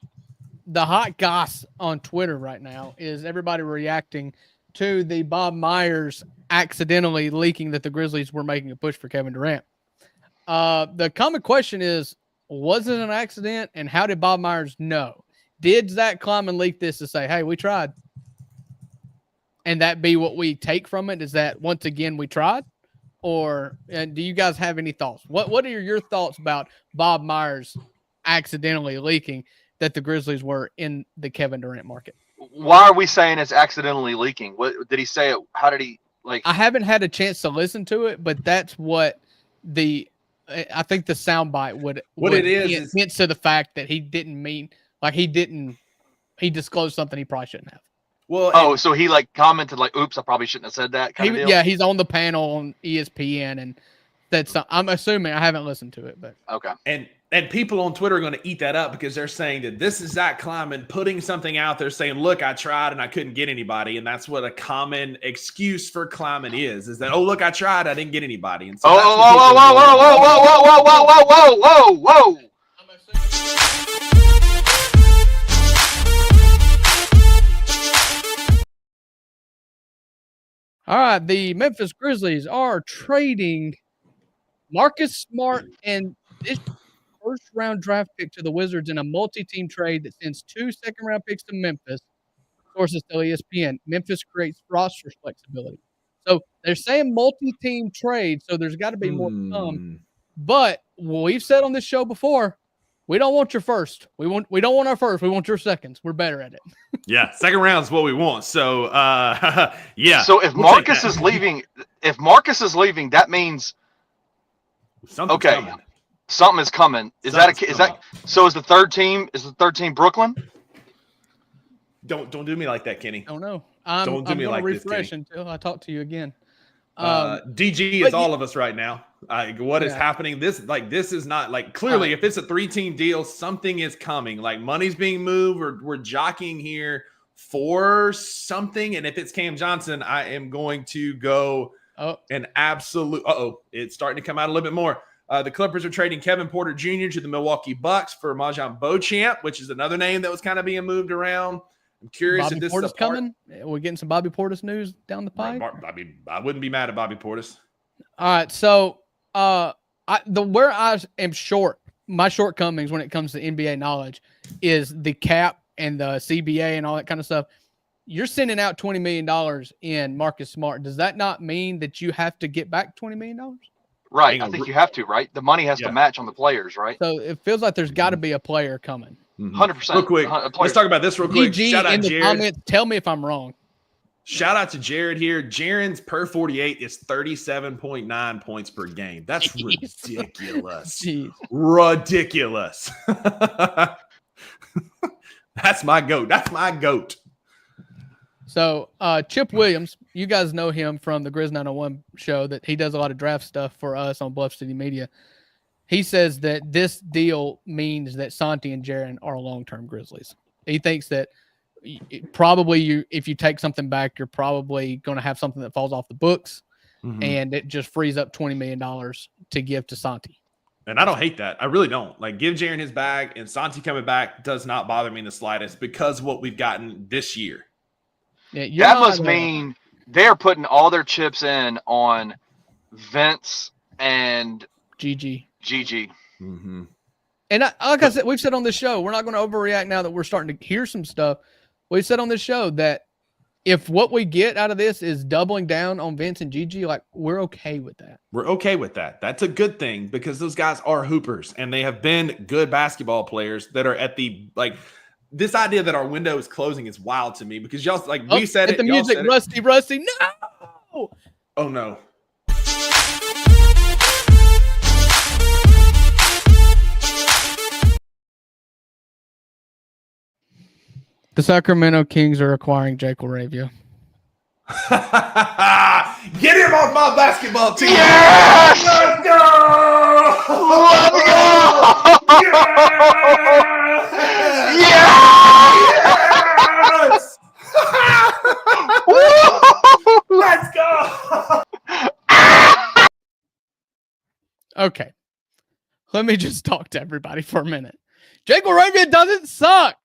The hot goss on Twitter right now is everybody reacting to the Bob Myers accidentally leaking that the Grizzlies were making a push for Kevin Durant. The common question is, was it an accident, and how did Bob Myers know? Did Zach Kleiman leak this to say, hey, we tried? And that be what we take from it, is that, once again, we tried? Or do you guys have any thoughts? What are your thoughts about Bob Myers accidentally leaking that the Grizzlies were in the Kevin Durant market? Why are we saying it's accidentally leaking? What did he say? How did he like? I haven't had a chance to listen to it, but that's what I think the soundbite would hint to the fact that he didn't mean, like, he disclosed something he probably shouldn't have. Well, so he like commented like, "Oops, I probably shouldn't have said that." Kind of deal? Yeah, he's on the panel on ESPN, and that's. I'm assuming, I haven't listened to it, but okay. And people on Twitter are going to eat that up, because they're saying that this is Zach Kleiman putting something out there saying, look, I tried and I couldn't get anybody. And that's what a common excuse for Kleiman is that, oh, look, I tried, I didn't get anybody. And so whoa. All right, the Memphis Grizzlies are trading Marcus Smart and this first-round draft pick to the Wizards in a multi-team trade that sends 2 second-round picks to Memphis. Sources tell ESPN. Memphis creates roster flexibility. So they're saying multi-team trade, so there's got to be more to come. But we've said on this show before, we don't want your first. We don't want our first. We want your seconds. We're better at it. Yeah, second round is what we want. So, yeah. So if Marcus is leaving, that means something's coming. Something is coming. Is the third team Brooklyn? Don't do me like that, Kenny. I don't know. Don't do me like this, Kenny. Refresh until I talk to you again. DG is all of us right now. What is happening? This is not like clearly if it's a 3-team deal, something is coming. Like money's being moved, or we're jockeying here for something. And if it's Cam Johnson, I am going to go an absolute. It's starting to come out a little bit more. The Clippers are trading Kevin Porter Jr. to the Milwaukee Bucks for Majan Beauchamp, which is another name that was kind of being moved around. I'm curious if this is coming. We're getting some Bobby Portis news down the pipe. I wouldn't be mad at Bobby Portis. All right, so where I am short, my shortcomings when it comes to NBA knowledge is the cap and the CBA and all that kind of stuff. You're sending out $20 million in Marcus Smart. Does that not mean that you have to get back $20 million? Right. I think you have to, right? The money has to match on the players, right? So it feels like there's got to be a player coming. 100%. Real quick, let's talk about this real quick. Shout out Jared. Comments, tell me if I'm wrong. Shout out to Jared here. Jaren's per 48 is 37.9 points per game. That's ridiculous. Ridiculous. That's my goat. So Chip Williams, you guys know him from the Grizz 901 show that he does a lot of draft stuff for us on Bluff City Media. He says that this deal means that Santi and Jaren are long-term Grizzlies. He thinks that probably if you take something back, you're probably going to have something that falls off the books, and it just frees up $20 million to give to Santi. And I don't hate that. I really don't. Like, give Jaren his bag, and Santi coming back does not bother me in the slightest because of what we've gotten this year. Yeah, that must mean they're putting all their chips in on Vince and Gigi. Mm-hmm. And like I said, we've said on this show, we're not going to overreact now that we're starting to hear some stuff. We've said on this show that if what we get out of this is doubling down on Vince and Gigi, like, we're okay with that. We're okay with that. That's a good thing because those guys are hoopers and they have been good basketball players that are at the, like, this idea that our window is closing is wild to me because y'all, like, we said it. The music, Rusty. No. Oh, no. The Sacramento Kings are acquiring Jake Laravia. Get him off my basketball team. Yes! Let's go! Let's go! Yes! Let's go! Okay. Let me just talk to everybody for a minute. Jake Laravia doesn't suck.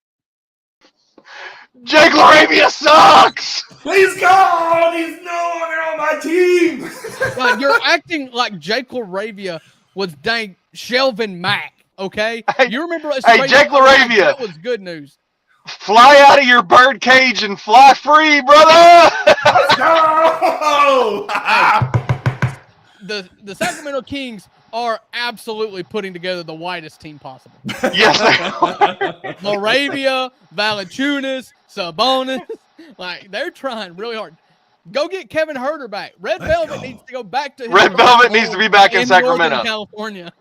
Jake Laravia sucks. He's gone. He's no longer on my team. Like, you're acting like Jake Laravia was dang Shelvin Mack. Okay, you remember us? Hey, Jake Laravia. That was good news. Fly out of your bird cage and fly free, brother. Let's go. The Sacramento Kings are absolutely putting together the whitest team possible. Yes, Laravia, Valanciunas, Sabonis, like, they're trying really hard. Go get Kevin Huerter back. Red Velvet needs to go back to Red Velvet needs to be back in Sacramento, Northern California.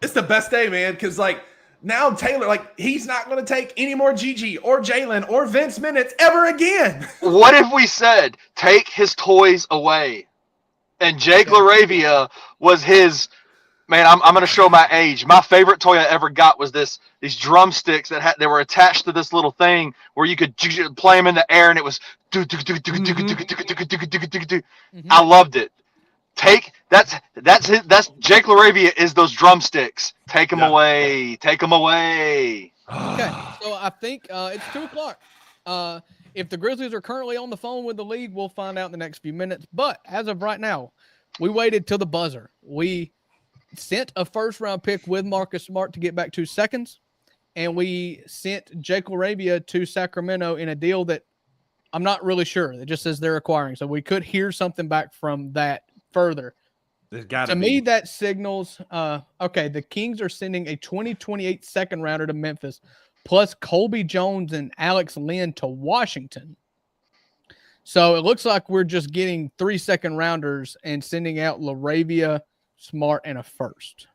It's the best day, man, because, like, now Taylor, like, he's not going to take any more Gigi or Jalen or Vince minutes ever again. What if we said, take his toys away? And Jake Laravia was his, man, I'm going to show my age. My favorite toy I ever got was these drumsticks they were attached to this little thing where you could play them in the air and it was I loved it. That's Jake Laravia is those drumsticks. Take them away. Take them away. Okay, so I think it's 2:00. If the Grizzlies are currently on the phone with the league, we'll find out in the next few minutes. But as of right now, we waited till the buzzer. We sent a first-round pick with Marcus Smart to get back 2 seconds, and we sent Jake Laravia to Sacramento in a deal that I'm not really sure. It just says they're acquiring, so we could hear something back from that further. There's got to me, that signals, okay, the Kings are sending a 2028 second rounder to Memphis, plus Colby Jones and Alex Lynn to Washington. So it looks like we're just getting 3 second rounders and sending out Laravia, Smart, and a first.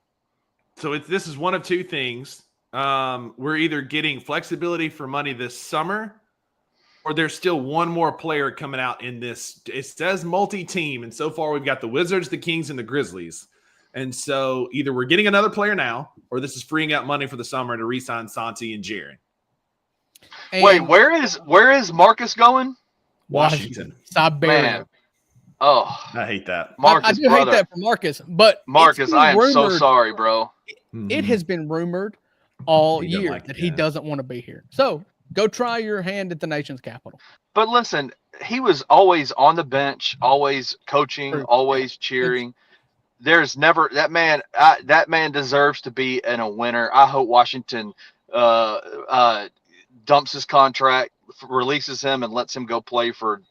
So this is one of two things. We're either getting flexibility for money this summer, or there's still one more player coming out in this. It says multi-team, and so far we've got the Wizards, the Kings, and the Grizzlies. And so either we're getting another player now, or this is freeing up money for the summer to re-sign Santi and Jaren. Wait, where is Marcus going? Washington. Siberia. Man. Oh, I hate that. Marcus, I do hate that for Marcus, but Marcus, I am so sorry, bro. It has been rumored all year that he doesn't want to be here. So go try your hand at the nation's capital. But listen, he was always on the bench, always coaching, always cheering. There's never that man. That man deserves to be in a winner. I hope Washington dumps his contract, releases him, and lets him go play for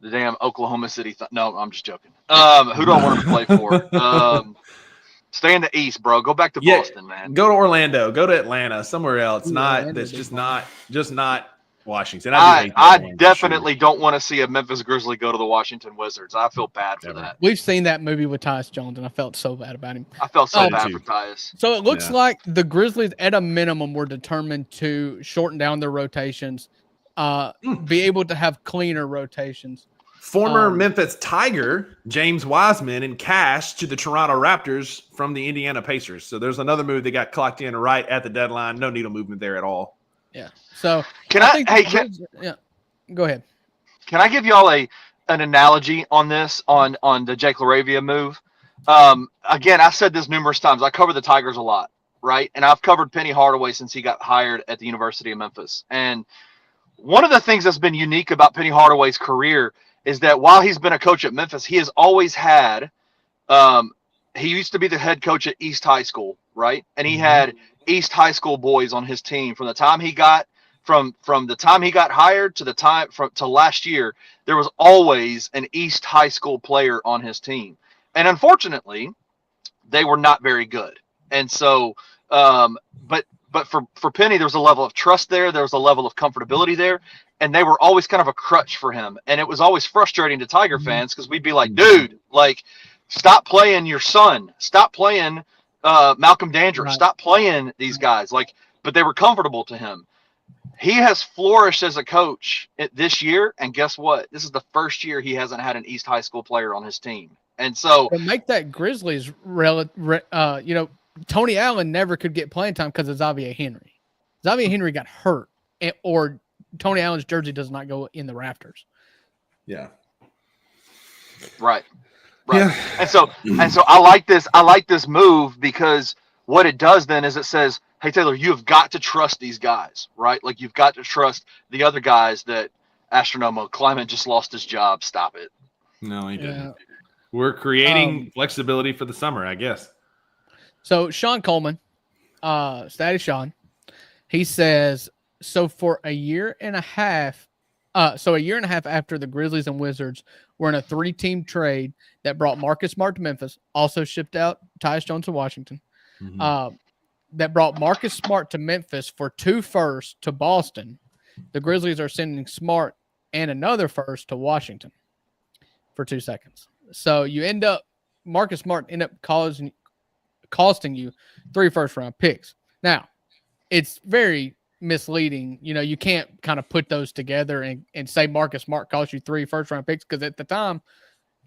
the damn Oklahoma City. No, I'm just joking. Who do I want him to play for? Stay in the East, bro. Go back to Boston, man. Go to Orlando. Go to Atlanta. Somewhere else. That's just not Washington. I definitely don't want to see a Memphis Grizzly go to the Washington Wizards. I feel bad for that. We've seen that movie with Tyus Jones, and I felt so bad about him. I felt so bad for Tyus. So it looks like the Grizzlies, at a minimum, were determined to shorten down their rotations, be able to have cleaner rotations. Former Memphis Tiger James Wiseman and cash to the Toronto Raptors from the Indiana Pacers. So there's another move that got clocked in right at the deadline. No needle movement there at all. Yeah. So go ahead. Can I give y'all an analogy on this on the Jake Laravia move? Again, I've said this numerous times. I cover the Tigers a lot, right? And I've covered Penny Hardaway since he got hired at the University of Memphis. And one of the things that's been unique about Penny Hardaway's career is that while he's been a coach at Memphis, he has always had he used to be the head coach at East High School, right? And he had East High School boys on his team from the time he got from the time he got hired to the time to last year. There was always an East High School player on his team, and unfortunately, they were not very good. And so, but for Penny, there was a level of trust there. There was a level of comfortability there. And they were always kind of a crutch for him. And it was always frustrating to Tiger fans because we'd be like, dude, like, stop playing your son. Stop playing Malcolm Dandridge. Right. Stop playing these guys. Like, but they were comfortable to him. He has flourished as a coach this year. And guess what? This is the first year he hasn't had an East High School player on his team. And so to make that Grizzlies, Tony Allen never could get playing time because of Xavier Henry. Xavier Henry got hurt, or Tony Allen's jersey does not go in the rafters. Yeah. Right. Yeah. And so I like this move because what it does then is it says, hey, Taylor, you have got to trust these guys, right? Like you've got to trust the other guys that Astronomo Clyman just lost his job. Stop it. No, he didn't. Yeah. We're creating flexibility for the summer, I guess. So Sean Coleman, Status Sean, he says, so for a year and a half after the Grizzlies and Wizards were in a 3-team trade that brought Marcus Smart to Memphis, also shipped out Tyus Jones to Washington, that brought Marcus Smart to Memphis for 2 firsts to Boston. The Grizzlies are sending Smart and another first to Washington for 2 seconds. So you end up, Marcus Smart end up costing you 3 first-round picks. Now, it's very misleading. You can't kind of put those together and say Marcus Smart cost you 3 first-round picks because at the time,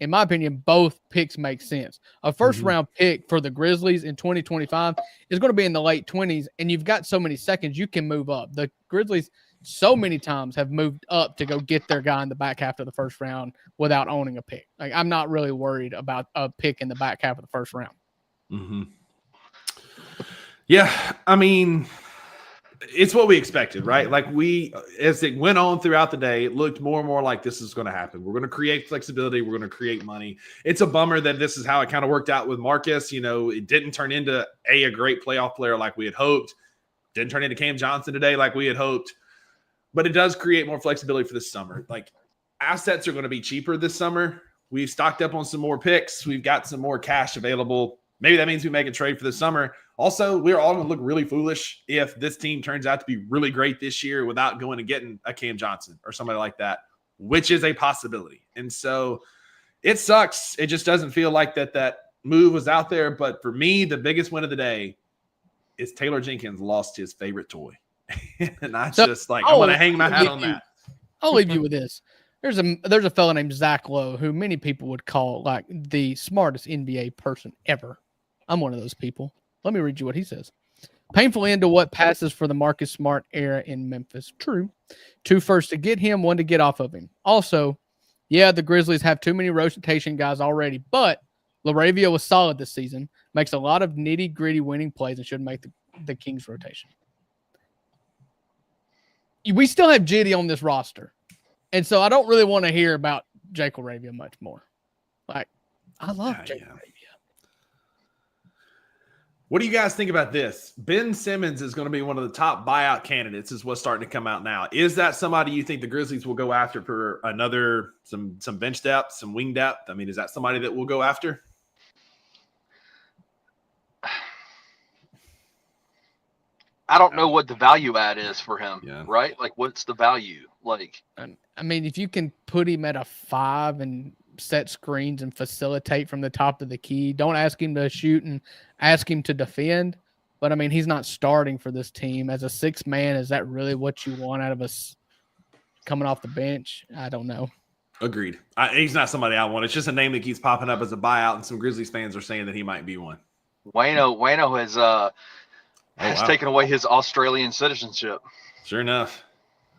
in my opinion, both picks make sense. A first-round pick for the Grizzlies in 2025 is going to be in the late 20s, and you've got so many seconds you can move up. The Grizzlies so many times have moved up to go get their guy in the back half of the first round without owning a pick. Like, I'm not really worried about a pick in the back half of the first round. Yeah, I mean, it's what we expected, right? Like as it went on throughout the day, it looked more and more like this is going to happen. We're going to create flexibility. We're going to create money. It's a bummer that this is how it kind of worked out with Marcus. It didn't turn into a great playoff player like we had hoped. Didn't turn into Cam Johnson today like we had hoped. But it does create more flexibility for this summer. Like assets are going to be cheaper this summer. We've stocked up on some more picks. We've got some more cash available. Maybe that means we make a trade for the summer. Also, we're all going to look really foolish if this team turns out to be really great this year without going and getting a Cam Johnson or somebody like that, which is a possibility. And so it sucks. It just doesn't feel like that move was out there. But for me, the biggest win of the day is Taylor Jenkins lost his favorite toy. And I'm going to hang my hat on that. I'll leave you with this. There's a fella named Zach Lowe who many people would call like the smartest NBA person ever. I'm one of those people. Let me read you what he says. Painful end to what passes for the Marcus Smart era in Memphis. True. 2 firsts to get him, 1 to get off of him. Also, yeah, the Grizzlies have too many rotation guys already, but Laravia was solid this season, makes a lot of nitty-gritty winning plays, and should make the Kings rotation. We still have Jitty on this roster, and so I don't really want to hear about Jake Laravia much more. Like, I love Jake Laravia. What do you guys think about this? Ben Simmons is going to be one of the top buyout candidates, is what's starting to come out now. Is that somebody you think the Grizzlies will go after for another some bench depth, some wing depth? I mean, is that somebody that we'll go after? I don't know what the value add is for him, right? Like, what's the value? Like, I mean, if you can put him at a 5 and set screens and facilitate from the top of the key, don't ask him to shoot and ask him to defend. But I mean, he's not starting for this team as a 6th man. Is that really what you want out of us coming off the bench? I don't know. Agreed. He's not somebody I want. It's just a name that keeps popping up as a buyout, and some Grizzlies fans are saying that he might be one. Wayno has taken away his Australian citizenship. Sure enough.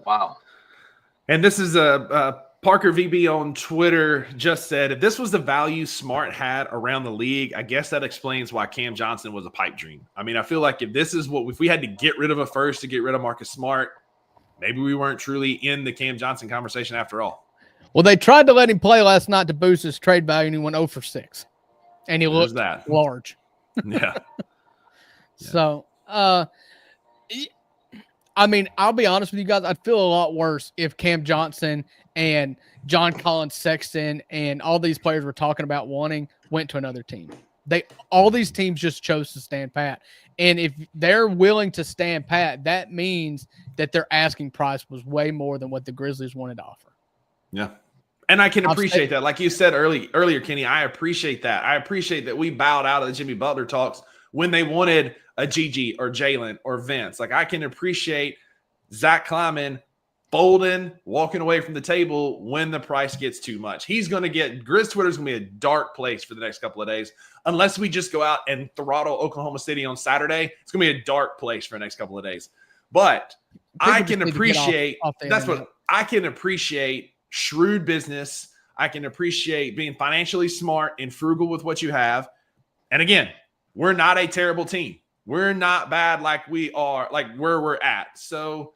Wow. And this is Parker VB on Twitter just said, if this was the value Smart had around the league, I guess that explains why Cam Johnson was a pipe dream. I mean, I feel like if we had to get rid of a first to get rid of Marcus Smart, maybe we weren't truly in the Cam Johnson conversation after all. Well, they tried to let him play last night to boost his trade value, and he went 0 for 6. And he looked large. Yeah. So, I mean, I'll be honest with you guys. I'd feel a lot worse if Cam Johnson and John Collins Sexton and all these players we're talking about wanting went to another team. All these teams just chose to stand pat. And if they're willing to stand pat, that means that their asking price was way more than what the Grizzlies wanted to offer. Yeah. And I can appreciate that. Like you said earlier, Kenny, I appreciate that. I appreciate that we bowed out of the Jimmy Butler talks when they wanted a Gigi or Jalen or Vince. Like, I can appreciate Zach Kleiman folding, walking away from the table when the price gets too much. He's going to get – Grizz Twitter's going to be a dark place for the next couple of days. Unless we just go out and throttle Oklahoma City on Saturday, it's going to be a dark place for the next couple of days. But I can appreciate – that's what – I can appreciate shrewd business. I can appreciate being financially smart and frugal with what you have. And again, we're not a terrible team. We're not bad like we are, like where we're at. So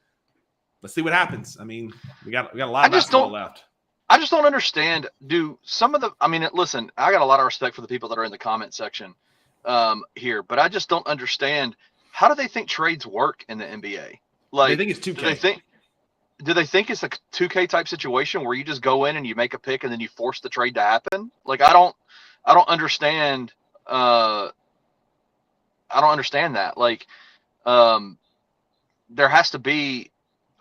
let's see what happens. I mean, we got a lot of basketball left. I just don't understand. Listen, I got a lot of respect for the people that are in the comment section here, but I just don't understand, how do they think trades work in the NBA? Like, they think it's 2K. Do they think it's a 2K type situation where you just go in and you make a pick and then you force the trade to happen? Like, I don't understand. I don't understand that. Like, there has to be,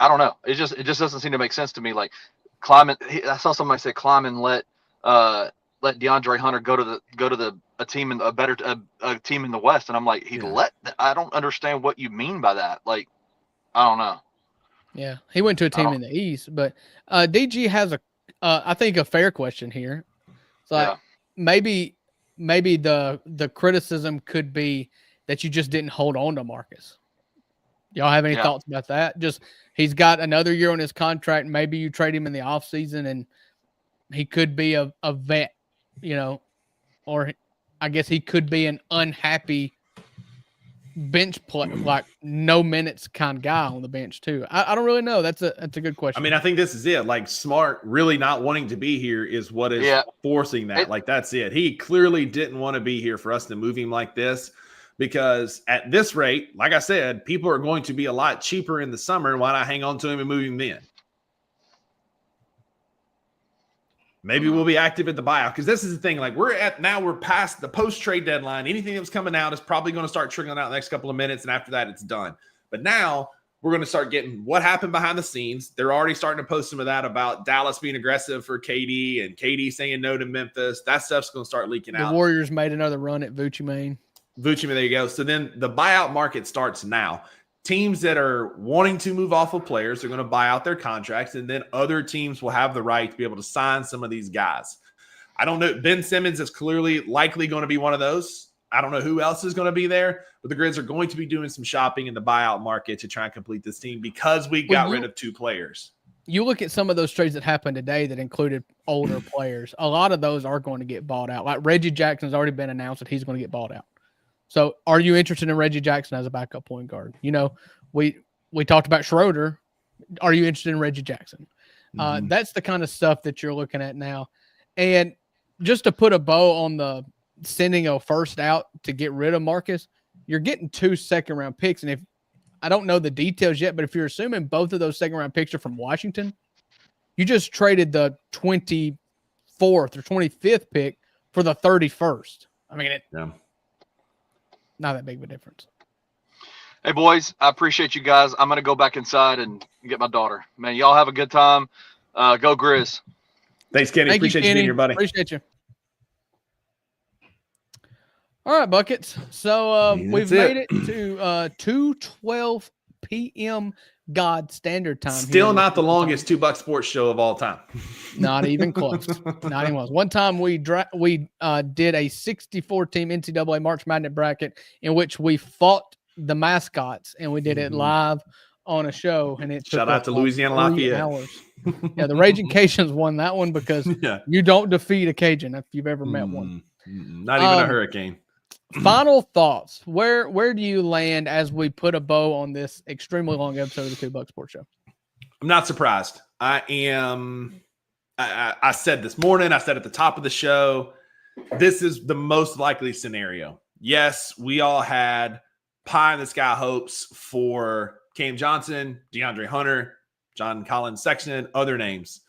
I don't know. It just doesn't seem to make sense to me. Like, I saw somebody say Kleiman let DeAndre Hunter go to a team in a team in the West, and I'm like, I don't understand what you mean by that. Like, I don't know. Yeah, he went to a team in the East, but DG has I think a fair question here. It's like, maybe the criticism could be that you just didn't hold on to Marcus. Y'all have any thoughts about that? Just, he's got another year on his contract. Maybe you trade him in the offseason and he could be a vet, or I guess he could be an unhappy bench play, like no minutes kind of guy on the bench too. I don't really know. That's a good question. I mean, I think this is it. Like, Smart really not wanting to be here is what is forcing that. Like, that's it. He clearly didn't want to be here for us to move him like this, because at this rate, like I said, people are going to be a lot cheaper in the summer. Why not hang on to him and move him then? Maybe we'll be active at the buyout, because this is the thing. Like, we're past the post-trade deadline. Anything that was coming out is probably going to start trickling out in the next couple of minutes, and after that, it's done. But now we're going to start getting what happened behind the scenes. They're already starting to post some of that about Dallas being aggressive for KD and KD saying no to Memphis. That stuff's going to start leaking out. The Warriors made another run at Vucevic. There you go. So then the buyout market starts now. Teams that are wanting to move off of players are going to buy out their contracts, and then other teams will have the right to be able to sign some of these guys. I don't know. Ben Simmons is clearly likely going to be one of those. I don't know who else is going to be there, but the Grizz are going to be doing some shopping in the buyout market to try and complete this team because we got rid of 2 players. You look at some of those trades that happened today that included older players. A lot of those are going to get bought out. Like Reggie Jackson's already been announced that he's going to get bought out. So are you interested in Reggie Jackson as a backup point guard? You know, we talked about Schroeder. Are you interested in Reggie Jackson? That's the kind of stuff that you're looking at now. And just to put a bow on the sending a first out to get rid of Marcus, you're getting 2 second-round picks. And if I don't know the details yet, but if you're assuming both of those second-round picks are from Washington, you just traded the 24th or 25th pick for the 31st. I mean, not that big of a difference. Hey, boys, I appreciate you guys. I'm going to go back inside and get my daughter. Man, y'all have a good time. Go Grizz. Thanks, Kenny. Appreciate you being here, buddy. Appreciate you. All right, Buckets. So we've made it to 2:12 p.m. God Standard Time. Still not the longest $2 sports show of all time. Not even close. Not even close. One time we did a 64-team NCAA March Madness bracket in which we fought the mascots, and we did it live on a show. And it shout out to Louisiana Lafayette. Yeah, the Raging Cajuns won that one because you don't defeat a Cajun if you've ever met one. Not even a hurricane. Final thoughts. Where do you land as we put a bow on this extremely long episode of the $2 Sports Show? I'm not surprised. I said this morning, I said at the top of the show, this is the most likely scenario. Yes, we all had pie in the sky hopes for Cam Johnson, DeAndre Hunter, John Collins Sexton, other names.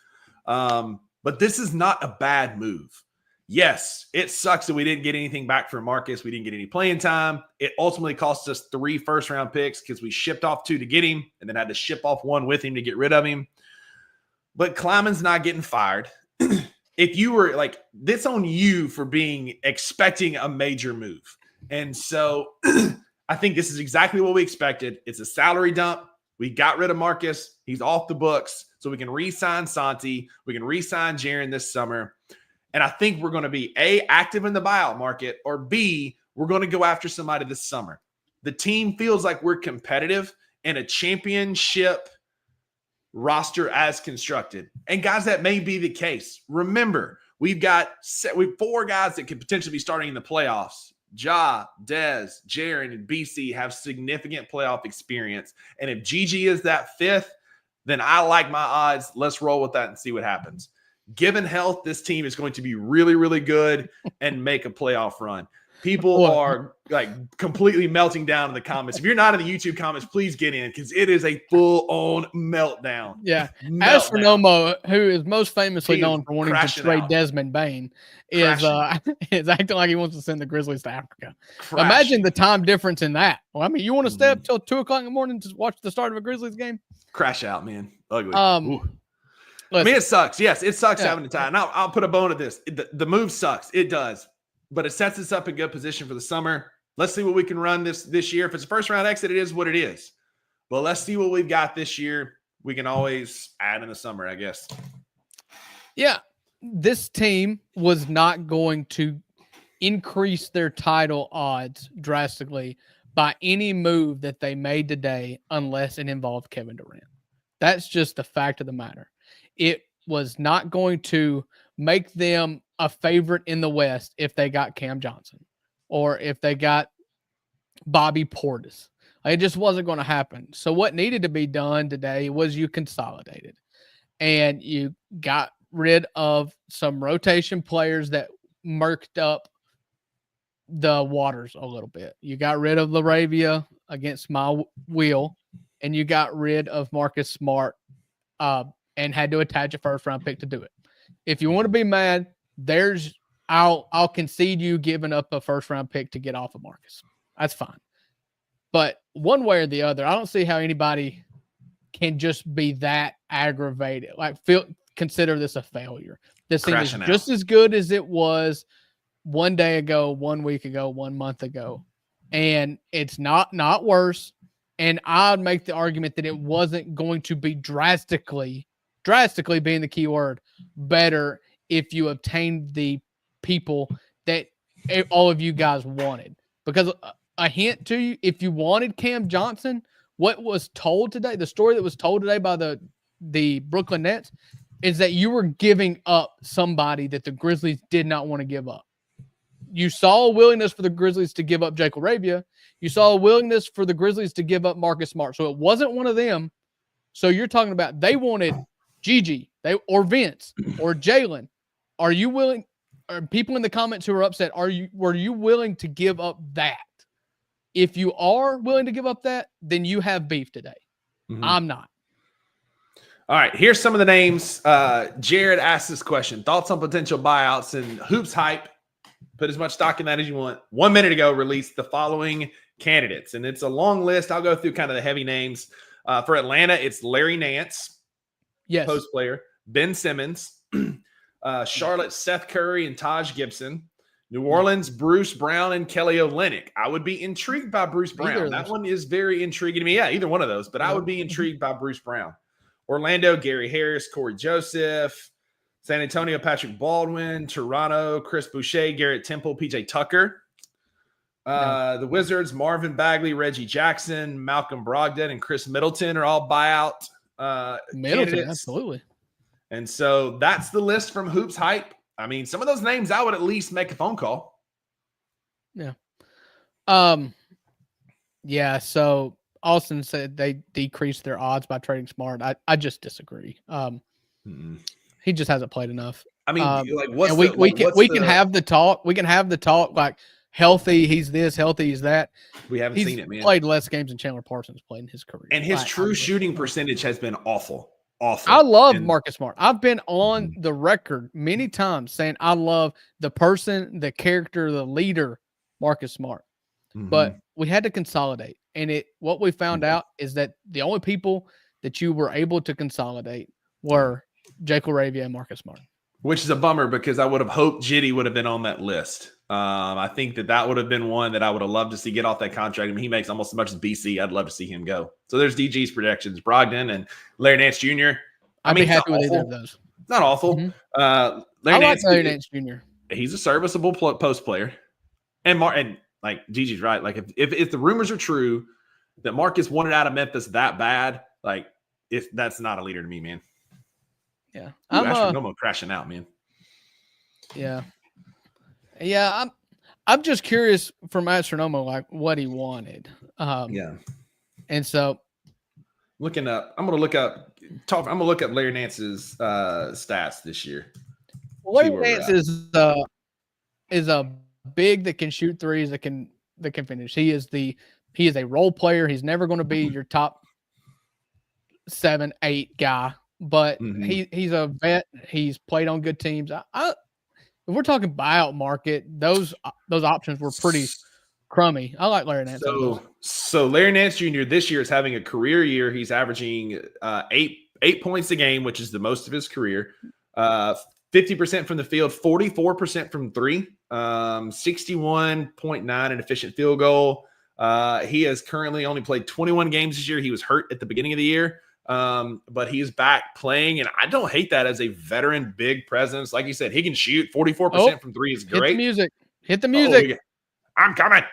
But this is not a bad move. Yes, it sucks that we didn't get anything back for Marcus. We didn't get any playing time. It ultimately cost us 3 first-round picks because we shipped off 2 to get him and then had to ship off 1 with him to get rid of him. But Kleiman's not getting fired. If you were like, this on you for expecting a major move. And so I think this is exactly what we expected. It's a salary dump. We got rid of Marcus. He's off the books. So we can re-sign Santi. We can re-sign Jaren this summer. And I think we're going to be A, active in the buyout market, or B, we're going to go after somebody this summer. The team feels like we're competitive in a championship roster as constructed. And guys, that may be the case. Remember, we've 4 guys that could potentially be starting in the playoffs. Ja, Dez, Jaren, and BC have significant playoff experience. And if Gigi is that 5th, then I like my odds. Let's roll with that and see what happens. Given health, this team is going to be really, really good and make a playoff run. People are like completely melting down in the comments. If you're not in the YouTube comments, please get in because it is a full-on meltdown. Yeah. As for Nomo, who is most famously known for wanting to trade Desmond Bain, is acting like he wants to send the Grizzlies to Africa. Imagine the time difference in that. Well, I mean, you want to stay up till 2 o'clock in the morning to watch the start of a Grizzlies game? Crash out, man. Ugly. Listen, I mean, it sucks. Yes, it sucks having to tie. And I'll put a bone at this. The move sucks. It does. But it sets us up in good position for the summer. Let's see what we can run this year. If it's a first-round exit, it is what it is. But let's see what we've got this year. We can always add in the summer, I guess. Yeah. This team was not going to increase their title odds drastically by any move that they made today unless it involved Kevin Durant. That's just the fact of the matter. It was not going to make them a favorite in the West if they got Cam Johnson or if they got Bobby Portis. It just wasn't going to happen. So what needed to be done today was you consolidated and you got rid of some rotation players that murked up the waters a little bit. You got rid of Laravia against my will, and you got rid of Marcus Smart and had to attach a first-round pick to do it. If you want to be mad, I'll concede you giving up a first round pick to get off of Marcus. That's fine. But one way or the other, I don't see how anybody can just be that aggravated. Like consider this a failure. This thing is just as good as it was 1 day ago, 1 week ago, 1 month ago. And it's not worse. And I'd make the argument that it wasn't going to be drastically being the key word, better if you obtained the people that all of you guys wanted. Because a hint to you, if you wanted Cam Johnson, what was told today, the story that was told today by the Brooklyn Nets is that you were giving up somebody that the Grizzlies did not want to give up. You saw a willingness for the Grizzlies to give up Jake Laravia. You saw a willingness for the Grizzlies to give up Marcus Smart. So it wasn't one of them. So you're talking about they wanted Gigi or Vince or Jalen. Are you willing? Or people in the comments who are upset, were you willing to give up that? If you are willing to give up that, then you have beef today. Mm-hmm. I'm not. All right, here's some of the names. Jared asked this question. Thoughts on potential buyouts, and Hoops Hype, put as much stock in that as you want. 1 minute ago, released the following candidates, and it's a long list. I'll go through kind of the heavy names. For Atlanta, it's Larry Nance, yes, post player, Ben Simmons, Charlotte, Seth Curry and Taj Gibson, New Orleans, Bruce Brown and Kelly Olynyk. I would be intrigued by Bruce Brown. That one is very intriguing to me. Yeah, either one of those, but I would be intrigued by Bruce Brown. Orlando, Gary Harris, Corey Joseph, San Antonio, Patrick Baldwin, Toronto, Chris Boucher, Garrett Temple, PJ Tucker. The Wizards, Marvin Bagley, Reggie Jackson, Malcolm Brogdon, and Chris Middleton are all buyout candidates. Absolutely. And so that's the list from Hoops Hype. I mean, some of those names, I would at least make a phone call. Yeah. Yeah, so Austin said they decreased their odds by trading Smart. I just disagree. He just hasn't played enough. I mean, we can have the talk. We can have the talk like healthy. He's this, healthy. He's that. We haven't seen it, man. Played less games than Chandler Parsons played in his career. And his true shooting percentage has been awful. I love Marcus Smart. I've been on the record many times saying I love the person, the character, the leader, Marcus Smart. But we had to consolidate. And what we found out is that the only people that you were able to consolidate were Jake Laravia and Marcus Smart. Which is a bummer because I would have hoped Jitty would have been on that list. I think that would have been one that I would have loved to see get off that contract. I mean, he makes almost as much as BC. I'd love to see him go. So there's DG's projections. Brogdon and Larry Nance Jr. I'd be happy with either of those. Not awful. Larry Nance Jr. He's a serviceable post player. And like Gigi's right. Like if the rumors are true that Marcus wanted out of Memphis that bad, like that's not a leader to me, man. Yeah. I'm crashing out, man. Yeah. Yeah, I'm just curious from Astronomo like what he wanted. And so I'm gonna look up Larry Nance's stats this year. Larry Nance is a big that can shoot threes, that can finish. He is a role player. He's never going to be your top 7, 8 guy, but he's a vet. He's played on good teams. If we're talking buyout market, those options were pretty crummy. I like Larry Nance. So Larry Nance Jr. this year is having a career year. He's averaging 8 points a game, which is the most of his career. 50% from the field, 44% from three, 61.9 an efficient field goal. He has currently only played 21 games this year. He was hurt at the beginning of the year. But he's back playing, and I don't hate that as a veteran big presence. Like you said, he can shoot 44% from three is great. Hit the music. I'm coming.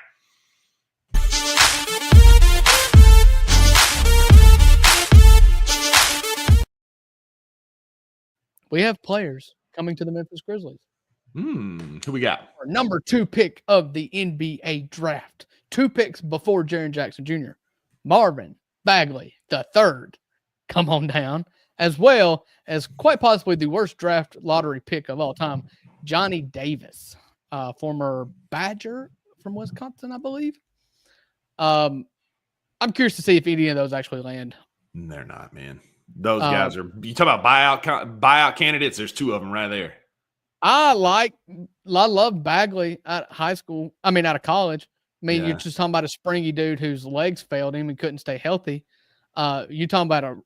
We have players coming to the Memphis Grizzlies. Who we got? Our number 2 pick of the NBA draft. 2 picks before Jaren Jackson Jr. Marvin Bagley III. Come on down, as well as quite possibly the worst draft lottery pick of all time, Johnny Davis, former Badger from Wisconsin, I believe. I'm curious to see if any of those actually land. They're not, man. Those guys are. You talk about buyout candidates. There's two of them right there. I loved Bagley at high school. I mean, out of college. I mean, you're just talking about a springy dude whose legs failed him and couldn't stay healthy. You talking about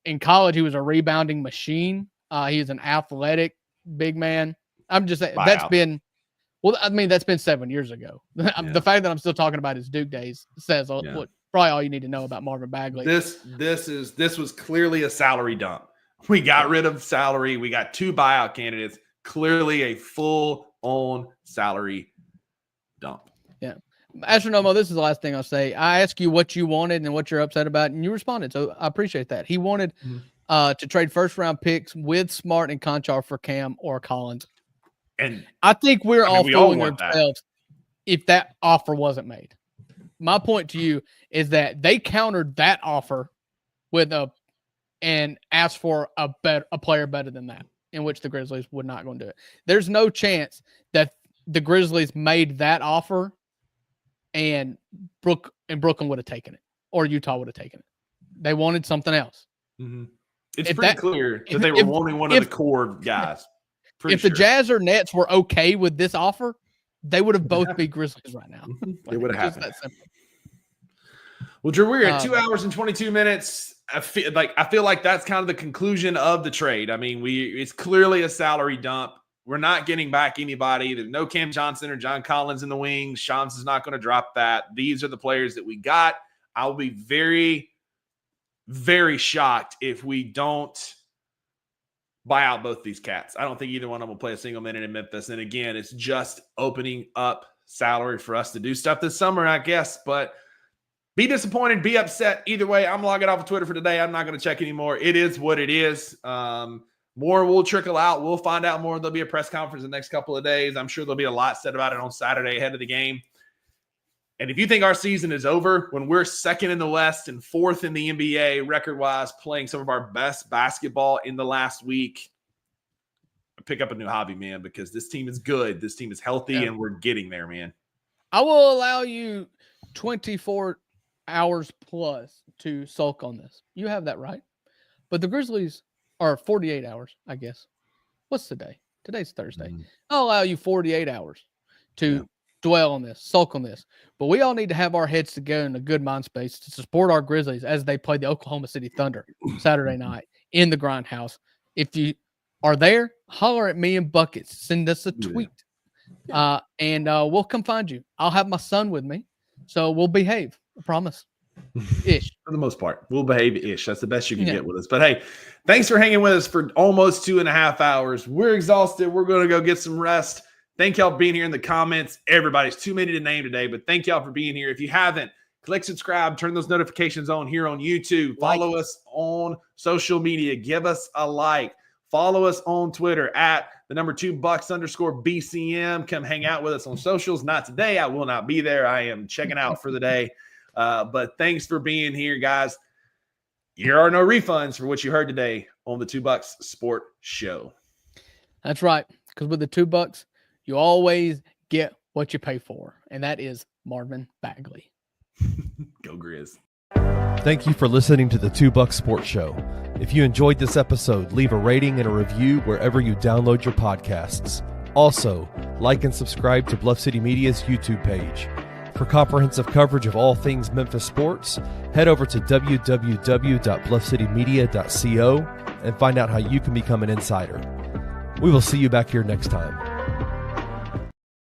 in college, he was a rebounding machine. He's an athletic big man. I'm just saying that's been 7 years ago. The fact that I'm still talking about his Duke days says what probably all you need to know about Marvin Bagley. This was clearly a salary dump. We got rid of salary. We got two buyout candidates. Clearly a full-on salary dump. Yeah. Astronomo, this is the last thing I'll say. I asked you what you wanted and what you're upset about, and you responded. So I appreciate that. He wanted to trade first-round picks with Smart and Conchar for Cam or Collins. And I think we're all fooling ourselves if that offer wasn't made. My point to you is that they countered that offer with and asked for a player better than that, in which the Grizzlies would not go and do it. There's no chance that the Grizzlies made that offer and Brooklyn would have taken it, or Utah would have taken it. They wanted something else. Mm-hmm. It's pretty clear that they were wanting one of the core guys. If the Jazz or Nets were okay with this offer, they would have both been Grizzlies right now. It would have happened. Well, Drew, we're at 2 hours and 22 minutes. I feel like that's kind of the conclusion of the trade. I mean, it's clearly a salary dump. We're not getting back anybody. There's no Cam Johnson or John Collins in the wings. Shams is not going to drop that. These are the players that we got. I'll be very, very shocked if we don't buy out both these cats. I don't think either one of them will play a single minute in Memphis. And again, it's just opening up salary for us to do stuff this summer, I guess. But be disappointed, be upset. Either way, I'm logging off of Twitter for today. I'm not going to check anymore. It is what it is. More will trickle out. We'll find out more. There'll be a press conference in the next couple of days. I'm sure there'll be a lot said about it on Saturday ahead of the game. And if you think our season is over when we're second in the West and fourth in the NBA record-wise, playing some of our best basketball in the last week, pick up a new hobby, man, because this team is good. This team is healthy, and we're getting there, man. I will allow you 24 hours plus to sulk on this. You have that right. But the Grizzlies are 48 hours, I guess. What's today? Today's Thursday. I'll allow you 48 hours to dwell on this, sulk on this. But we all need to have our heads together in a good mind space to support our Grizzlies as they play the Oklahoma City Thunder Saturday night in the Grindhouse. If you are there, holler at me in buckets. Send us a tweet. And we'll come find you. I'll have my son with me, so we'll behave. I promise. Ish. For the most part. We'll behave ish. That's the best you can get with us. But hey, thanks for hanging with us for almost 2.5 hours. We're exhausted. We're going to go get some rest. Thank y'all for being here in the comments. Everybody's too many to name today, but thank y'all for being here. If you haven't, click subscribe, turn those notifications on here on YouTube. Follow us on social media. Give us a like. Follow us on Twitter at @2bucks_BCM. Come hang out with us on socials. Not today. I will not be there. I am checking out for the day. But thanks for being here, guys. Here are no refunds for what you heard today on the 2 Bucks Sport Show. That's right. Because with the $2, you always get what you pay for. And that is Marvin Bagley. Go Grizz. Thank you for listening to the 2 Bucks Sports Show. If you enjoyed this episode, leave a rating and a review wherever you download your podcasts. Also, like and subscribe to Bluff City Media's YouTube page. For comprehensive coverage of all things Memphis sports, head over to www.bluffcitymedia.co and find out how you can become an insider. We will see you back here next time.